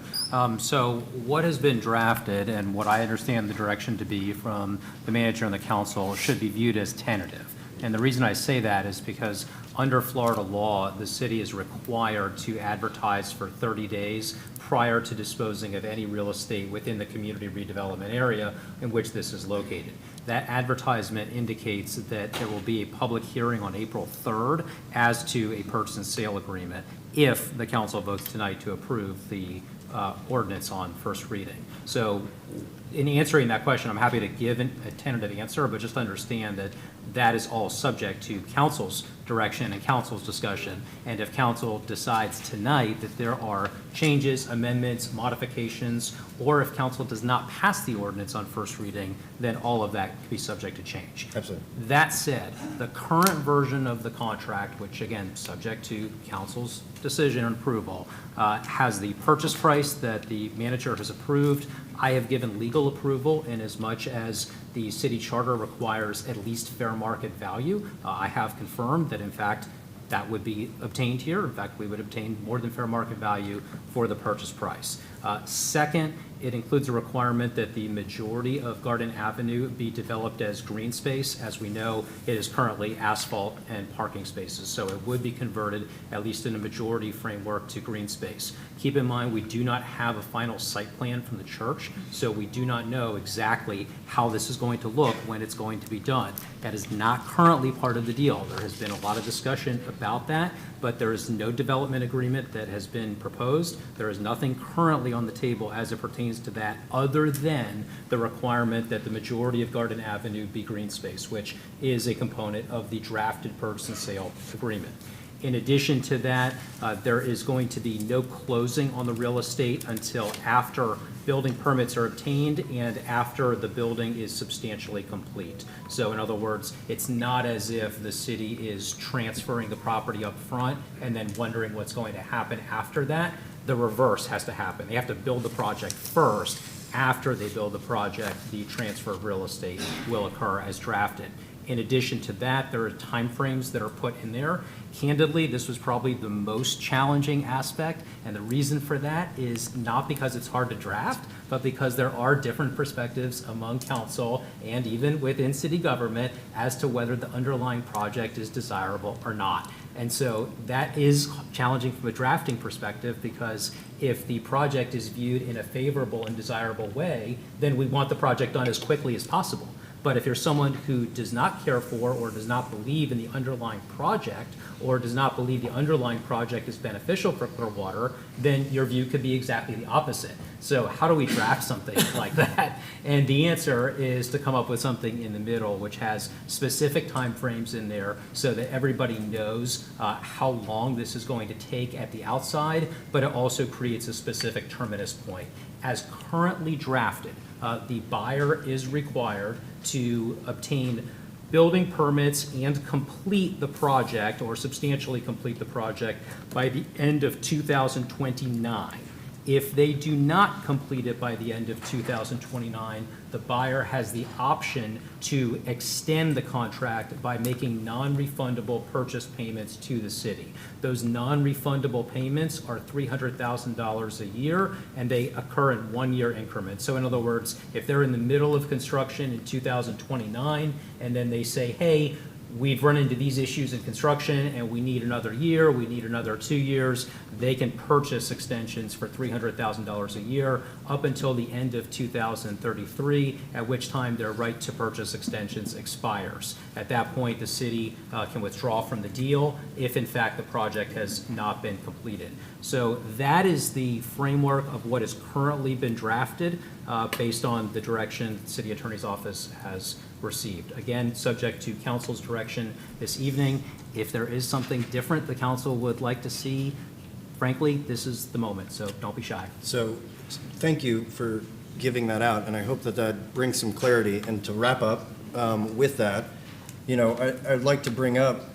So what has been drafted and what I understand the direction to be from the manager and the council should be viewed as tentative. And the reason I say that is because under Florida law, the city is required to advertise for 30 days prior to disposing of any real estate within the community redevelopment area in which this is located. That advertisement indicates that there will be a public hearing on April 3rd as to a purchase and sale agreement if the council votes tonight to approve the ordinance on first reading. So in answering that question, I'm happy to give a tentative answer, but just understand that that is all subject to council's direction and council's discussion. And if council decides tonight that there are changes, amendments, modifications, or if council does not pass the ordinance on first reading, then all of that could be subject to change. Absolutely. That said, the current version of the contract, which again, subject to council's decision and approval, has the purchase price that the manager has approved. I have given legal approval in as much as the city charter requires at least fair market value. I have confirmed that in fact that would be obtained here. In fact, we would obtain more than fair market value for the purchase price. Second, it includes a requirement that the majority of Garden Avenue be developed as green space. As we know, it is currently asphalt and parking spaces, so it would be converted, at least in a majority framework, to green space. Keep in mind, we do not have a final site plan from the church, so we do not know exactly how this is going to look when it's going to be done. That is not currently part of the deal. There has been a lot of discussion about that, but there is no development agreement that has been proposed. There is nothing currently on the table as it pertains to that, other than the requirement that the majority of Garden Avenue be green space, which is a component of the drafted purchase and sale agreement. In addition to that, there is going to be no closing on the real estate until after building permits are obtained and after the building is substantially complete. So in other words, it's not as if the city is transferring the property up front and then wondering what's going to happen after that. The reverse has to happen. They have to build the project first. After they build the project, the transfer of real estate will occur as drafted. In addition to that, there are timeframes that are put in there. Candidly, this was probably the most challenging aspect, and the reason for that is not because it's hard to draft, but because there are different perspectives among council and even within city government as to whether the underlying project is desirable or not. And so that is challenging from a drafting perspective, because if the project is viewed in a favorable and desirable way, then we want the project done as quickly as possible. But if you're someone who does not care for or does not believe in the underlying project, or does not believe the underlying project is beneficial for Clearwater, then your view could be exactly the opposite. So how do we draft something like that? And the answer is to come up with something in the middle, which has specific timeframes in there so that everybody knows how long this is going to take at the outside, but it also creates a specific terminus point. As currently drafted, the buyer is required to obtain building permits and complete the project, or substantially complete the project, by the end of 2029. If they do not complete it by the end of 2029, the buyer has the option to extend the contract by making non-refundable purchase payments to the city. Those non-refundable payments are $300,000 a year, and they occur in one-year increments. So in other words, if they're in the middle of construction in 2029, and then they say, hey, we've run into these issues in construction and we need another year, we need another 2 years, they can purchase extensions for $300,000 a year up until the end of 2033, at which time their right to purchase extensions expires. At that point, the city can withdraw from the deal if in fact the project has not been completed. So that is the framework of what has currently been drafted based on the direction the city attorney's office has received. Again, subject to council's direction this evening. If there is something different the council would like to see, frankly, this is the moment, so don't be shy. So thank you for giving that out, and I hope that that brings some clarity. And to wrap up with that, you know, I'd like to bring up,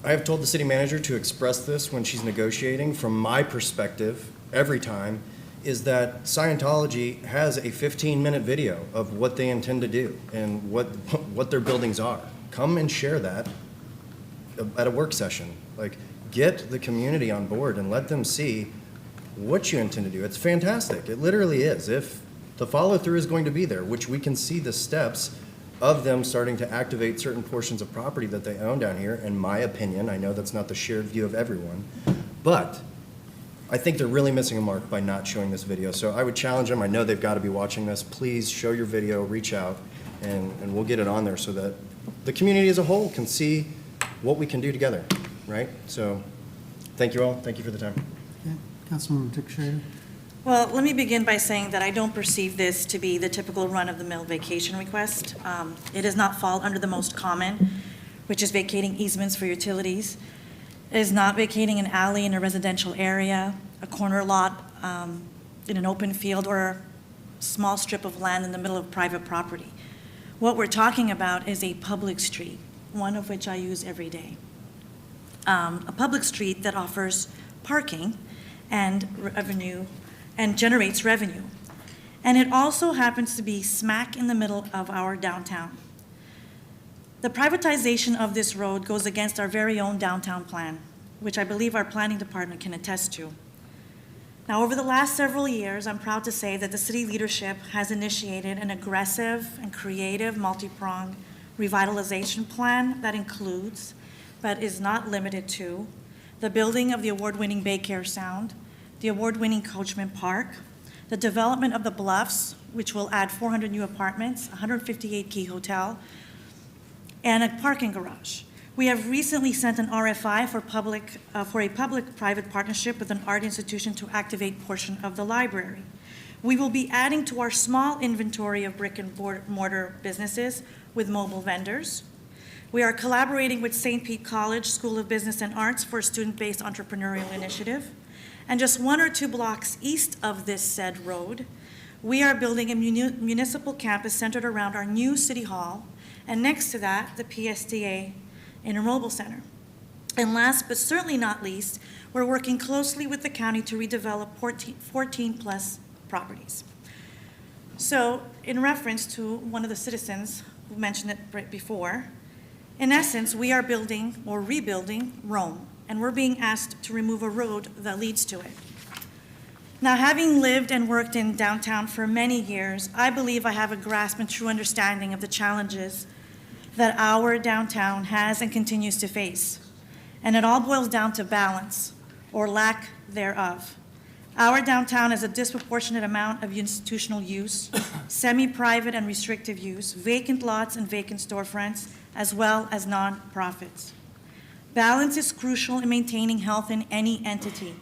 I have told the city manager to express this when she's negotiating. From my perspective, every time, is that Scientology has a 15-minute video of what they intend to do and what their buildings are. Come and share that at a work session. Like, get the community on board and let them see what you intend to do. It's fantastic. It literally is. If the follow-through is going to be there, which we can see the steps of them starting to activate certain portions of property that they own down here, in my opinion. I know that's not the shared view of everyone, but I think they're really missing a mark by not showing this video. So I would challenge them. I know they've got to be watching this. Please show your video, reach out, and we'll get it on there so that the community as a whole can see what we can do together, right? So thank you all. Thank you for the time. Okay. Councilmember Teixeira. Well, let me begin by saying that I don't perceive this to be the typical run-of-the-mill vacation request. It does not fall under the most common, which is vacating easements for utilities. It is not vacating an alley in a residential area, a corner lot in an open field, or a small strip of land in the middle of private property. What we're talking about is a public street, one of which I use every day. A public street that offers parking and revenue and generates revenue. And it also happens to be smack in the middle of our downtown. The privatization of this road goes against our very own downtown plan, which I believe our planning department can attest to. Now, over the last several years, I'm proud to say that the city leadership has initiated an aggressive and creative multi-pronged revitalization plan that includes, but is not limited to, the building of the award-winning Baycare Sound, the award-winning Coachman Park, the development of the Bluffs, which will add 400 new apartments, 158-key hotel, and a parking garage. We have recently sent an RFI for a public-private partnership with an art institution to activate portion of the library. We will be adding to our small inventory of brick and mortar businesses with mobile vendors. We are collaborating with St. Pete College School of Business and Arts for a student-based entrepreneurial initiative. And just 1 or 2 blocks east of this said road, we are building a municipal campus centered around our new city hall, and next to that, the PSTA Intermobile Center. And last but certainly not least, we're working closely with the county to redevelop 14-plus properties. So, in reference to one of the citizens who mentioned it right before, in essence, we are building or rebuilding Rome, and we're being asked to remove a road that leads to it. Now, having lived and worked in downtown for many years, I believe I have a grasp and true understanding of the challenges that our downtown has and continues to face. And it all boils down to balance, or lack thereof. Our downtown has a disproportionate amount of institutional use, semi-private and restrictive use, vacant lots and vacant storefronts, as well as nonprofits. Balance is crucial in maintaining health in any entity,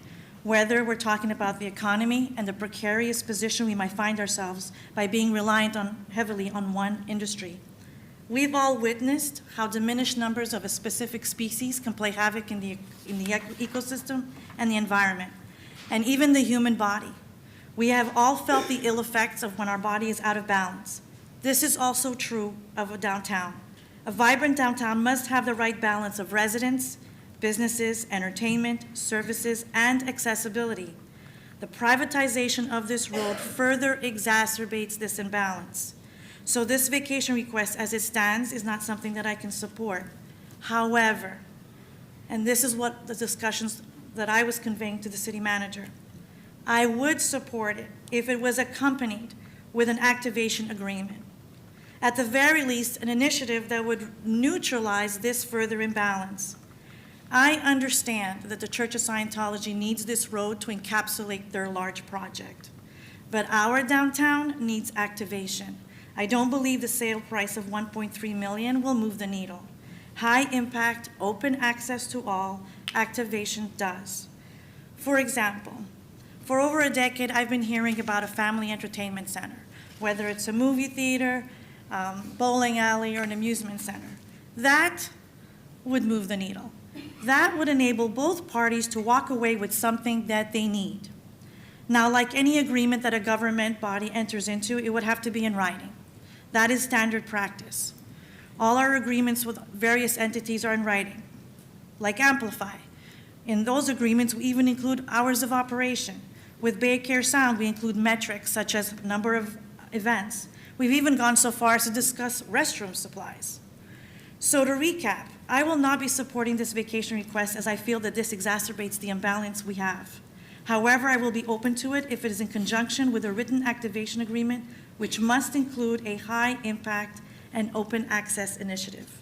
whether we're talking about the economy and the precarious position we might find ourselves by being reliant heavily on one industry. We've all witnessed how diminished numbers of a specific species can play havoc in the ecosystem and the environment, and even the human body. We have all felt the ill effects of when our body is out of balance. This is also true of a downtown. A vibrant downtown must have the right balance of residents, businesses, entertainment, services, and accessibility. The privatization of this road further exacerbates this imbalance. So this vacation request as it stands is not something that I can support. However, and this is what the discussions that I was conveying to the city manager, I would support it if it was accompanied with an activation agreement. At the very least, an initiative that would neutralize this further imbalance. I understand that the Church of Scientology needs this road to encapsulate their large project, but our downtown needs activation. I don't believe the sale price of $1.3 million will move the needle. High impact, open access to all, activation does. For example, for over a decade, I've been hearing about a family entertainment center, whether it's a movie theater, bowling alley, or an amusement center. That would move the needle. That would enable both parties to walk away with something that they need. Now, like any agreement that a government body enters into, it would have to be in writing. That is standard practice. All our agreements with various entities are in writing, like Amplify. In those agreements, we even include hours of operation. With Bay Care Sound, we include metrics such as number of events. We've even gone so far as to discuss restroom supplies. So to recap, I will not be supporting this vacation request as I feel that this exacerbates the imbalance we have. However, I will be open to it if it is in conjunction with a written activation agreement, which must include a high-impact and open access initiative.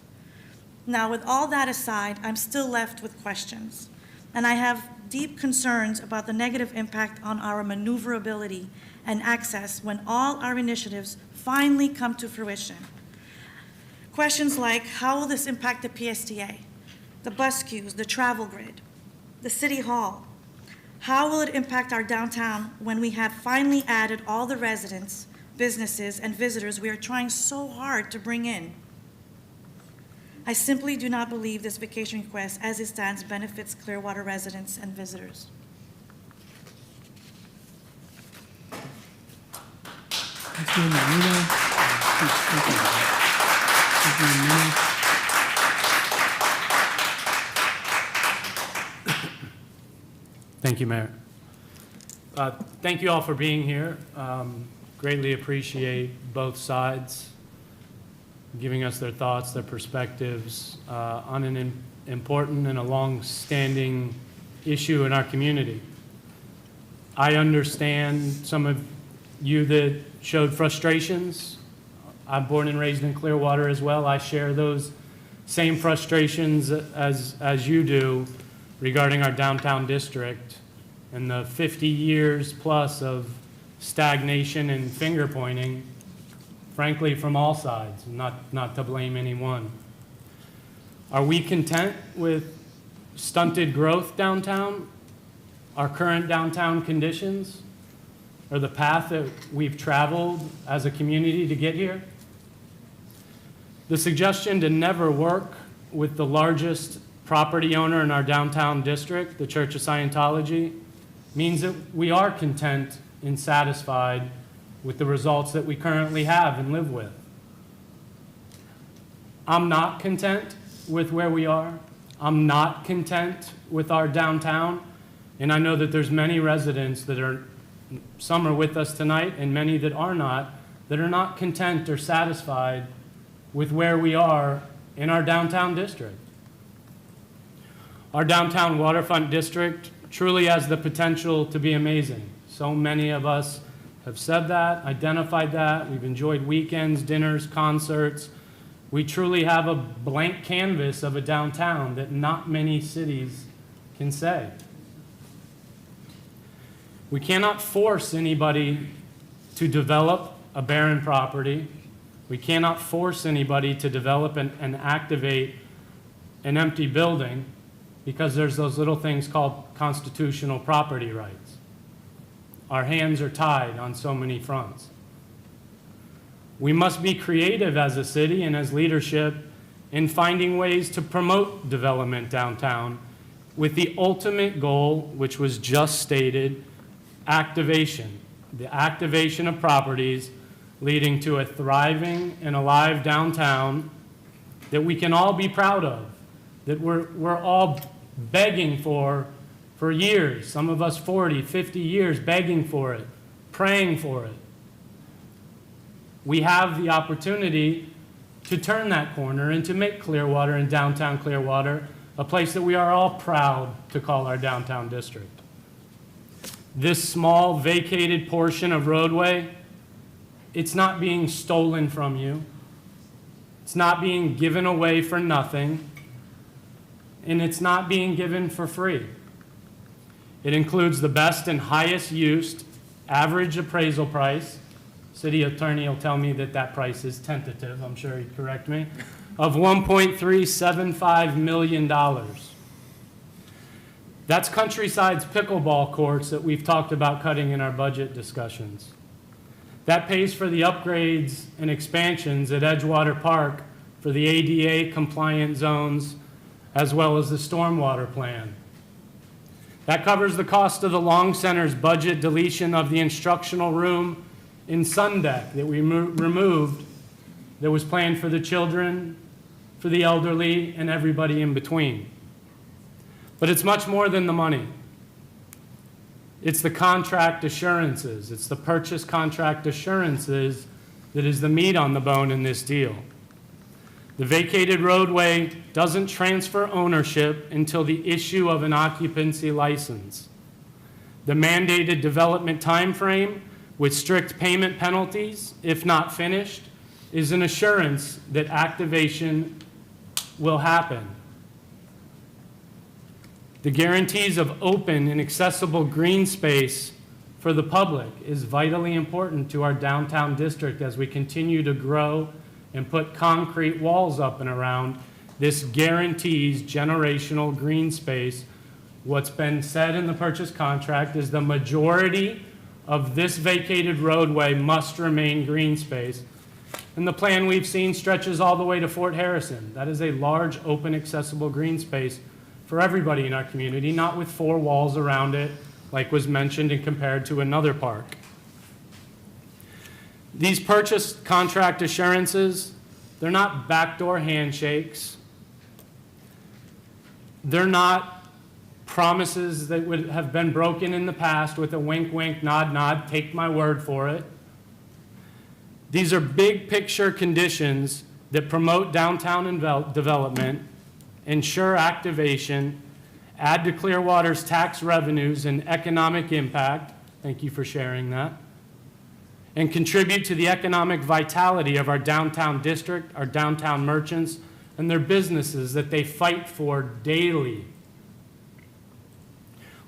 Now, with all that aside, I'm still left with questions, and I have deep concerns about the negative impact on our maneuverability and access when all our initiatives finally come to fruition. Questions like, how will this impact the PSTA, the bus queues, the travel grid, the city hall? How will it impact our downtown when we have finally added all the residents, businesses, and visitors we are trying so hard to bring in? I simply do not believe this vacation request as it stands benefits Clearwater residents and visitors. Thank you, Mayor. Thank you all for being here. Greatly appreciate both sides giving us their thoughts, their perspectives on an important and a long-standing issue in our community. I understand some of you that showed frustrations. I'm born and raised in Clearwater as well. I share those same frustrations as you do regarding our downtown district and the 50 years plus of stagnation and finger pointing, frankly, from all sides, not to blame anyone. Are we content with stunted growth downtown? Our current downtown conditions? Or the path that we've traveled as a community to get here? The suggestion to never work with the largest property owner in our downtown district, the Church of Scientology, means that we are content and satisfied with the results that we currently have and live with. I'm not content with where we are. I'm not content with our downtown. And I know that there's many residents that are, some are with us tonight and many that are not content or satisfied with where we are in our downtown district. Our downtown waterfront district truly has the potential to be amazing. So many of us have said that, identified that. We've enjoyed weekends, dinners, concerts. We truly have a blank canvas of a downtown that not many cities can say. We cannot force anybody to develop a barren property. We cannot force anybody to develop and activate an empty building because there's those little things called constitutional property rights. Our hands are tied on so many fronts. We must be creative as a city and as leadership in finding ways to promote development downtown with the ultimate goal, which was just stated, activation. The activation of properties leading to a thriving and alive downtown that we can all be proud of, that we're all begging for years, some of us 40, 50 years begging for it, praying for it. We have the opportunity to turn that corner and to make Clearwater and downtown Clearwater a place that we are all proud to call our downtown district. This small vacated portion of Roadway, it's not being stolen from you. It's not being given away for nothing. And it's not being given for free. It includes the best and highest used average appraisal price. City attorney will tell me that that price is tentative, I'm sure he'd correct me, of $1.375 million. That's Countryside's pickleball courts that we've talked about cutting in our budget discussions. That pays for the upgrades and expansions at Edgewater Park for the ADA compliant zones, as well as the stormwater plan. That covers the cost of the Long Center's budget deletion of the instructional room in Sundeck that we removed that was planned for the children, for the elderly, and everybody in between. But it's much more than the money. It's the contract assurances. It's the purchase contract assurances that is the meat on the bone in this deal. The vacated roadway doesn't transfer ownership until the issue of an occupancy license. The mandated development timeframe with strict payment penalties, if not finished, is an assurance that activation will happen. The guarantees of open and accessible green space for the public is vitally important to our downtown district as we continue to grow and put concrete walls up and around. This guarantees generational green space. What's been said in the purchase contract is the majority of this vacated roadway must remain green space. And the plan we've seen stretches all the way to Fort Harrison. That is a large, open, accessible green space for everybody in our community, not with four walls around it, like was mentioned and compared to another park. These purchase contract assurances, they're not backdoor handshakes. They're not promises that would have been broken in the past with a wink, wink, nod, nod, take my word for it. These are big picture conditions that promote downtown development, ensure activation, add to Clearwater's tax revenues and economic impact. Thank you for sharing that. And contribute to the economic vitality of our downtown district, our downtown merchants, and their businesses that they fight for daily.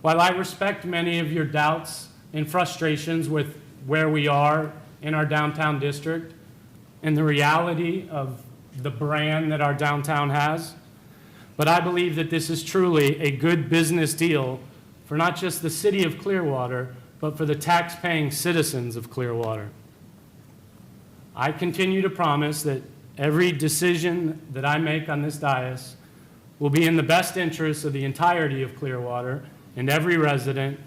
While I respect many of your doubts and frustrations with where we are in our downtown district and the reality of the brand that our downtown has, But I believe that this is truly a good business deal for not just the city of Clearwater, but for the tax-paying citizens of Clearwater. I continue to promise that every decision that I make on this dais will be in the best interest of the entirety of Clearwater and every resident.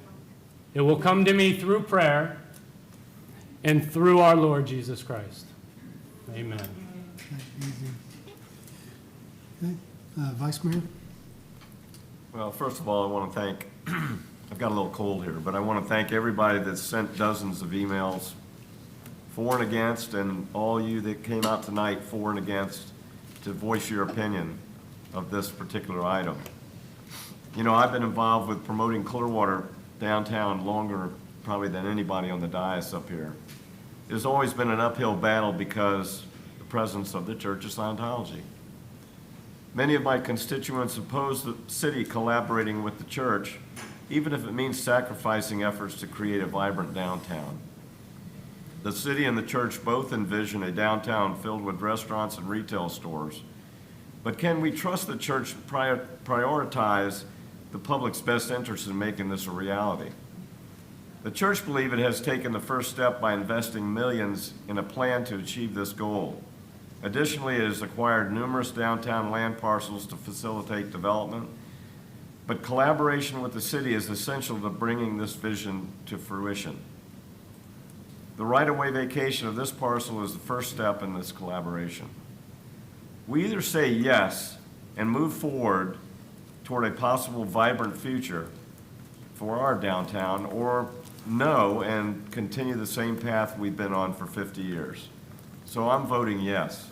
It will come to me through prayer and through our Lord Jesus Christ. Amen. Okay. Vice Mayor? Well, first of all, I want to thank, I've got a little cold here, but I want to thank everybody that sent dozens of emails for and against, and all you that came out tonight for and against to voice your opinion of this particular item. You know, I've been involved with promoting Clearwater downtown longer probably than anybody on the dais up here. There's always been an uphill battle because the presence of the Church of Scientology. Many of my constituents oppose the city collaborating with the church, even if it means sacrificing efforts to create a vibrant downtown. The city and the church both envision a downtown filled with restaurants and retail stores. But can we trust the church to prioritize the public's best interest in making this a reality? The church believes it has taken the first step by investing millions in a plan to achieve this goal. Additionally, it has acquired numerous downtown land parcels to facilitate development, but collaboration with the city is essential to bringing this vision to fruition. The right-of-way vacation of this parcel is the first step in this collaboration. We either say yes and move forward toward a possible vibrant future for our downtown, or no and continue the same path we've been on for 50 years. So I'm voting yes.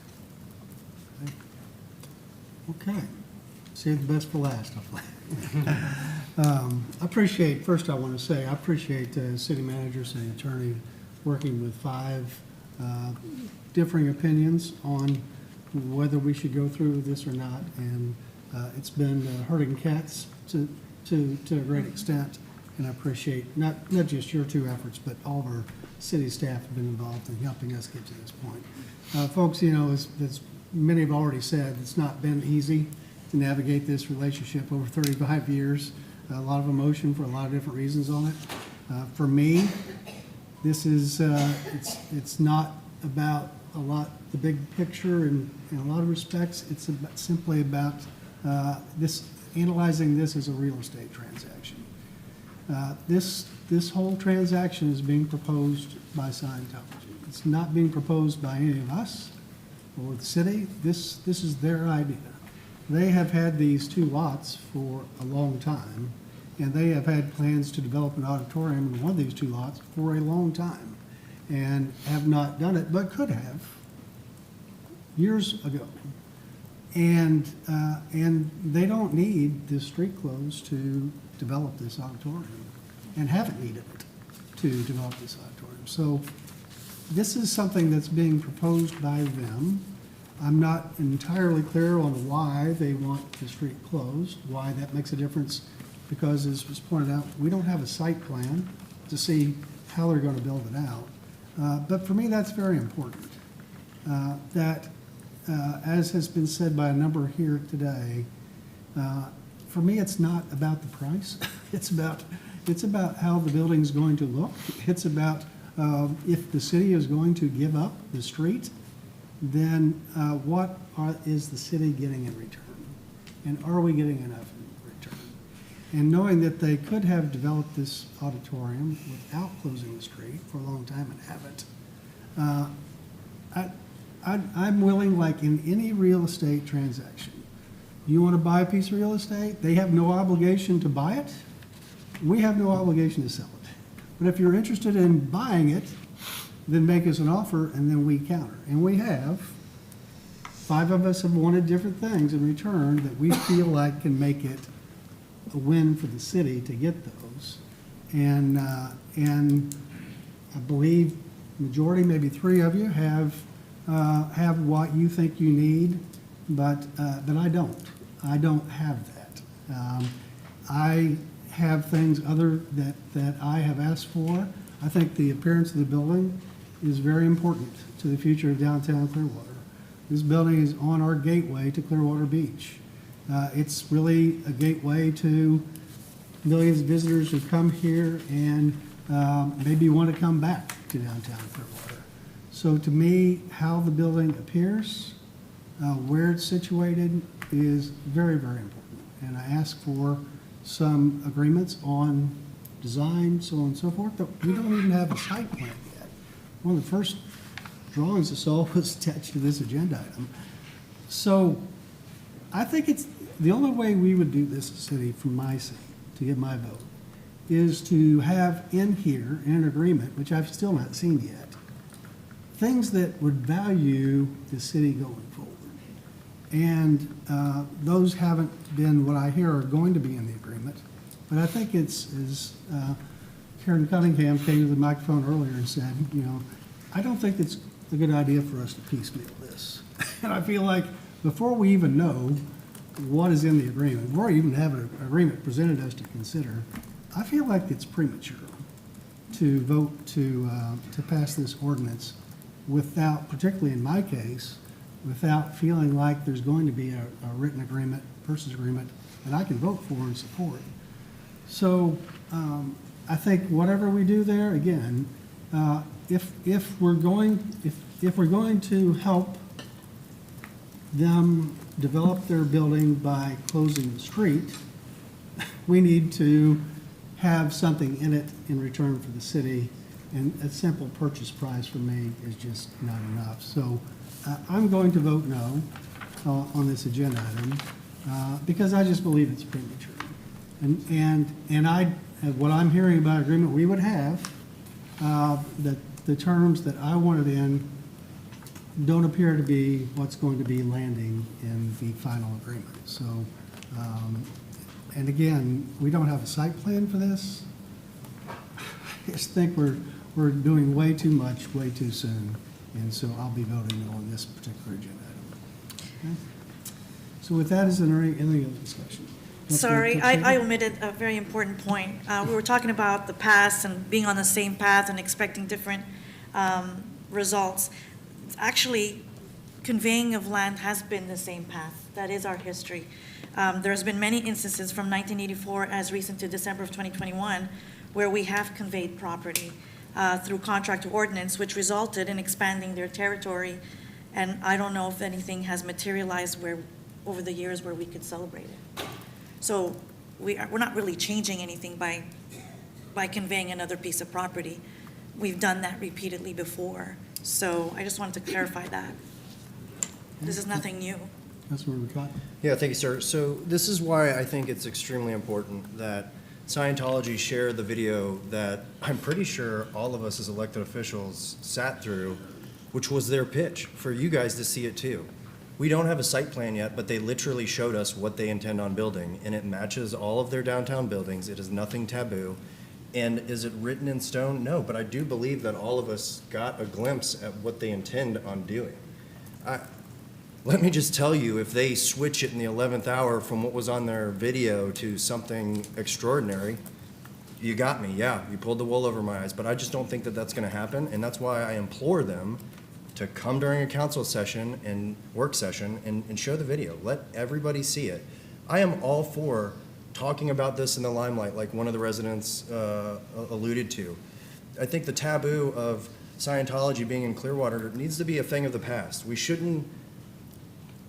Okay. Save the best for last, hopefully. First I want to say, I appreciate the city manager, city attorney, working with 5 differing opinions on whether we should go through with this or not. And it's been herding cats to a great extent. And I appreciate not just your 2 efforts, but all of our city staff have been involved in helping us get to this point. Folks, you know, as many have already said, it's not been easy to navigate this relationship over 35 years. A lot of emotion for a lot of different reasons on it. For me, this is, it's not about the big picture in a lot of respects. It's simply about analyzing this as a real estate transaction. This whole transaction is being proposed by Scientology. It's not being proposed by any of us or the city. This is their idea. They have had these 2 lots for a long time, and they have had plans to develop an auditorium in one of these 2 lots for a long time, and have not done it, but could have years ago. And they don't need this street closed to develop this auditorium, and haven't needed it to develop this auditorium. So this is something that's being proposed by them. I'm not entirely clear on why they want the street closed, why that makes a difference, because as was pointed out, we don't have a site plan to see how they're going to build it out. But for me, that's very important. As has been said by a number here today, for me, it's not about the price. It's about how the building's going to look. It's about if the city is going to give up the street, then what is the city getting in return? And are we getting enough in return? And knowing that they could have developed this auditorium without closing the street for a long time and haven't, I'm willing, like in any real estate transaction, you want to buy a piece of real estate, they have no obligation to buy it. We have no obligation to sell it. But if you're interested in buying it, then make us an offer and then we counter. And we have. 5 of us have wanted different things in return that we feel like can make it a win for the city to get those. And I believe majority, maybe 3 of you have what you think you need, but I don't. I don't have that. I have things other that I have asked for. I think the appearance of the building is very important to the future of downtown Clearwater. This building is on our gateway to Clearwater Beach. It's really a gateway to millions of visitors who come here and maybe want to come back to downtown Clearwater. So to me, how the building appears, where it's situated is very, very important. And I ask for some agreements on design, so on and so forth, but we don't even have a site plan yet. One of the first drawings I saw was attached to this agenda item. So I think it's, the only way we would do this as a city, from my seat, to get my vote, is to have in here, in an agreement, which I've still not seen yet, things that would value the city going forward. And those haven't been what I hear are going to be in the agreement. But I think it's, as Karen Cunningham came to the microphone earlier and said, you know, I don't think it's a good idea for us to piecemeal this. And I feel like before we even know what is in the agreement, before we even have an agreement presented us to consider, I feel like it's premature to vote to pass this ordinance without, particularly in my case, without feeling like there's going to be a written agreement, person's agreement, that I can vote for and support. So I think whatever we do there, again, if we're going to help them develop their building by closing the street, we need to have something in it in return for the city, and a simple purchase price for me is just not enough. So I'm going to vote no on this agenda item because I just believe it's premature. And what I'm hearing about agreement we would have, that the terms that I wanted in don't appear to be what's going to be landing in the final agreement. So, and again, we don't have a site plan for this. I just think we're doing way too much, way too soon. And so I'll be voting no on this particular agenda item. Okay? So with that, is there any other discussion? Sorry, I omitted a very important point. We were talking about the past and being on the same path and expecting different results. Actually, conveying of land has been the same path. That is our history. There's been many instances from 1984 as recent to December of 2021 where we have conveyed property through contract or ordinance, which resulted in expanding their territory. And I don't know if anything has materialized over the years where we could celebrate it. So we're not really changing anything by conveying another piece of property. We've done that repeatedly before. So I just wanted to clarify that. This is nothing new. Councilmember Cotton. Yeah, thank you, sir. So this is why I think it's extremely important that Scientology share the video that I'm pretty sure all of us as elected officials sat through, which was their pitch for you guys to see it too. We don't have a site plan yet, but they literally showed us what they intend on building, and it matches all of their downtown buildings. It is nothing taboo. And is it written in stone? No, but I do believe that all of us got a glimpse at what they intend on doing. Let me just tell you, if they switch it in the 11th hour from what was on their video to something extraordinary, you got me. Yeah, you pulled the wool over my eyes, but I just don't think that that's going to happen, and that's why I implore them to come during a council session and work session and show the video. Let everybody see it. I am all for talking about this in the limelight, like one of the residents alluded to. I think the taboo of Scientology being in Clearwater needs to be a thing of the past. We shouldn't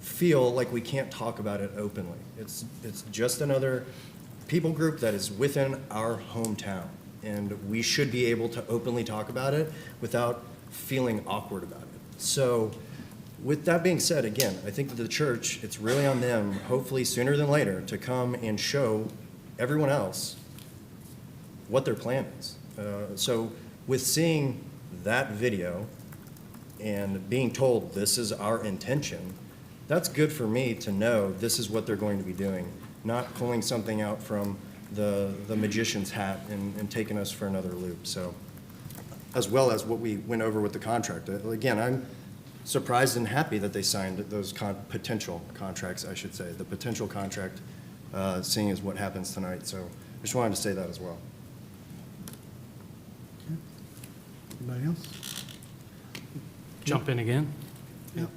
feel like we can't talk about it openly. It's just another people group that is within our hometown, and we should be able to openly talk about it without feeling awkward about it. So with that being said, again, I think that the church, it's really on them, hopefully sooner than later, to come and show everyone else what their plan is. So with seeing that video and being told this is our intention, that's good for me to know this is what they're going to be doing, not pulling something out from the magician's hat and taking us for another loop. So, as well as what we went over with the contract. Again, I'm surprised and happy that they signed those potential contracts, I should say, the potential contract, seeing as what happens tonight. So I just wanted to say that as well. Okay. Anybody else? Jump in again? Yep.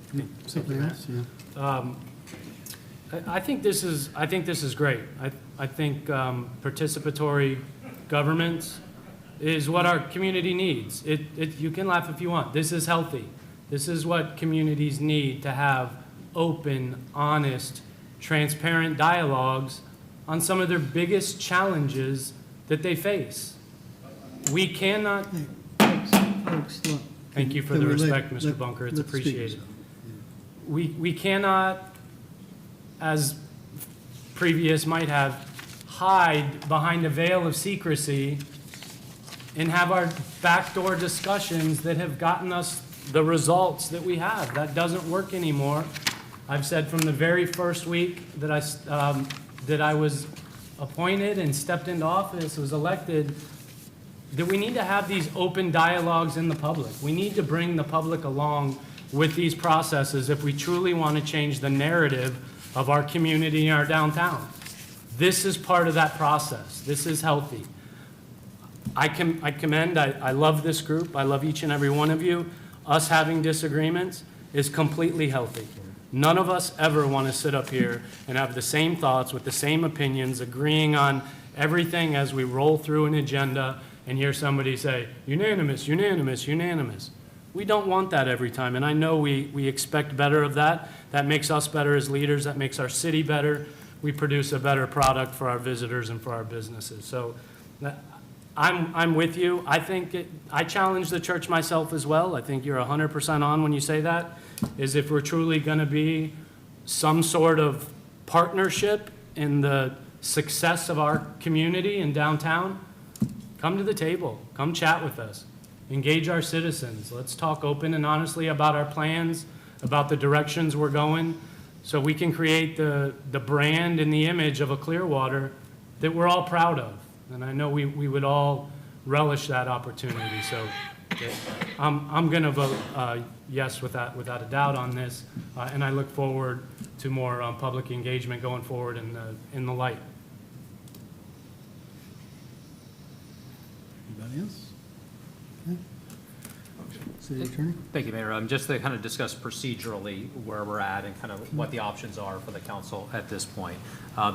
Something else, yeah. I think this is great. I think participatory government is what our community needs. You can laugh if you want. This is healthy. This is what communities need to have open, honest, transparent dialogues on some of their biggest challenges that they face. We cannot. Folks, look. Thank you for the respect, Mr. Bunker. It's appreciated. We cannot, as previous might have, hide behind a veil of secrecy and have our backdoor discussions that have gotten us the results that we have. That doesn't work anymore. I've said from the very first week that I was appointed and stepped into office, was elected, that we need to have these open dialogues in the public. We need to bring the public along with these processes if we truly want to change the narrative of our community and our downtown. This is part of that process. This is healthy. I love this group. I love each and every one of you. Us having disagreements is completely healthy. None of us ever want to sit up here and have the same thoughts with the same opinions, agreeing on everything as we roll through an agenda and hear somebody say, unanimous, unanimous, unanimous. We don't want that every time, and I know we expect better of that. That makes us better as leaders. That makes our city better. We produce a better product for our visitors and for our businesses. So I'm with you. I challenge the church myself as well. I think you're 100% on when you say that, is if we're truly going to be some sort of partnership in the success of our community and downtown, come to the table. Come chat with us. Engage our citizens. Let's talk open and honestly about our plans, about the directions we're going, so we can create the brand and the image of a Clearwater that we're all proud of. And I know we would all relish that opportunity. So I'm going to vote yes without a doubt on this, and I look forward to more public engagement going forward in the light. Anybody else? Okay. City Attorney? Thank you, Mayor. Just to kind of discuss procedurally where we're at and kind of what the options are for the council at this point.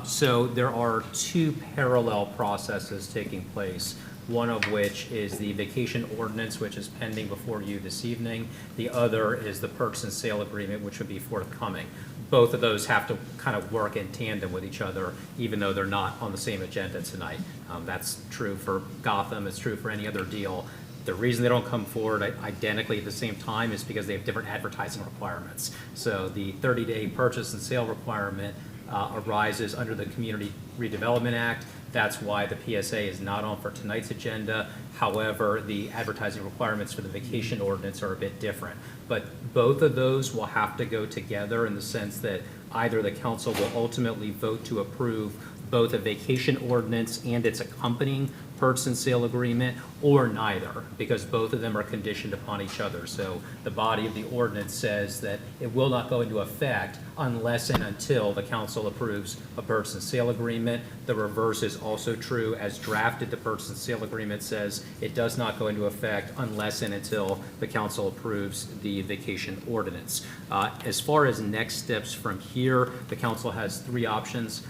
So there are two parallel processes taking place, one of which is the vacation ordinance, which is pending before you this evening. The other is the purchase and sale agreement, which would be forthcoming. Both of those have to kind of work in tandem with each other, even though they're not on the same agenda tonight. That's true for Gotham. It's true for any other deal. The reason they don't come forward identically at the same time is because they have different advertising requirements. So the 30-day purchase and sale requirement arises under the Community Redevelopment Act. That's why the PSA is not on for tonight's agenda. However, the advertising requirements for the vacation ordinance are a bit different. But both of those will have to go together in the sense that either the council will ultimately vote to approve both a vacation ordinance and its accompanying purchase and sale agreement, or neither, because both of them are conditioned upon each other. So the body of the ordinance says that it will not go into effect unless and until the council approves a purchase and sale agreement. The reverse is also true. As drafted, the purchase and sale agreement says it does not go into effect unless and until the council approves the vacation ordinance. As far as next steps from here, the council has three options,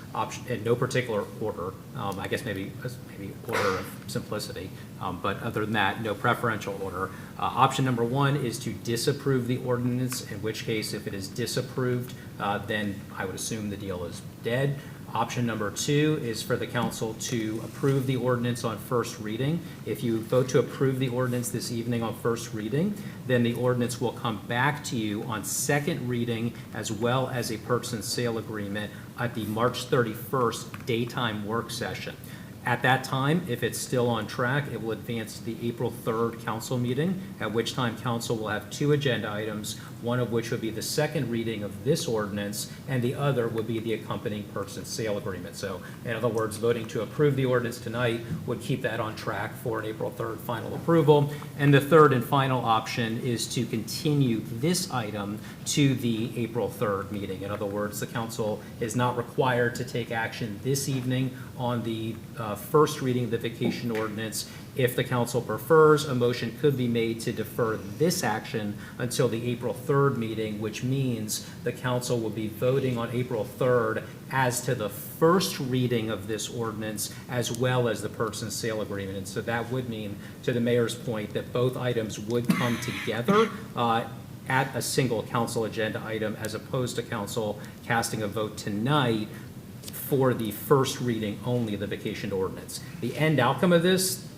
in no particular order. I guess maybe order of simplicity, but other than that, no preferential order. Option number one is to disapprove the ordinance, in which case, if it is disapproved, then I would assume the deal is dead. Option number two is for the council to approve the ordinance on first reading. If you vote to approve the ordinance this evening on first reading, then the ordinance will come back to you on second reading, as well as a purchase and sale agreement at the March 31st daytime work session. At that time, if it's still on track, it will advance to the April 3rd council meeting, at which time council will have two agenda items, one of which would be the second reading of this ordinance, and the other would be the accompanying purchase and sale agreement. So, in other words, voting to approve the ordinance tonight would keep that on track for an April 3rd final approval. And the third and final option is to continue this item to the April 3rd meeting. In other words, the council is not required to take action this evening on the first reading of the vacation ordinance. If the council prefers, a motion could be made to defer this action until the April 3rd meeting, which means the council will be voting on April 3rd as to the first reading of this ordinance as well as the purchase and sale agreement. And so that would mean, to the mayor's point, that both items would come together at a single council agenda item, as opposed to council casting a vote tonight for the first reading only of the vacation ordinance. The end outcome of this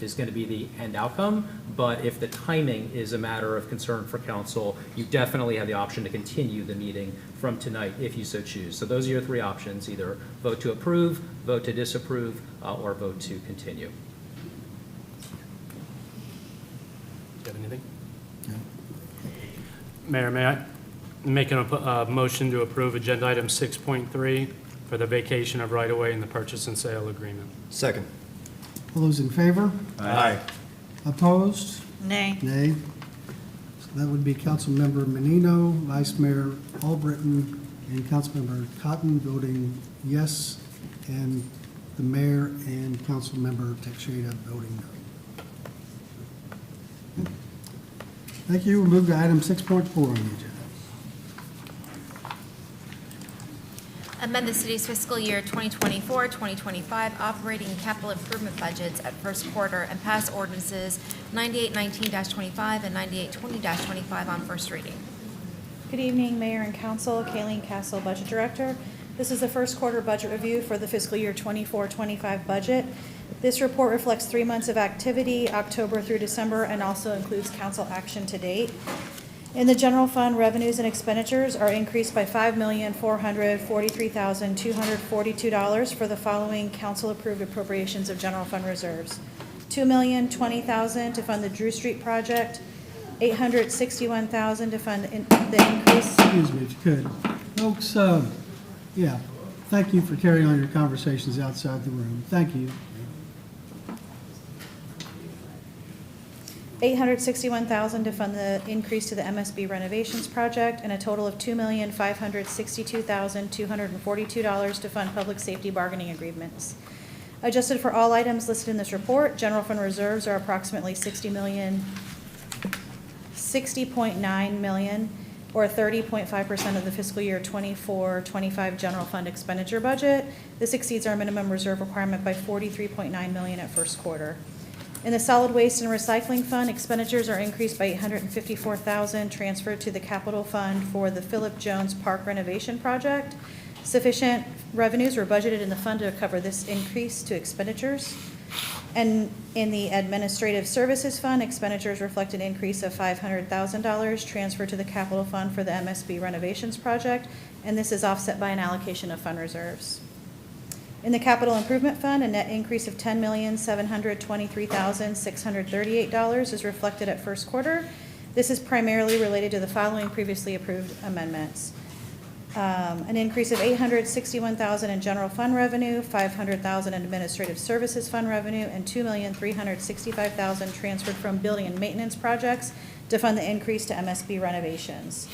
is going to be the end outcome, but if the timing is a matter of concern for council, you definitely have the option to continue the meeting from tonight if you so choose. So those are your three options: either vote to approve, vote to disapprove, or vote to continue. Do you have anything? Mayor, may I make a motion to approve agenda item 6.3 for the vacation of right-of-way and the purchase and sale agreement? Second. All those in favor? Aye. Opposed? Nay. Nay. So that would be Councilmember Menino, Vice Mayor Albritton, and Councilmember Cotton voting yes, and the mayor and Councilmember Teixeira voting no. Thank you. We'll move to item 6.4 on the agenda. Amend the city's fiscal year 2024-2025 operating and capital improvement budgets at first quarter and pass ordinances 9819-25 and 9820-25 on first reading. Good evening, Mayor and Council. Kayleen Castle, Budget Director. This is the first quarter budget review for the fiscal year 24-25 budget. This report reflects 3 months of activity, October through December, and also includes council action to date. In the general fund, revenues and expenditures are increased by $5,443,242 for the following council-approved appropriations of general fund reserves: $2,020,000 to fund the Drew Street project, $861,000 to fund the increase. Excuse me, if you could. Folks, yeah, thank you for carrying on your conversations outside the room. Thank you. $861,000 to fund the increase to the MSB renovations project, and a total of $2,562,242 to fund public safety bargaining agreements. Adjusted for all items listed in this report, general fund reserves are approximately $60.9 million, or 30.5% of the fiscal year 24-25 general fund expenditure budget. This exceeds our minimum reserve requirement by $43.9 million at first quarter. In the solid waste and recycling fund, expenditures are increased by $854,000 transferred to the capital fund for the Philip Jones Park renovation project. Sufficient revenues were budgeted in the fund to cover this increase to expenditures. And in the administrative services fund, expenditures reflect an increase of $500,000 transferred to the capital fund for the MSB renovations project, and this is offset by an allocation of fund reserves. In the capital improvement fund, a net increase of $10,723,638 is reflected at first quarter. This is primarily related to the following previously approved amendments: an increase of $861,000 in general fund revenue, $500,000 in administrative services fund revenue, and $2,365,000 transferred from building and maintenance projects to fund the increase to MSB renovations.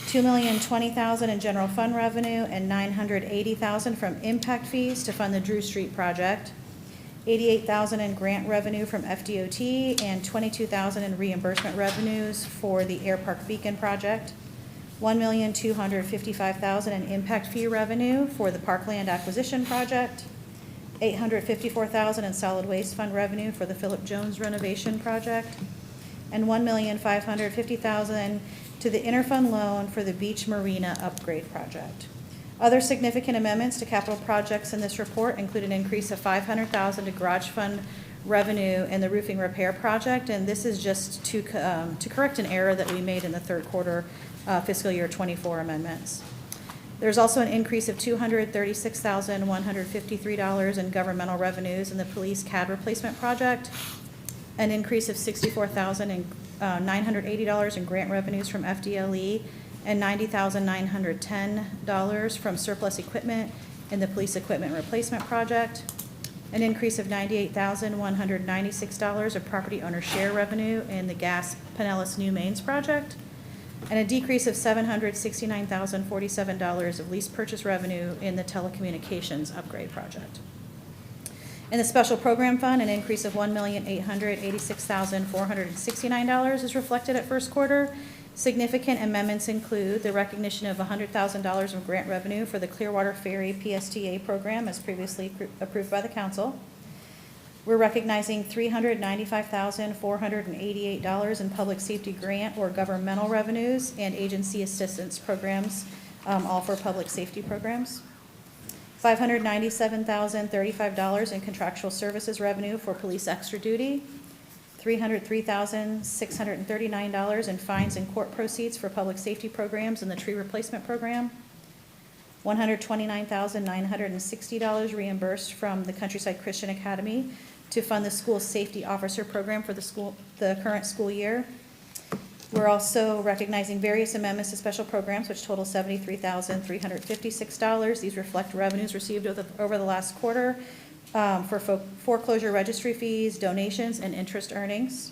$2,020,000 in general fund revenue and $980,000 from impact fees to fund the Drew Street project, $88,000 in grant revenue from FDOT, and $22,000 in reimbursement revenues for the Air Park Beacon project, $1,255,000 in impact fee revenue for the Parkland acquisition project, $854,000 in solid waste fund revenue for the Philip Jones renovation project, and $1,550,000 to the interfund loan for the Beach Marina upgrade project. Other significant amendments to capital projects in this report include an increase of $500,000 to garage fund revenue in the roofing repair project, and this is just to correct an error that we made in the third quarter fiscal year 24 amendments. There's also an increase of $236,153 in governmental revenues in the police CAD replacement project, an increase of $64,980 in grant revenues from FDLE, and $90,910 from surplus equipment in the police equipment replacement project, an increase of $98,196 of property owner share revenue in the gas Pinellas New Mains project, and a decrease of $769,047 of lease purchase revenue in the telecommunications upgrade project. In the Special Program Fund, an increase of $1,886,469 is reflected at first quarter. Significant amendments include the recognition of $100,000 of grant revenue for the Clearwater Ferry PSTA program as previously approved by the council. We're recognizing $395,488 in public safety grant or governmental revenues and agency assistance programs, all for public safety programs. $597,035 in contractual services revenue for police extra duty. $303,639 in fines and court proceeds for public safety programs and the tree replacement program. $129,960 reimbursed from the Countryside Christian Academy to fund the school safety officer program for the current school year. We're also recognizing various amendments to special programs, which total $73,356. These reflect revenues received over the last quarter for foreclosure registry fees, donations, and interest earnings.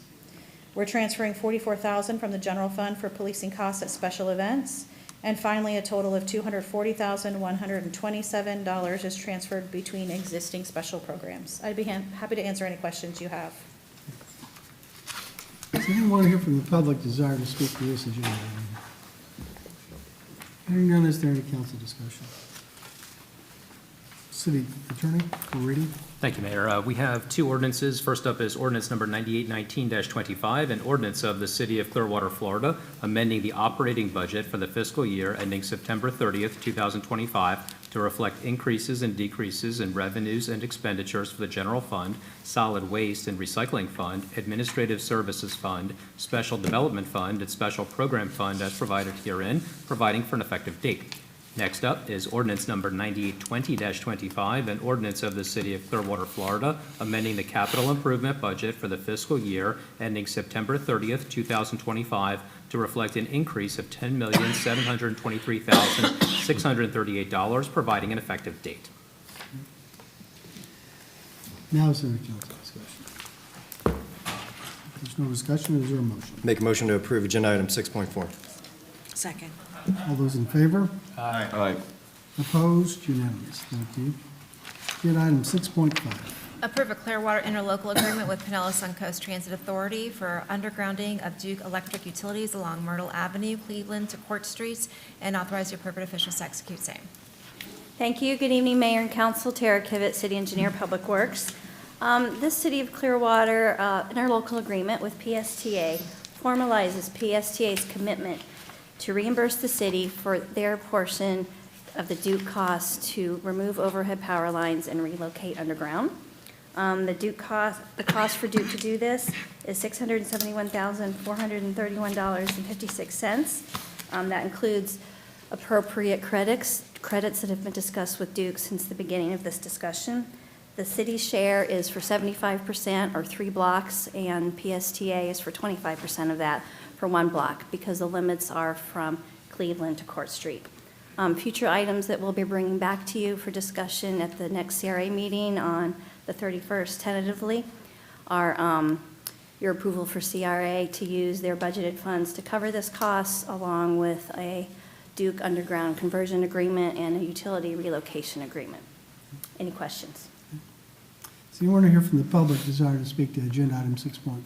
We're transferring $44,000 from the general fund for policing costs at special events. And finally, a total of $240,127 is transferred between existing special programs. I'd be happy to answer any questions you have. Does anyone here from the public desire to speak to this agenda item? Hearing none, is there any council discussion? City Attorney, for reading. Thank you, Mayor. We have two ordinances. First up is ordinance number 9819-25, an ordinance of the City of Clearwater, Florida, amending the operating budget for the fiscal year ending September 30th, 2025 to reflect increases and decreases in revenues and expenditures for the General Fund, Solid Waste and Recycling Fund, Administrative Services Fund, Special Development Fund, and Special Program Fund as provided herein, providing for an effective date. Next up is ordinance number 9820-25, an ordinance of the City of Clearwater, Florida, amending the capital improvement budget for the fiscal year ending September 30th, 2025 to reflect an increase of $10,723,638, providing an effective date. Now is there any council discussion? If there's no discussion, is there a motion? Make a motion to approve agenda item 6.4. Second. All those in favor? Aye. Aye. Opposed? Unanimous. Thank you. Agenda item 6.5. Approve a Clearwater interlocal agreement with Pinellas Suncoast Transit Authority for undergrounding of Duke Electric Utilities along Myrtle Avenue, Cleveland to Court Streets, and authorize the appropriate officials to execute same. Thank you. Good evening, Mayor and Council. Tara Kivett, City Engineer, Public Works. This City of Clearwater interlocal agreement with PSTA formalizes PSTA's commitment to reimburse the city for their portion of the Duke cost to remove overhead power lines and relocate underground. The cost for Duke to do this is $671,431.56. That includes appropriate credits that have been discussed with Duke since the beginning of this discussion. The city's share is for 75% or 3 blocks, and PSTA is for 25% of that for 1 block, because the limits are from Cleveland to Court Street. Future items that we'll be bringing back to you for discussion at the next CRA meeting on the 31st tentatively are your approval for CRA to use their budgeted funds to cover this cost, along with a Duke Underground conversion agreement and a utility relocation agreement. Any questions? Does anyone here from the public desire to speak to agenda item 6.5?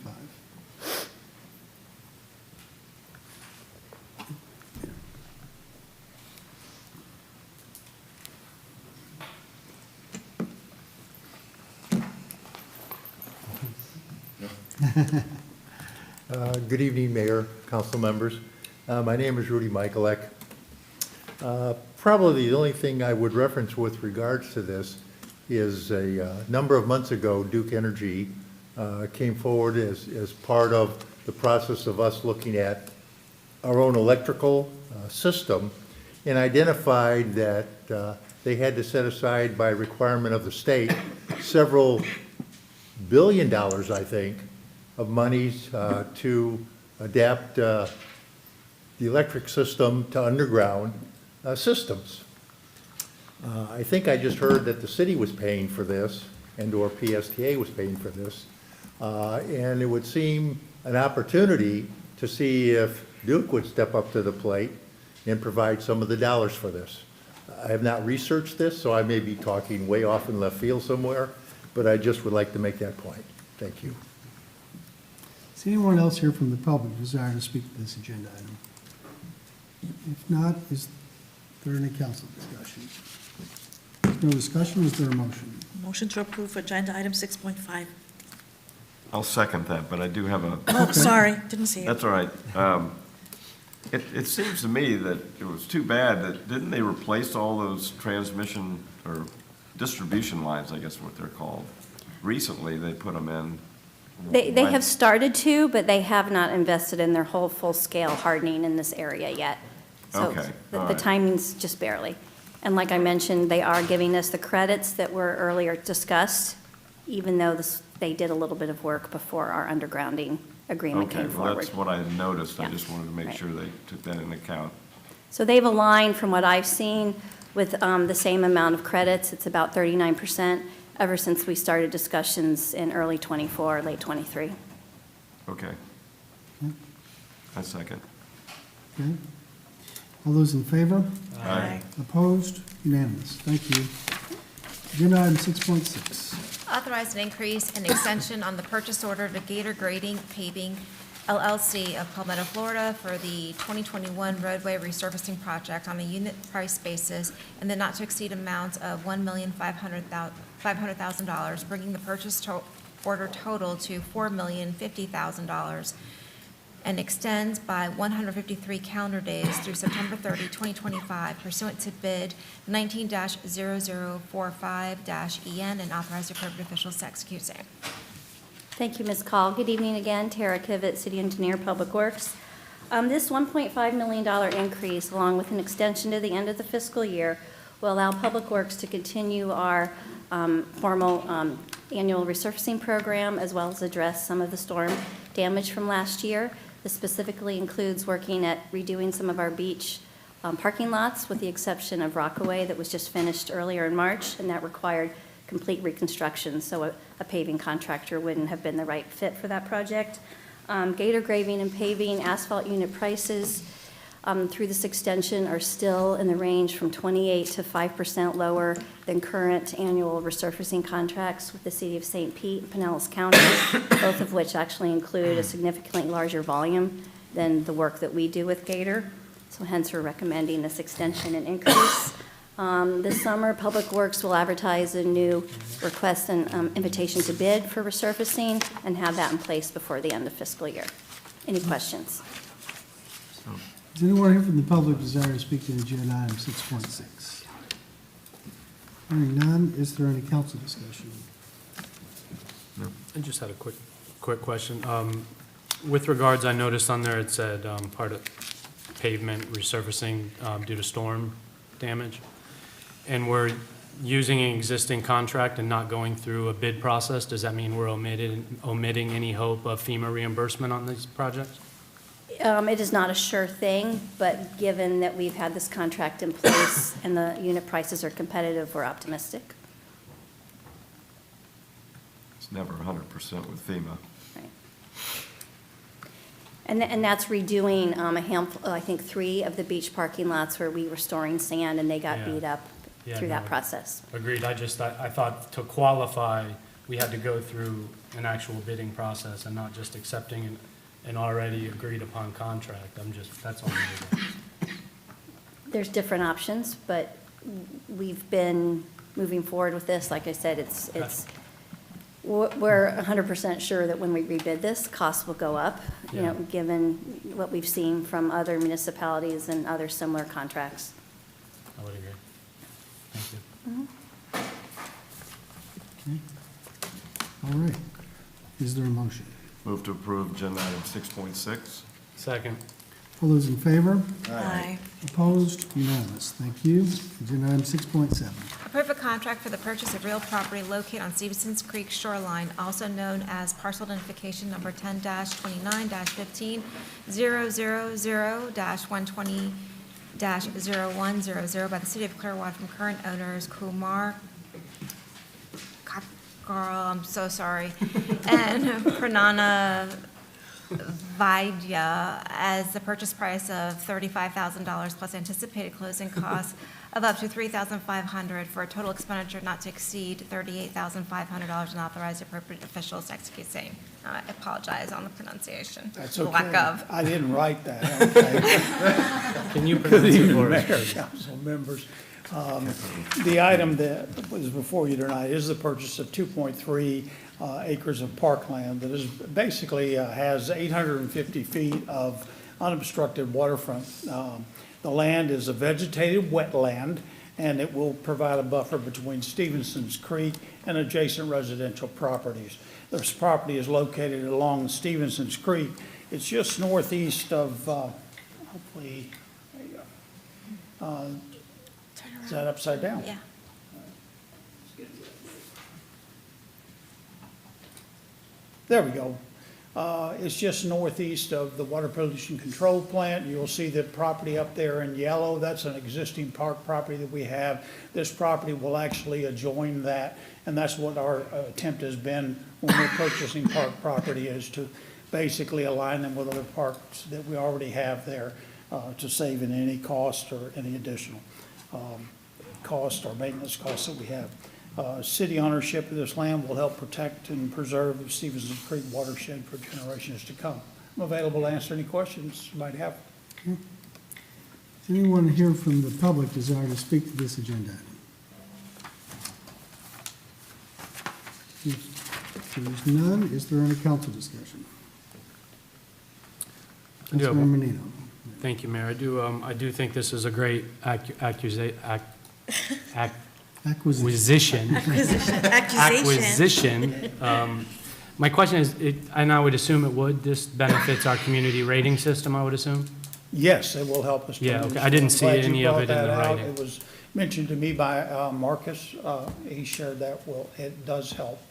Good evening, Mayor, council members. My name is Rudy Michaelek. Probably the only thing I would reference with regards to this is a number of months ago, Duke Energy came forward as part of the process of us looking at our own electrical system and identified that they had to set aside by requirement of the state several $billion, I think, of monies to adapt the electric system to underground systems. I think I just heard that the city was paying for this, and/or PSTA was paying for this, and it would seem an opportunity to see if Duke would step up to the plate and provide some of the dollars for this. I have not researched this, so I may be talking way off in left field somewhere, but I just would like to make that point. Thank you. Is anyone else here from the public desire to speak to this agenda item? If not, is there any council discussion? If no discussion, is there a motion? Motion to approve agenda item 6.5. I'll second that, but I do have a, Oh, sorry, didn't see it. that's all right. It seems to me that it was too bad that, didn't they replace all those transmission or distribution lines, I guess is what they're called? Recently, they put them in. They Why- have started to, but they have not invested in their whole full-scale hardening in this area yet. So Okay, the all right. timing's just barely. And like I mentioned, they are giving us the credits that were earlier discussed, even though they did a little bit of work before our undergrounding agreement Okay, came well, forward. that's what I noticed. I Yeah, just wanted to make right. sure they took that into account. So they've aligned, from what I've seen, with the same amount of credits. It's about 39% ever since we started discussions in early '24, late '23. Okay. I second. Okay. All those in favor? Aye. Opposed? Unanimous. Thank you. Agenda item 6.6. Authorize an increase and extension on the purchase order to Gator Grading Paving LLC of Palmetto, Florida for the 2021 roadway resurfacing project on a unit price basis and the not-to-exceed amount of $1,500,000, bringing the purchase order total to $4,050,000, and extends by 153 calendar days through September 30, 2025 pursuant to bid 19-0045-EN, and authorize the appropriate officials to execute same. Thank you, Ms. Call. Good evening again. Tara Kivett, City Engineer, Public Works. This $1.5 million increase, along with an extension to the end of the fiscal year, will allow Public Works to continue our formal annual resurfacing program, as well as address some of the storm damage from last year. This specifically includes working at redoing some of our beach parking lots, with the exception of Rockaway that was just finished earlier in March, and that required complete reconstruction, so a paving contractor wouldn't have been the right fit for that project. Gator Grading and Paving asphalt unit prices through this extension are still in the range from 28 to 5% lower than current annual resurfacing contracts with the City of St. Pete and Pinellas County, both of which actually include a significantly larger volume than the work that we do with Gator. So hence, we're recommending this extension and increase. This summer, Public Works will advertise a new request and invitation to bid for resurfacing and have that in place before the end of fiscal year. Any questions? Is anyone here from the public desire to speak to agenda item 6.6? Hearing none, is there any council discussion? I just had a quick question. With regards, I noticed on there it said part of pavement resurfacing due to storm damage. And we're using an existing contract and not going through a bid process. Does that mean we're omitting any hope of FEMA reimbursement on these projects? It is not a sure thing, but given that we've had this contract in place and the unit prices are competitive, we're optimistic. It's never 100% with FEMA. Right. And that's redoing a handful, I think 3 of the beach parking lots where we were storing sand and they got Yeah. beat up Yeah, through that no. process. Agreed. I thought to qualify, we had to go through an actual bidding process and not just accepting an already agreed upon contract. That's all. There's different options, but we've been moving forward with this. Like I said, we're 100% sure that when we rebid this, costs will go up, Yeah. given what we've seen from other municipalities and other similar contracts. I would agree. Thank you. Okay. All right. Is there a motion? Move to approve agenda item 6.6. Second. All those in favor? Aye. Opposed? Unanimous. Thank you. Agenda item 6.7. Approve a contract for the purchase of real property located on Stevenson's Creek shoreline, also known as parcel identification number 10-29-15-000-120-0100 by the City of Clearwater from current owners Kumar Girl, I'm so sorry, and Pranana Vaidya as the purchase price of $35,000 plus anticipated closing costs of up to $3,500 for a total expenditure not to exceed $38,500 and authorize appropriate officials to execute same. I apologize on the pronunciation. That's Lack okay. of. I didn't write that, okay. Can you Good pronounce it evening, for us? Mayor, council members. The item that was before you tonight is the purchase of 2.3 acres of parkland that is basically has 850 feet of unobstructed waterfront. The land is a vegetated wetland, and it will provide a buffer between Stevenson's Creek and adjacent residential properties. This property is located along Stevenson's Creek. It's just northeast of, hopefully, there you go. Is that upside down? Yeah. There we go. It's just northeast of the water pollution control plant. You'll see the property up there in yellow. That's an existing park property that we have. This property will actually adjoin that, and that's what our attempt has been when we're purchasing park property, is to basically align them with other parks that we already have there to save in any cost or any additional cost or maintenance costs that we have. City ownership of this land will help protect and preserve the Stevenson Creek watershed for generations to come. I'm available to answer any questions you might have. Okay. Does anyone here from the public desire to speak to this agenda item? If there's none, is there any council discussion? Councilmember Menino. Thank you, Mayor. I do think this is a great acquisition. Acquisition. My question is, and I would assume it would, this benefits our community rating system, I would assume? Yes, it will help us. Yeah, okay. I didn't see any of it in the writing. It was mentioned to me by Marcus. He shared that. Well, it does help.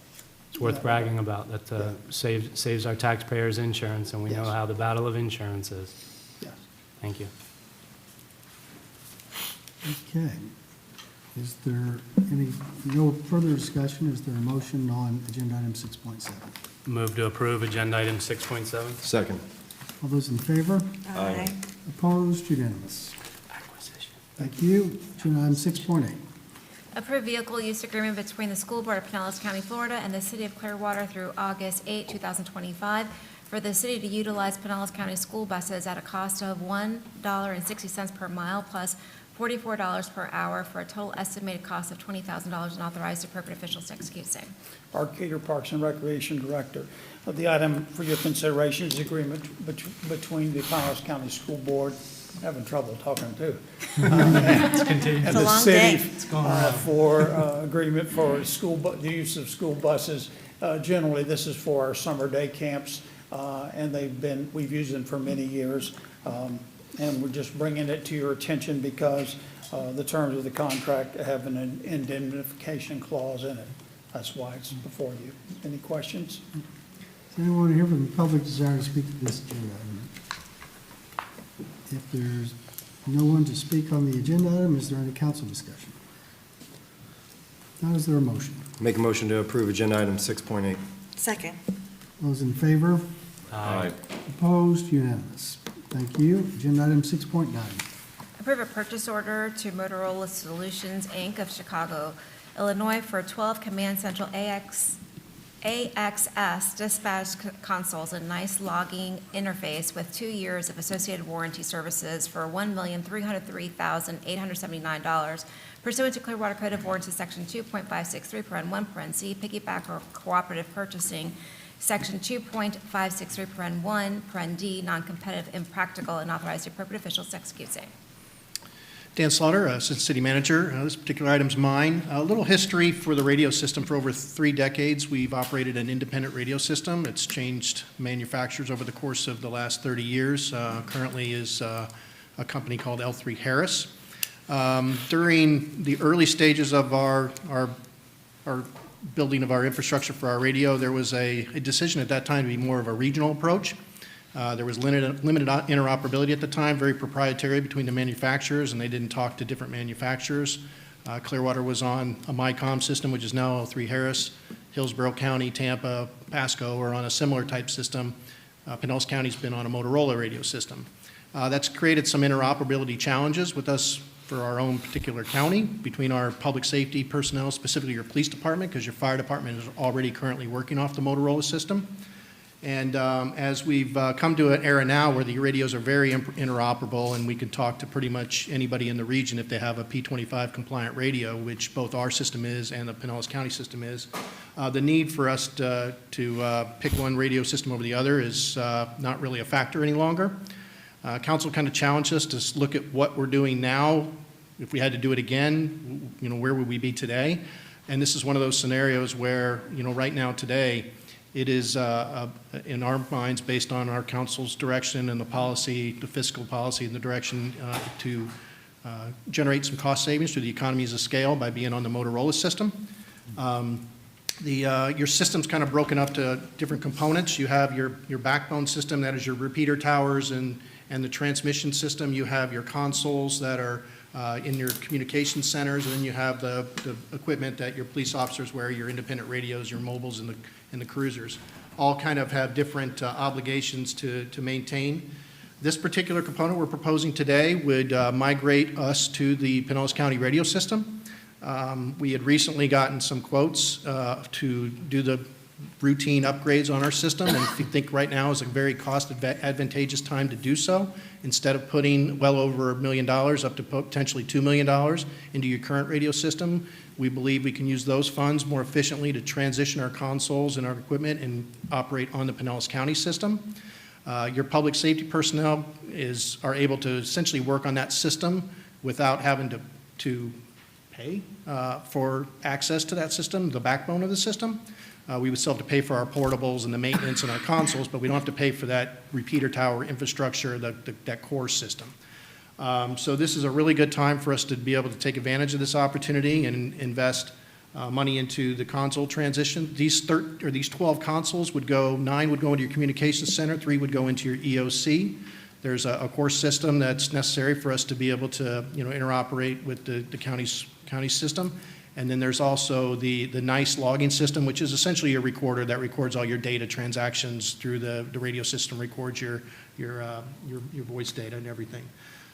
It's worth bragging about. That saves our taxpayers insurance, and we know how the battle of insurance is. Yes. Thank you. Okay. Is there no further discussion? Is there a motion on agenda item 6.7? Move to approve agenda item 6.7. Second. All those in favor? Aye. Opposed? Unanimous. Acquisition. Thank you. Agenda item 6.8. Approved vehicle use agreement between the School Board of Pinellas County, Florida and the City of Clearwater through August 8, 2025 for the city to utilize Pinellas County school buses at a cost of $1.60 per mile plus $44 per hour for a total estimated cost of $20,000 and authorize the appropriate officials to execute same. Art Cater, Parks and Recreation Director. The item for your consideration is agreement between the Pinellas County School Board, having trouble talking too, and the city for agreement for the use of school buses. Generally, this is for our summer day camps, and we've used them for many years. And we're just bringing it to your attention because the terms of the contract have an indemnification clause in it. That's why it's before you. Any questions? Does anyone here from the public desire to speak to this agenda item? If there's no one to speak on the agenda item, is there any council discussion? Now, is there a motion? Make a motion to approve agenda item 6.8. Second. Those in favor? Aye. Opposed? Unanimous. Thank you. Agenda item 6.9. Approve a purchase order to Motorola Solutions, Inc. of Chicago, Illinois for 12 Command Central AXS dispatch consoles and NICE logging interface with 2 years of associated warranty services for $1,303,879 pursuant to Clearwater Code of Ordinances, Section 2.563(1), piggyback or cooperative purchasing, Section 2.563(1), D, non-competitive, impractical, and authorize the appropriate officials to execute same. Dan Slaughter, Assistant City Manager. This particular item's mine. A little history for the radio system. For over 3 decades, we've operated an independent radio system. It's changed manufacturers over the course of the last 30 years. Currently is a company called L3 Harris. During the early stages of our building of our infrastructure for our radio, there was a decision at that time to be more of a regional approach. There was limited interoperability at the time, very proprietary between the manufacturers, and they didn't talk to different manufacturers. Clearwater was on a MyCom system, which is now L3 Harris. Hillsborough County, Tampa, Pasco are on a similar type system. Pinellas County's been on a Motorola radio system. That's created some interoperability challenges with us for our own particular county, between our public safety personnel, specifically your police department, because your fire department is already currently working off the Motorola system. And as we've come to an era now where the radios are very interoperable, and we can talk to pretty much anybody in the region if they have a P25 compliant radio, which both our system is and the Pinellas County system is, the need for us to pick one radio system over the other is not really a factor any longer. Council kind of challenged us to look at what we're doing now. If we had to do it again, you know, where would we be today? And this is one of those scenarios where, you know, right now today, it is, in our minds, based on our council's direction and the policy, the fiscal policy and the direction to generate some cost savings through the economies of scale by being on the Motorola system. Your system's kind of broken up to different components. You have your backbone system, that is your repeater towers and the transmission system. You have your consoles that are in your communication centers, and then you have the equipment that your police officers wear, your independent radios, your mobiles, and the cruisers. All kind of have different obligations to maintain. This particular component we're proposing today would migrate us to the Pinellas County radio system. We had recently gotten some quotes to do the routine upgrades on our system, and we think right now is a very cost advantageous time to do so. Instead of putting well over $1 million up to potentially $2 million into your current radio system, we believe we can use those funds more efficiently to transition our consoles and our equipment and operate on the Pinellas County system. Your public safety personnel are able to essentially work on that system without having to pay for access to that system, the backbone of the system. We would still have to pay for our portables and the maintenance and our consoles, but we don't have to pay for that repeater tower infrastructure, that core system. So this is a really good time for us to be able to take advantage of this opportunity and invest money into the console transition. These 12 consoles would go, 9 would go into your communications center, 3 would go into your EOC. There's a core system that's necessary for us to be able to, you know, interoperate with the county system. And then there's also the NICE logging system, which is essentially a recorder that records all your data transactions through the radio system, records your voice data and everything.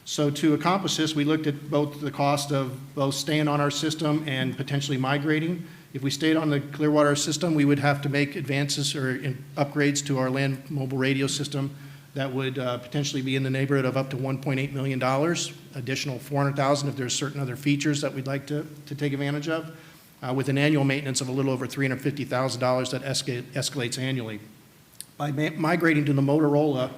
So to accomplish this, we looked at both the cost of both staying on our system and potentially migrating. If we stayed on the Clearwater system, we would have to make advances or upgrades to our land mobile radio system that would potentially be in the neighborhood of up to $1.8 million, additional $400,000 if there's certain other features that we'd like to take advantage of, with an annual maintenance of a little over $350,000 that escalates annually. By migrating to the Motorola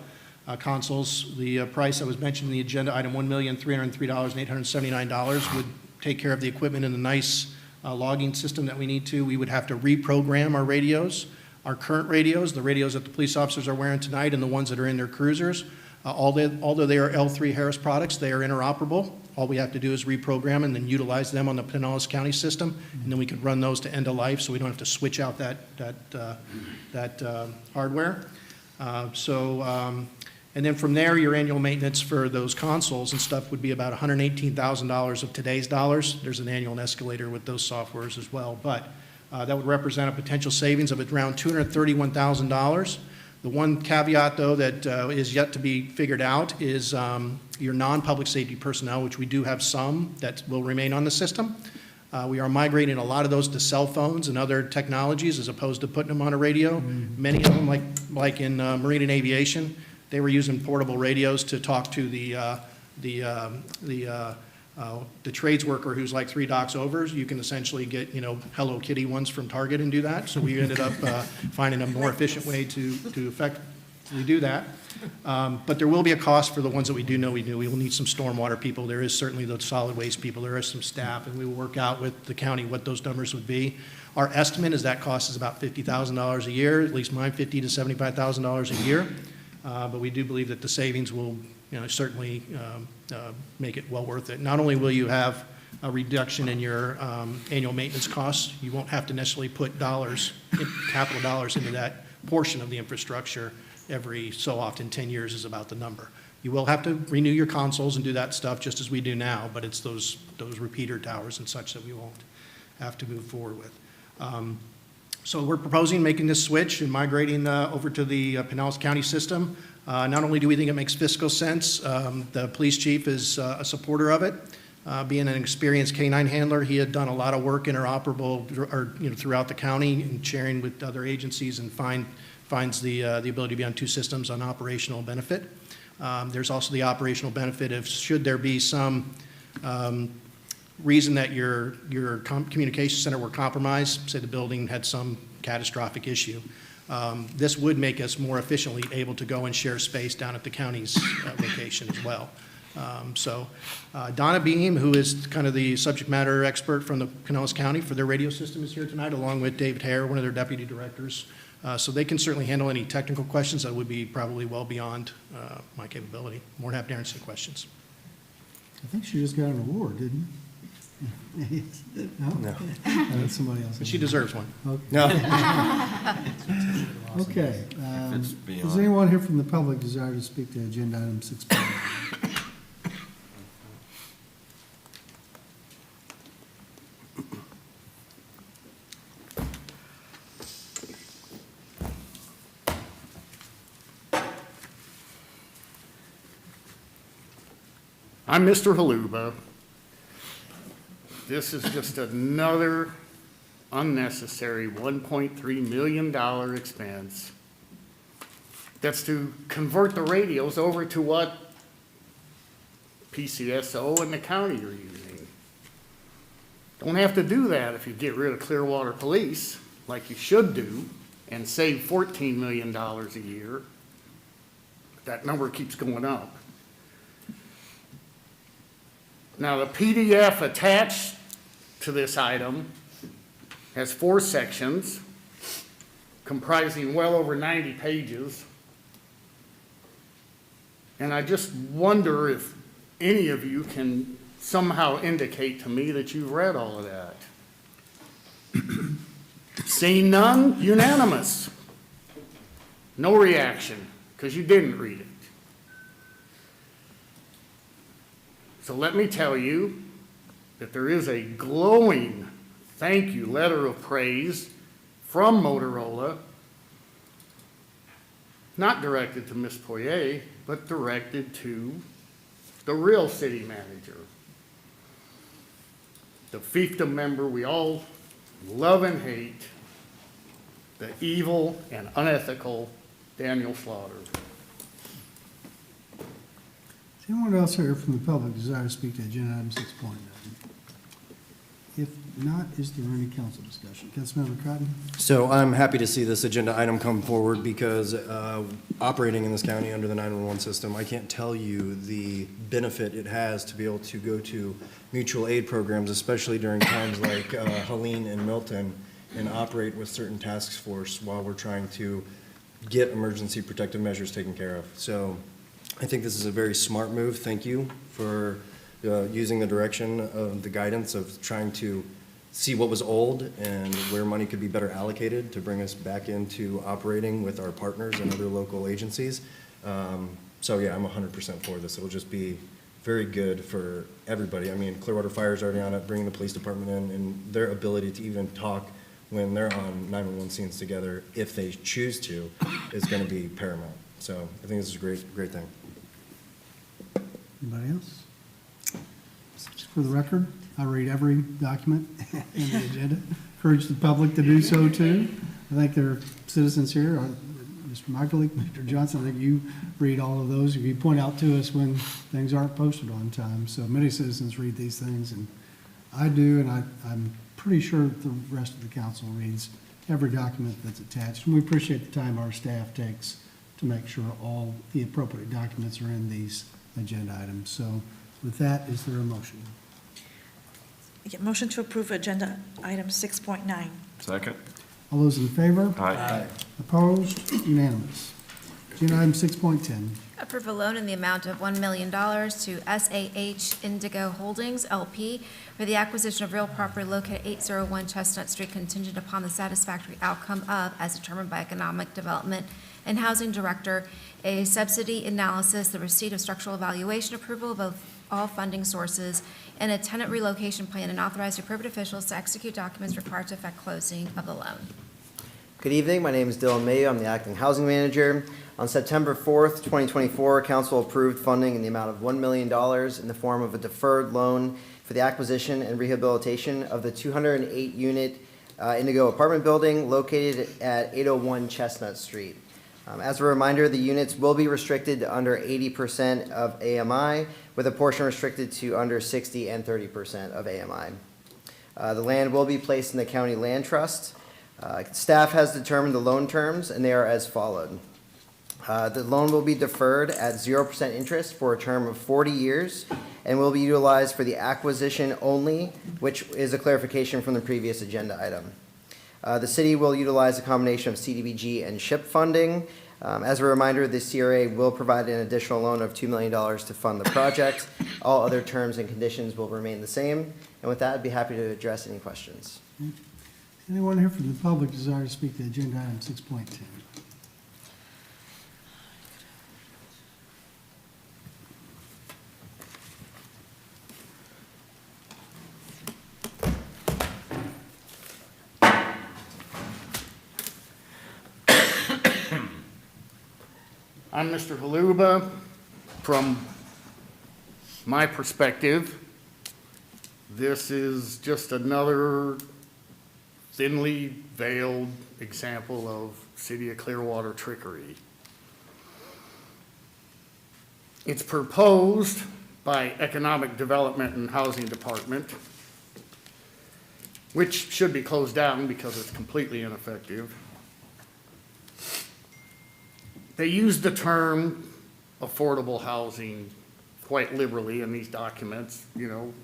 consoles, the price that was mentioned in the agenda item, $1,303,879, would take care of the equipment and the NICE logging system that we need to. We would have to reprogram our radios. Our current radios, the radios that the police officers are wearing tonight and the ones that are in their cruisers, although they are L3 Harris products, they are interoperable. All we have to do is reprogram and then utilize them on the Pinellas County system, and then we can run those to end of life so we don't have to switch out that hardware. And then from there, your annual maintenance for those consoles and stuff would be about $118,000 of today's dollars. There's an annual escalator with those softwares as well, but that would represent a potential savings of around $231,000. The one caveat, though, that is yet to be figured out is your non-public safety personnel, which we do have some that will remain on the system. We are migrating a lot of those to cell phones and other technologies as opposed to putting them on a radio. Many of them, like in marine and aviation, they were using portable radios to talk to the trades worker who's like 3 docks over. You can essentially get, you know, Hello Kitty ones from Target and do that. So we ended up finding a more efficient way to effectively do that. But there will be a cost for the ones that we do know we do. We will need some stormwater people. There is certainly the solid waste people. There is some staff, and we will work out with the county what those numbers would be. Our estimate is that cost is about $50,000 a year, at least mine $50,000 to $75,000 a year. But we do believe that the savings will, you know, certainly make it well worth it. Not only will you have a reduction in your annual maintenance costs, you won't have to necessarily put capital dollars into that portion of the infrastructure every so often. 10 years is about the number. You will have to renew your consoles and do that stuff just as we do now, but it's those repeater towers and such that we won't have to move forward with. So we're proposing making this switch and migrating over to the Pinellas County system. Not only do we think it makes fiscal sense, the police chief is a supporter of it. Being an experienced K-9 handler, he had done a lot of work interoperable throughout the county and sharing with other agencies, and finds the ability to be on two systems on operational benefit. There's also the operational benefit of should there be some reason that your communication center were compromised, say the building had some catastrophic issue. This would make us more efficiently able to go and share space down at the county's location as well. Donna Beam, who is kind of the subject matter expert from the Pinellas County for their radio system, is here tonight, along with David Hare, one of their deputy directors. So they can certainly handle any technical questions that would be probably well beyond my capability. More than happy to answer questions. I think she just got an award, didn't you? No. That's somebody else. But she deserves one. Okay. No. Okay. It's beyond. Does anyone here from the public desire to speak to agenda item 6.9? I'm Mr. Haluba. This is just another unnecessary $1.3 million expense. That's to convert the radios over to what PCSO and the county are using. Don't have to do that if you get rid of Clearwater Police, like you should do, and save $14 million a year. That number keeps going up. Now, the PDF attached to this item has 4 sections comprising well over 90 pages. And I just wonder if any of you can somehow indicate to me that you've read all of that. Seeing none, unanimous. No reaction, because you didn't read it. So let me tell you that there is a glowing thank you letter of praise from Motorola, not directed to Ms. Poirier, but directed to the real city manager, the fiefdom member we all love and hate, the evil and unethical Daniel Slaughter. Does anyone else here from the public desire to speak to agenda item 6.9? If not, is there any council discussion? Councilmember Cotton? So I'm happy to see this agenda item come forward because operating in this county under the 911 system, I can't tell you the benefit it has to be able to go to mutual aid programs, especially during times like Helene and Milton, and operate with certain task force while we're trying to get emergency protective measures taken care of. So I think this is a very smart move. Thank you for using the direction of the guidance of trying to see what was old and where money could be better allocated to bring us back into operating with our partners and other local agencies. So yeah, I'm 100% for this. It'll just be very good for everybody. I mean, Clearwater Fire's already on it, bringing the police department in, and their ability to even talk when they're on 911 scenes together, if they choose to, is going to be paramount. So I think this is a great thing. Anybody else? Just for the record, I read every document in the agenda. Encourage the public to do so too. I think there are citizens here, Mr. Michael, Mr. Johnson, I think you read all of those. You point out to us when things aren't posted on time. So many citizens read these things, and I do, and I'm pretty sure the rest of the council reads every document that's attached. And we appreciate the time our staff takes to make sure all the appropriate documents are in these agenda items. So with that, is there a motion? Yeah, motion to approve agenda item 6.9. Second. All those in favor? Aye. Opposed? Unanimous. Agenda item 6.10. Approve a loan in the amount of $1 million to SAH Indigo Holdings, LP, for the acquisition of real property located at 801 Chestnut Street, contingent upon the satisfactory outcome of, as determined by Economic Development and Housing Director, a subsidy analysis, the receipt of structural evaluation, approval of all funding sources, and a tenant relocation plan, and authorize the appropriate officials to execute documents required to effect closing of the loan. Good evening. My name is Dylan Mayo. I'm the acting housing manager. On September 4th, 2024, council approved funding in the amount of $1 million in the form of a deferred loan for the acquisition and rehabilitation of the 208-unit Indigo apartment building located at 801 Chestnut Street. As a reminder, the units will be restricted to under 80% of AMI, with a portion restricted to under 60 and 30% of AMI. The land will be placed in the county land trust. Staff has determined the loan terms, and they are as followed. The loan will be deferred at 0% interest for a term of 40 years and will be utilized for the acquisition only, which is a clarification from the previous agenda item. The city will utilize a combination of CDBG and SHIP funding. As a reminder, the CRA will provide an additional loan of $2 million to fund the project. All other terms and conditions will remain the same. And with that, I'd be happy to address any questions. Anyone here from the public desire to speak to agenda item 6.10? I'm Mr. Haluba. From my perspective, this is just another thinly veiled example of City of Clearwater trickery. It's proposed by Economic Development and Housing Department, which should be closed down because it's completely ineffective. They use the term affordable housing quite liberally in these documents. You know,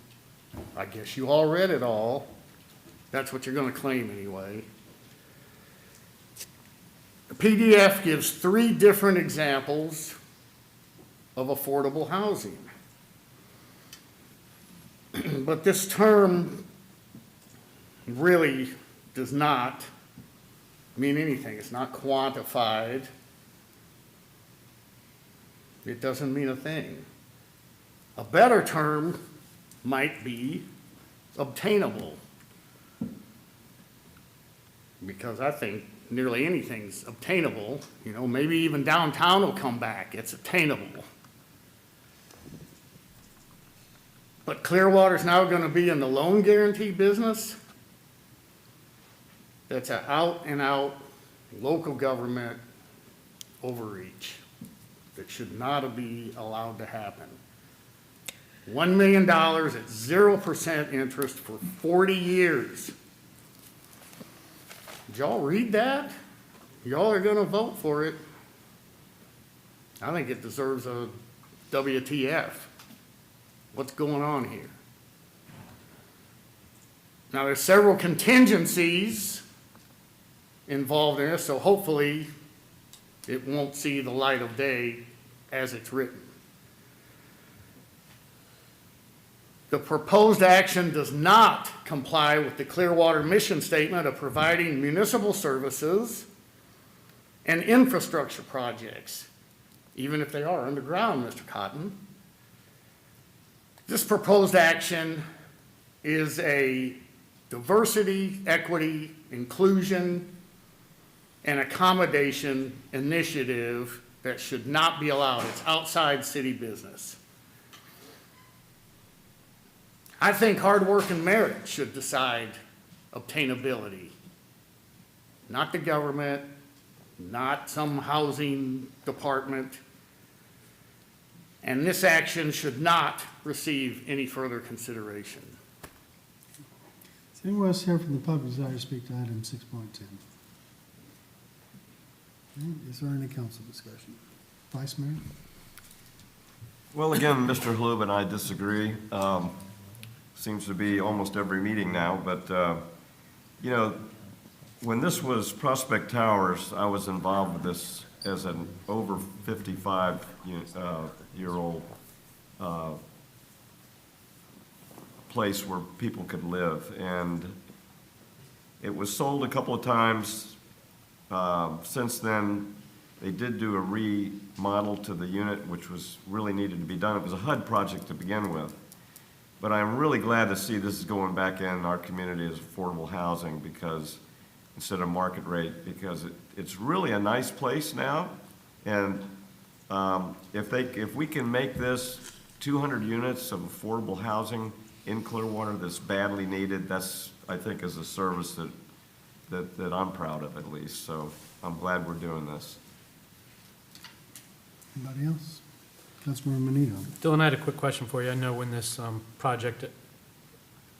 I guess you all read it all. That's what you're going to claim anyway. The PDF gives 3 different examples of affordable housing. But this term really does not mean anything. It's not quantified. It doesn't mean a thing. A better term might be obtainable, because I think nearly anything's obtainable. You know, maybe even downtown will come back. It's attainable. But Clearwater's now going to be in the loan guarantee business. That's an out-and-out local government overreach that should not be allowed to happen. $1 million at 0% interest for 40 years. Did y'all read that? Y'all are going to vote for it. I think it deserves a WTF. What's going on here? Now, there's several contingencies involved in this, so hopefully it won't see the light of day as it's written. The proposed action does not comply with the Clearwater mission statement of providing municipal services and infrastructure projects, even if they are underground, Mr. Cotton. This proposed action is a diversity, equity, inclusion, and accommodation initiative that should not be allowed. It's outside city business. I think hard work and merit should decide obtainability. Not the government, not some housing department. And this action should not receive any further consideration. Is anyone else here from the public desire to speak to item 6.10? Is there any council discussion? Vice Mayor? Well, again, Mr. Halub and I disagree. Seems to be almost every meeting now, but, you know, when this was Prospect Towers, I was involved with this as an over 55-year-old place where people could live. And it was sold a couple of times. Since then, they did do a remodel to the unit, which was really needed to be done. It was a HUD project to begin with. But I'm really glad to see this is going back in our community as affordable housing, because instead of market rate, because it's really a nice place now. And if we can make this 200 units of affordable housing in Clearwater that's badly needed. That's, I think, is a service that I'm proud of at least. So I'm glad we're doing this. Anybody else? Councilmember Menino. Dylan, I had a quick question for you. I know when this project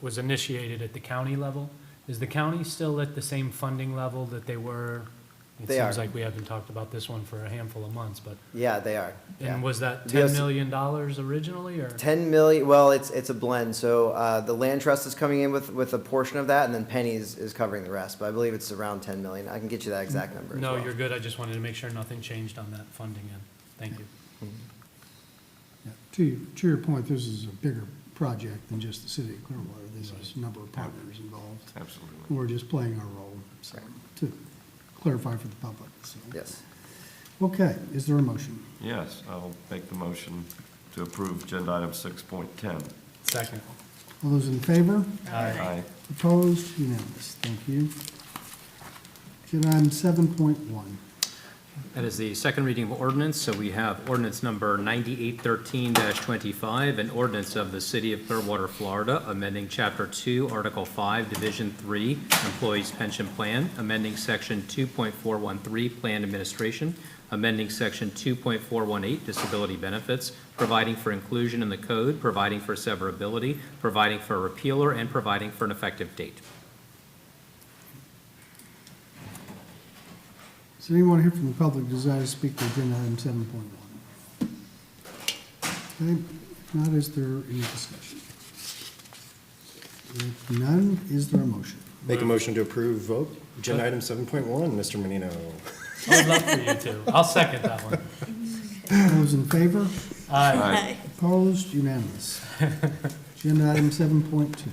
was initiated at the county level, is the county still at the same funding level that they were? It They seems are. like we haven't talked about this one for a handful of months, but. Yeah, they are. Yeah. And was that Yes. $10 million originally, or? 10 million, well, it's a blend. So the land trust is coming in with a portion of that, and then Penny is covering the rest. But I believe it's around 10 million. I can get you that exact number as No, well. you're good. I just wanted to make sure nothing changed on that funding end. Thank you. Yeah, to your point, this is a bigger project than just the city of Clearwater. This is a number of partners involved. Absolutely. We're just playing our role, so, to clarify for the public, so. Yes. Okay, is there a motion? Yes, I'll make the motion to approve agenda item 6.10. Second. All those in favor? Aye. Opposed? Unanimous. Thank you. Agenda item 7.1. That is the second reading of ordinance, so we have ordinance number 9813-25, an ordinance of the City of Clearwater, Florida, amending Chapter 2, Article 5, Division 3, Employees Pension Plan, amending Section 2.413, Plan Administration, amending Section 2.418, Disability Benefits, providing for inclusion in the code, providing for severability, providing for a repealer, and providing for an effective date. Does anyone here from the public desire to speak to agenda item 7.1? Okay, if not, is there any discussion? If none, is there a motion? Make a motion to approve vote, agenda item 7.1, Mr. Menino. I would love for you to. I'll second that one. Those in favor? Aye. Opposed? Unanimous. Agenda item 7.2.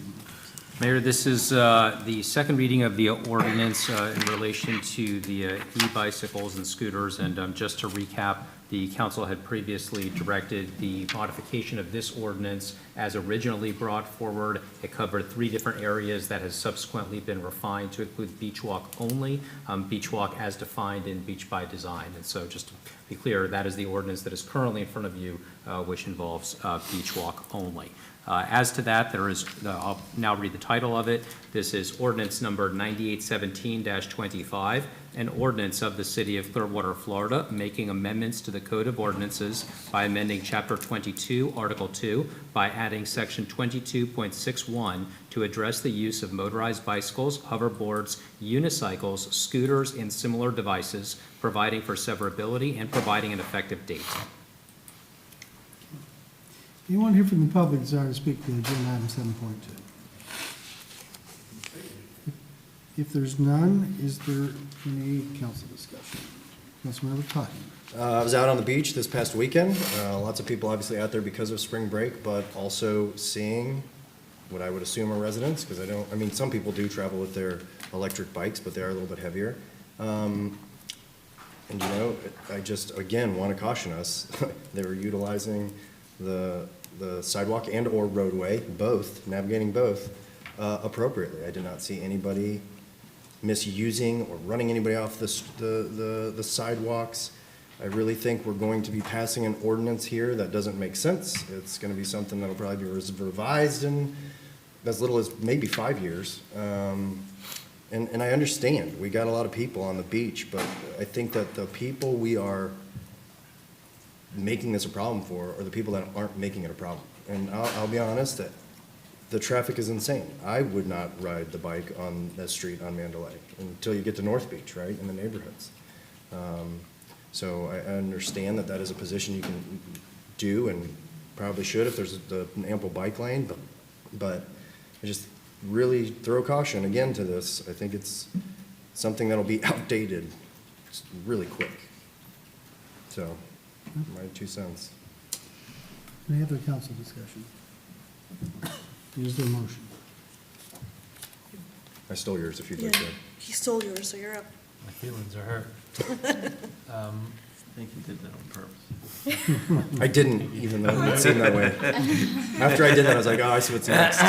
Mayor, this is the second reading of the ordinance in relation to the e-bicycles and scooters. And just to recap, the council had previously directed the modification of this ordinance as originally brought forward. It covered 3 different areas that has subsequently been refined to include beach walk only, beach walk as defined in Beach by Design. And so just to be clear, that is the ordinance that is currently in front of you, which involves beach walk only. As to that, there is, I'll now read the title of it. This is ordinance number 9817-25, an ordinance of the City of Clearwater, Florida, making amendments to the Code of Ordinances by amending Chapter 22, Article 2, by adding Section 22.61 to address the use of motorized bicycles, hoverboards, unicycles, scooters, and similar devices, providing for severability and providing an effective date. Anyone here from the public desire to speak to agenda item 7.2? If there's none, is there any council discussion? Councilmember Cotton. I was out on the beach this past weekend. Lots of people obviously out there because of spring break, but also seeing what I would assume are residents, because I mean, some people do travel with their electric bikes, but they are a little bit heavier. And you know, I just, again, want to caution us. They were utilizing the sidewalk and or roadway, both, navigating both, appropriately. I did not see anybody misusing or running anybody off the sidewalks. I really think we're going to be passing an ordinance here that doesn't make sense. It's going to be something that'll probably be revised in as little as maybe 5 years. And I understand, we got a lot of people on the beach, but I think that the people we are making this a problem for are the people that aren't making it a problem. And I'll be honest, that the traffic is insane. I would not ride the bike on the street on Mandalay until you get to North Beach, right, in the neighborhoods. So I understand that that is a position you can do and probably should if there's an ample bike lane, but I just really throw caution again to this. I think it's something that'll be outdated really quick. So, my 2 cents. Any other council discussion? Is there a motion? I stole yours if you'd Yeah, like to. he stole yours, so you're up. My feelings are hurt. I think you did that on purpose. I didn't, even though it seemed that way. After I did that, I was like, oh, I see what's next.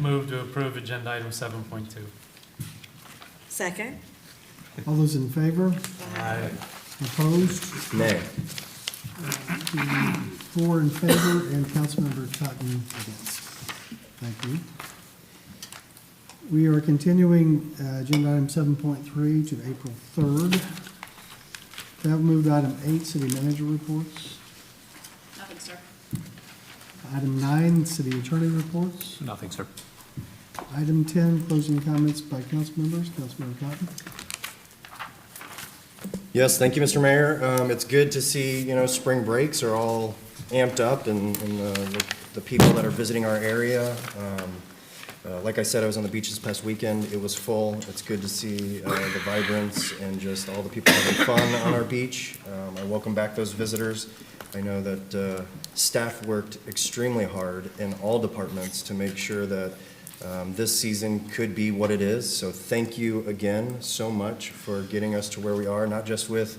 Move to approve agenda item 7.2. Second? All those in favor? Aye. Opposed? Nay. 4 in favor and Councilmember Cotton against. Thank you. We are continuing agenda item 7.3 to April 3rd. Can I have moved item 8, city manager reports? Nothing, sir. Item 9, city attorney reports. Nothing, sir. Item 10, closing comments by council members. Councilmember Cotton. Yes, thank you, Mr. Mayor. It's good to see, spring breaks are all amped up and the people that are visiting our area. Like I said, I was on the beach this past weekend. It was full. It's good to see the vibrance and just all the people having fun on our beach. I welcome back those visitors. I know that staff worked extremely hard in all departments to make sure that this season could be what it is. So thank you again so much for getting us to where we are, not just with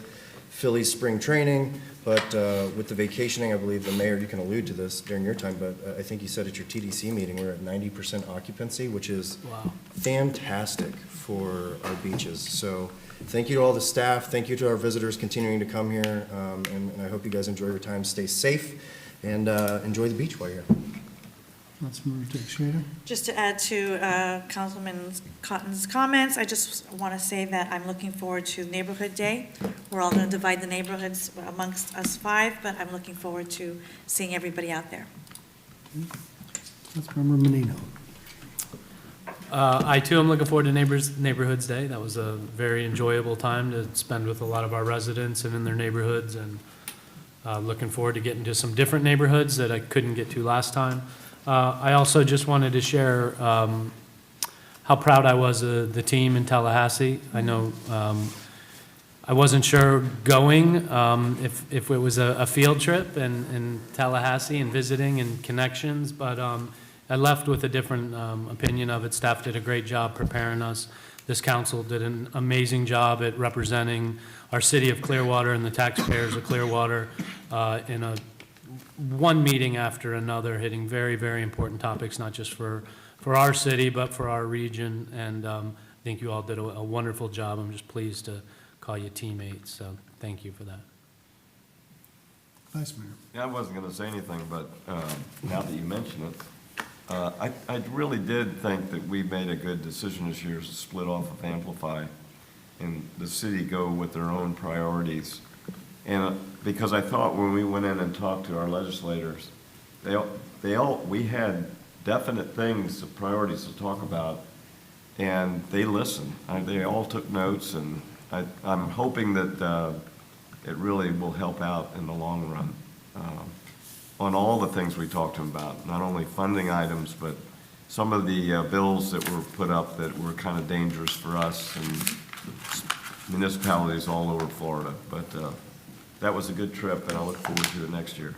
Philly's spring training, but with the vacationing. I believe the mayor, you can allude to this during your time, but I think you said at your TDC meeting, we're at 90% occupancy, which is fantastic for our beaches. So thank you to all the staff. Thank you to our visitors continuing to come here. And I hope you guys enjoy your time. Stay safe and enjoy the beach while you're here. Let's move to Shada. Just to add to Councilman Cotton's comments, I just want to say that I'm looking forward to Neighborhood Day. We're all going to divide the neighborhoods amongst us 5, but I'm looking forward to seeing everybody out there. Councilmember Menino. I too am looking forward to Neighborhoods Day. That was a very enjoyable time to spend with a lot of our residents and in their neighborhoods, and looking forward to getting to some different neighborhoods that I couldn't get to last time. I also just wanted to share how proud I was of the team in Tallahassee. I know I wasn't sure going if it was a field trip in Tallahassee and visiting and connections, but I left with a different opinion of it. Staff did a great job preparing us. This council did an amazing job at representing our city of Clearwater and the taxpayers of Clearwater in one meeting after another, hitting very, very important topics, not just for our city, but for our region. And I think you all did a wonderful job. I'm just pleased to call you teammates. So thank you for that. Vice Mayor. Yeah, I wasn't going to say anything, but now that you mention it, I really did think that we made a good decision this year to split off of Amplify and the city go with their own priorities. And because I thought when we went in and talked to our legislators, we had definite things, priorities to talk about, and they listened. They all took notes, and I'm hoping that it really will help out in the long run on all the things we talked to them about, not only funding items, but some of the bills that were put up that were kind of dangerous for us and municipalities all over Florida. But that was a good trip, and I look forward to it next year.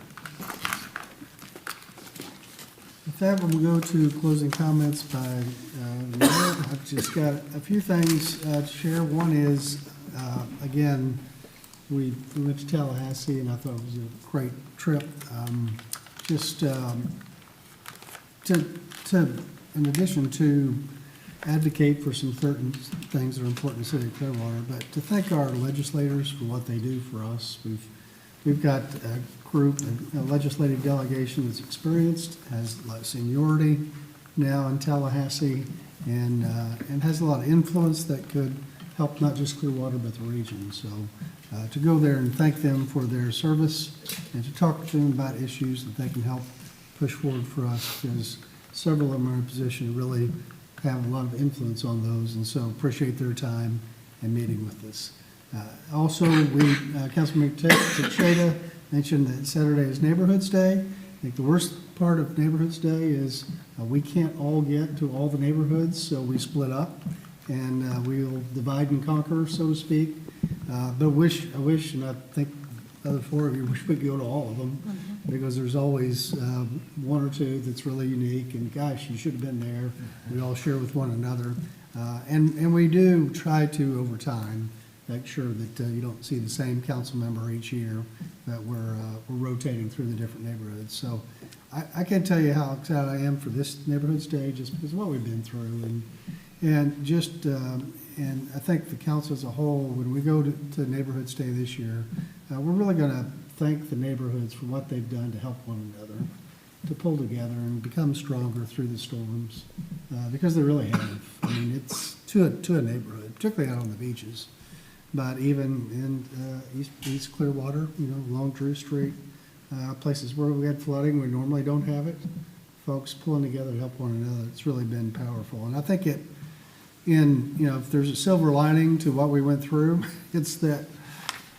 With that, we'll go to closing comments by the mayor. I've just got a few things to share. One is, again, we went to Tallahassee, and I thought it was a great trip. In addition to advocate for some certain things that are important to the city of Clearwater, but to thank our legislators for what they do for us. We've got a group, a legislative delegation that's experienced, has a lot of seniority now in Tallahassee, and has a lot of influence that could help not just Clearwater, but the region. So to go there and thank them for their service and to talk to them about issues that they can help push forward for us, because several of them are in a position to really have a lot of influence on those, and so appreciate their time and meeting with us. Also, Councilman Teixeira mentioned that Saturday is Neighborhoods Day. I think the worst part of Neighborhoods Day is we can't all get to all the neighborhoods, so we split up, and we'll divide and conquer, so to speak. But I wish, and I think the other 4 of you wish we could go to all of them, because there's always 1 or 2 that's really unique, and gosh, you should have been there. We all share with one another. And we do try to, over time, make sure that you don't see the same council member each year, that we're rotating through the different neighborhoods. So I can't tell you how excited I am for this Neighborhoods Day, just because of what we've been through. And I think the council as a whole, when we go to Neighborhoods Day this year, we're really going to thank the neighborhoods for what they've done to help one another. to pull together and become stronger through the storms, because they really have. I mean, it's to a neighborhood, particularly out on the beaches, but even in East Clearwater, along Drew Street, places where we had flooding, we normally don't have it. Folks pulling together to help one another, it's really been powerful. And I think if there's a silver lining to what we went through, it's that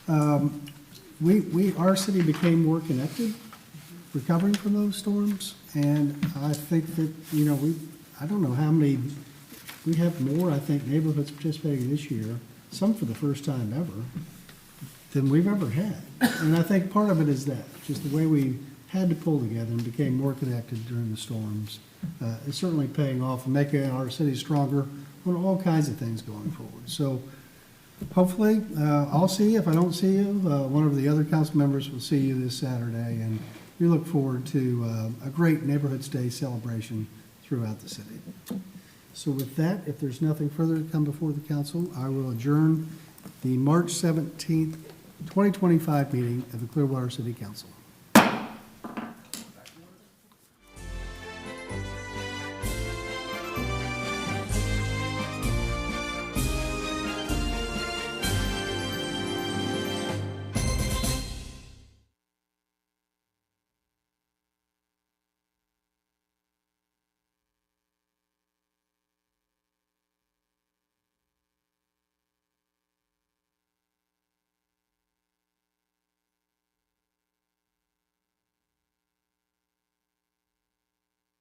our city became more connected, recovering from those storms. And I think that, I don't know how many, we have more, I think, neighborhoods participating this year, some for the first time ever, than we've ever had. And I think part of it is that, just the way we had to pull together and became more connected during the storms. It's certainly paying off and making our city stronger on all kinds of things going forward. So hopefully, I'll see you. If I don't see you, one of the other council members will see you this Saturday. And we look forward to a great Neighborhoods Day celebration throughout the city. So with that, if there's nothing further to come before the council, I will adjourn the March 17th, 2025 meeting of the Clearwater City Council.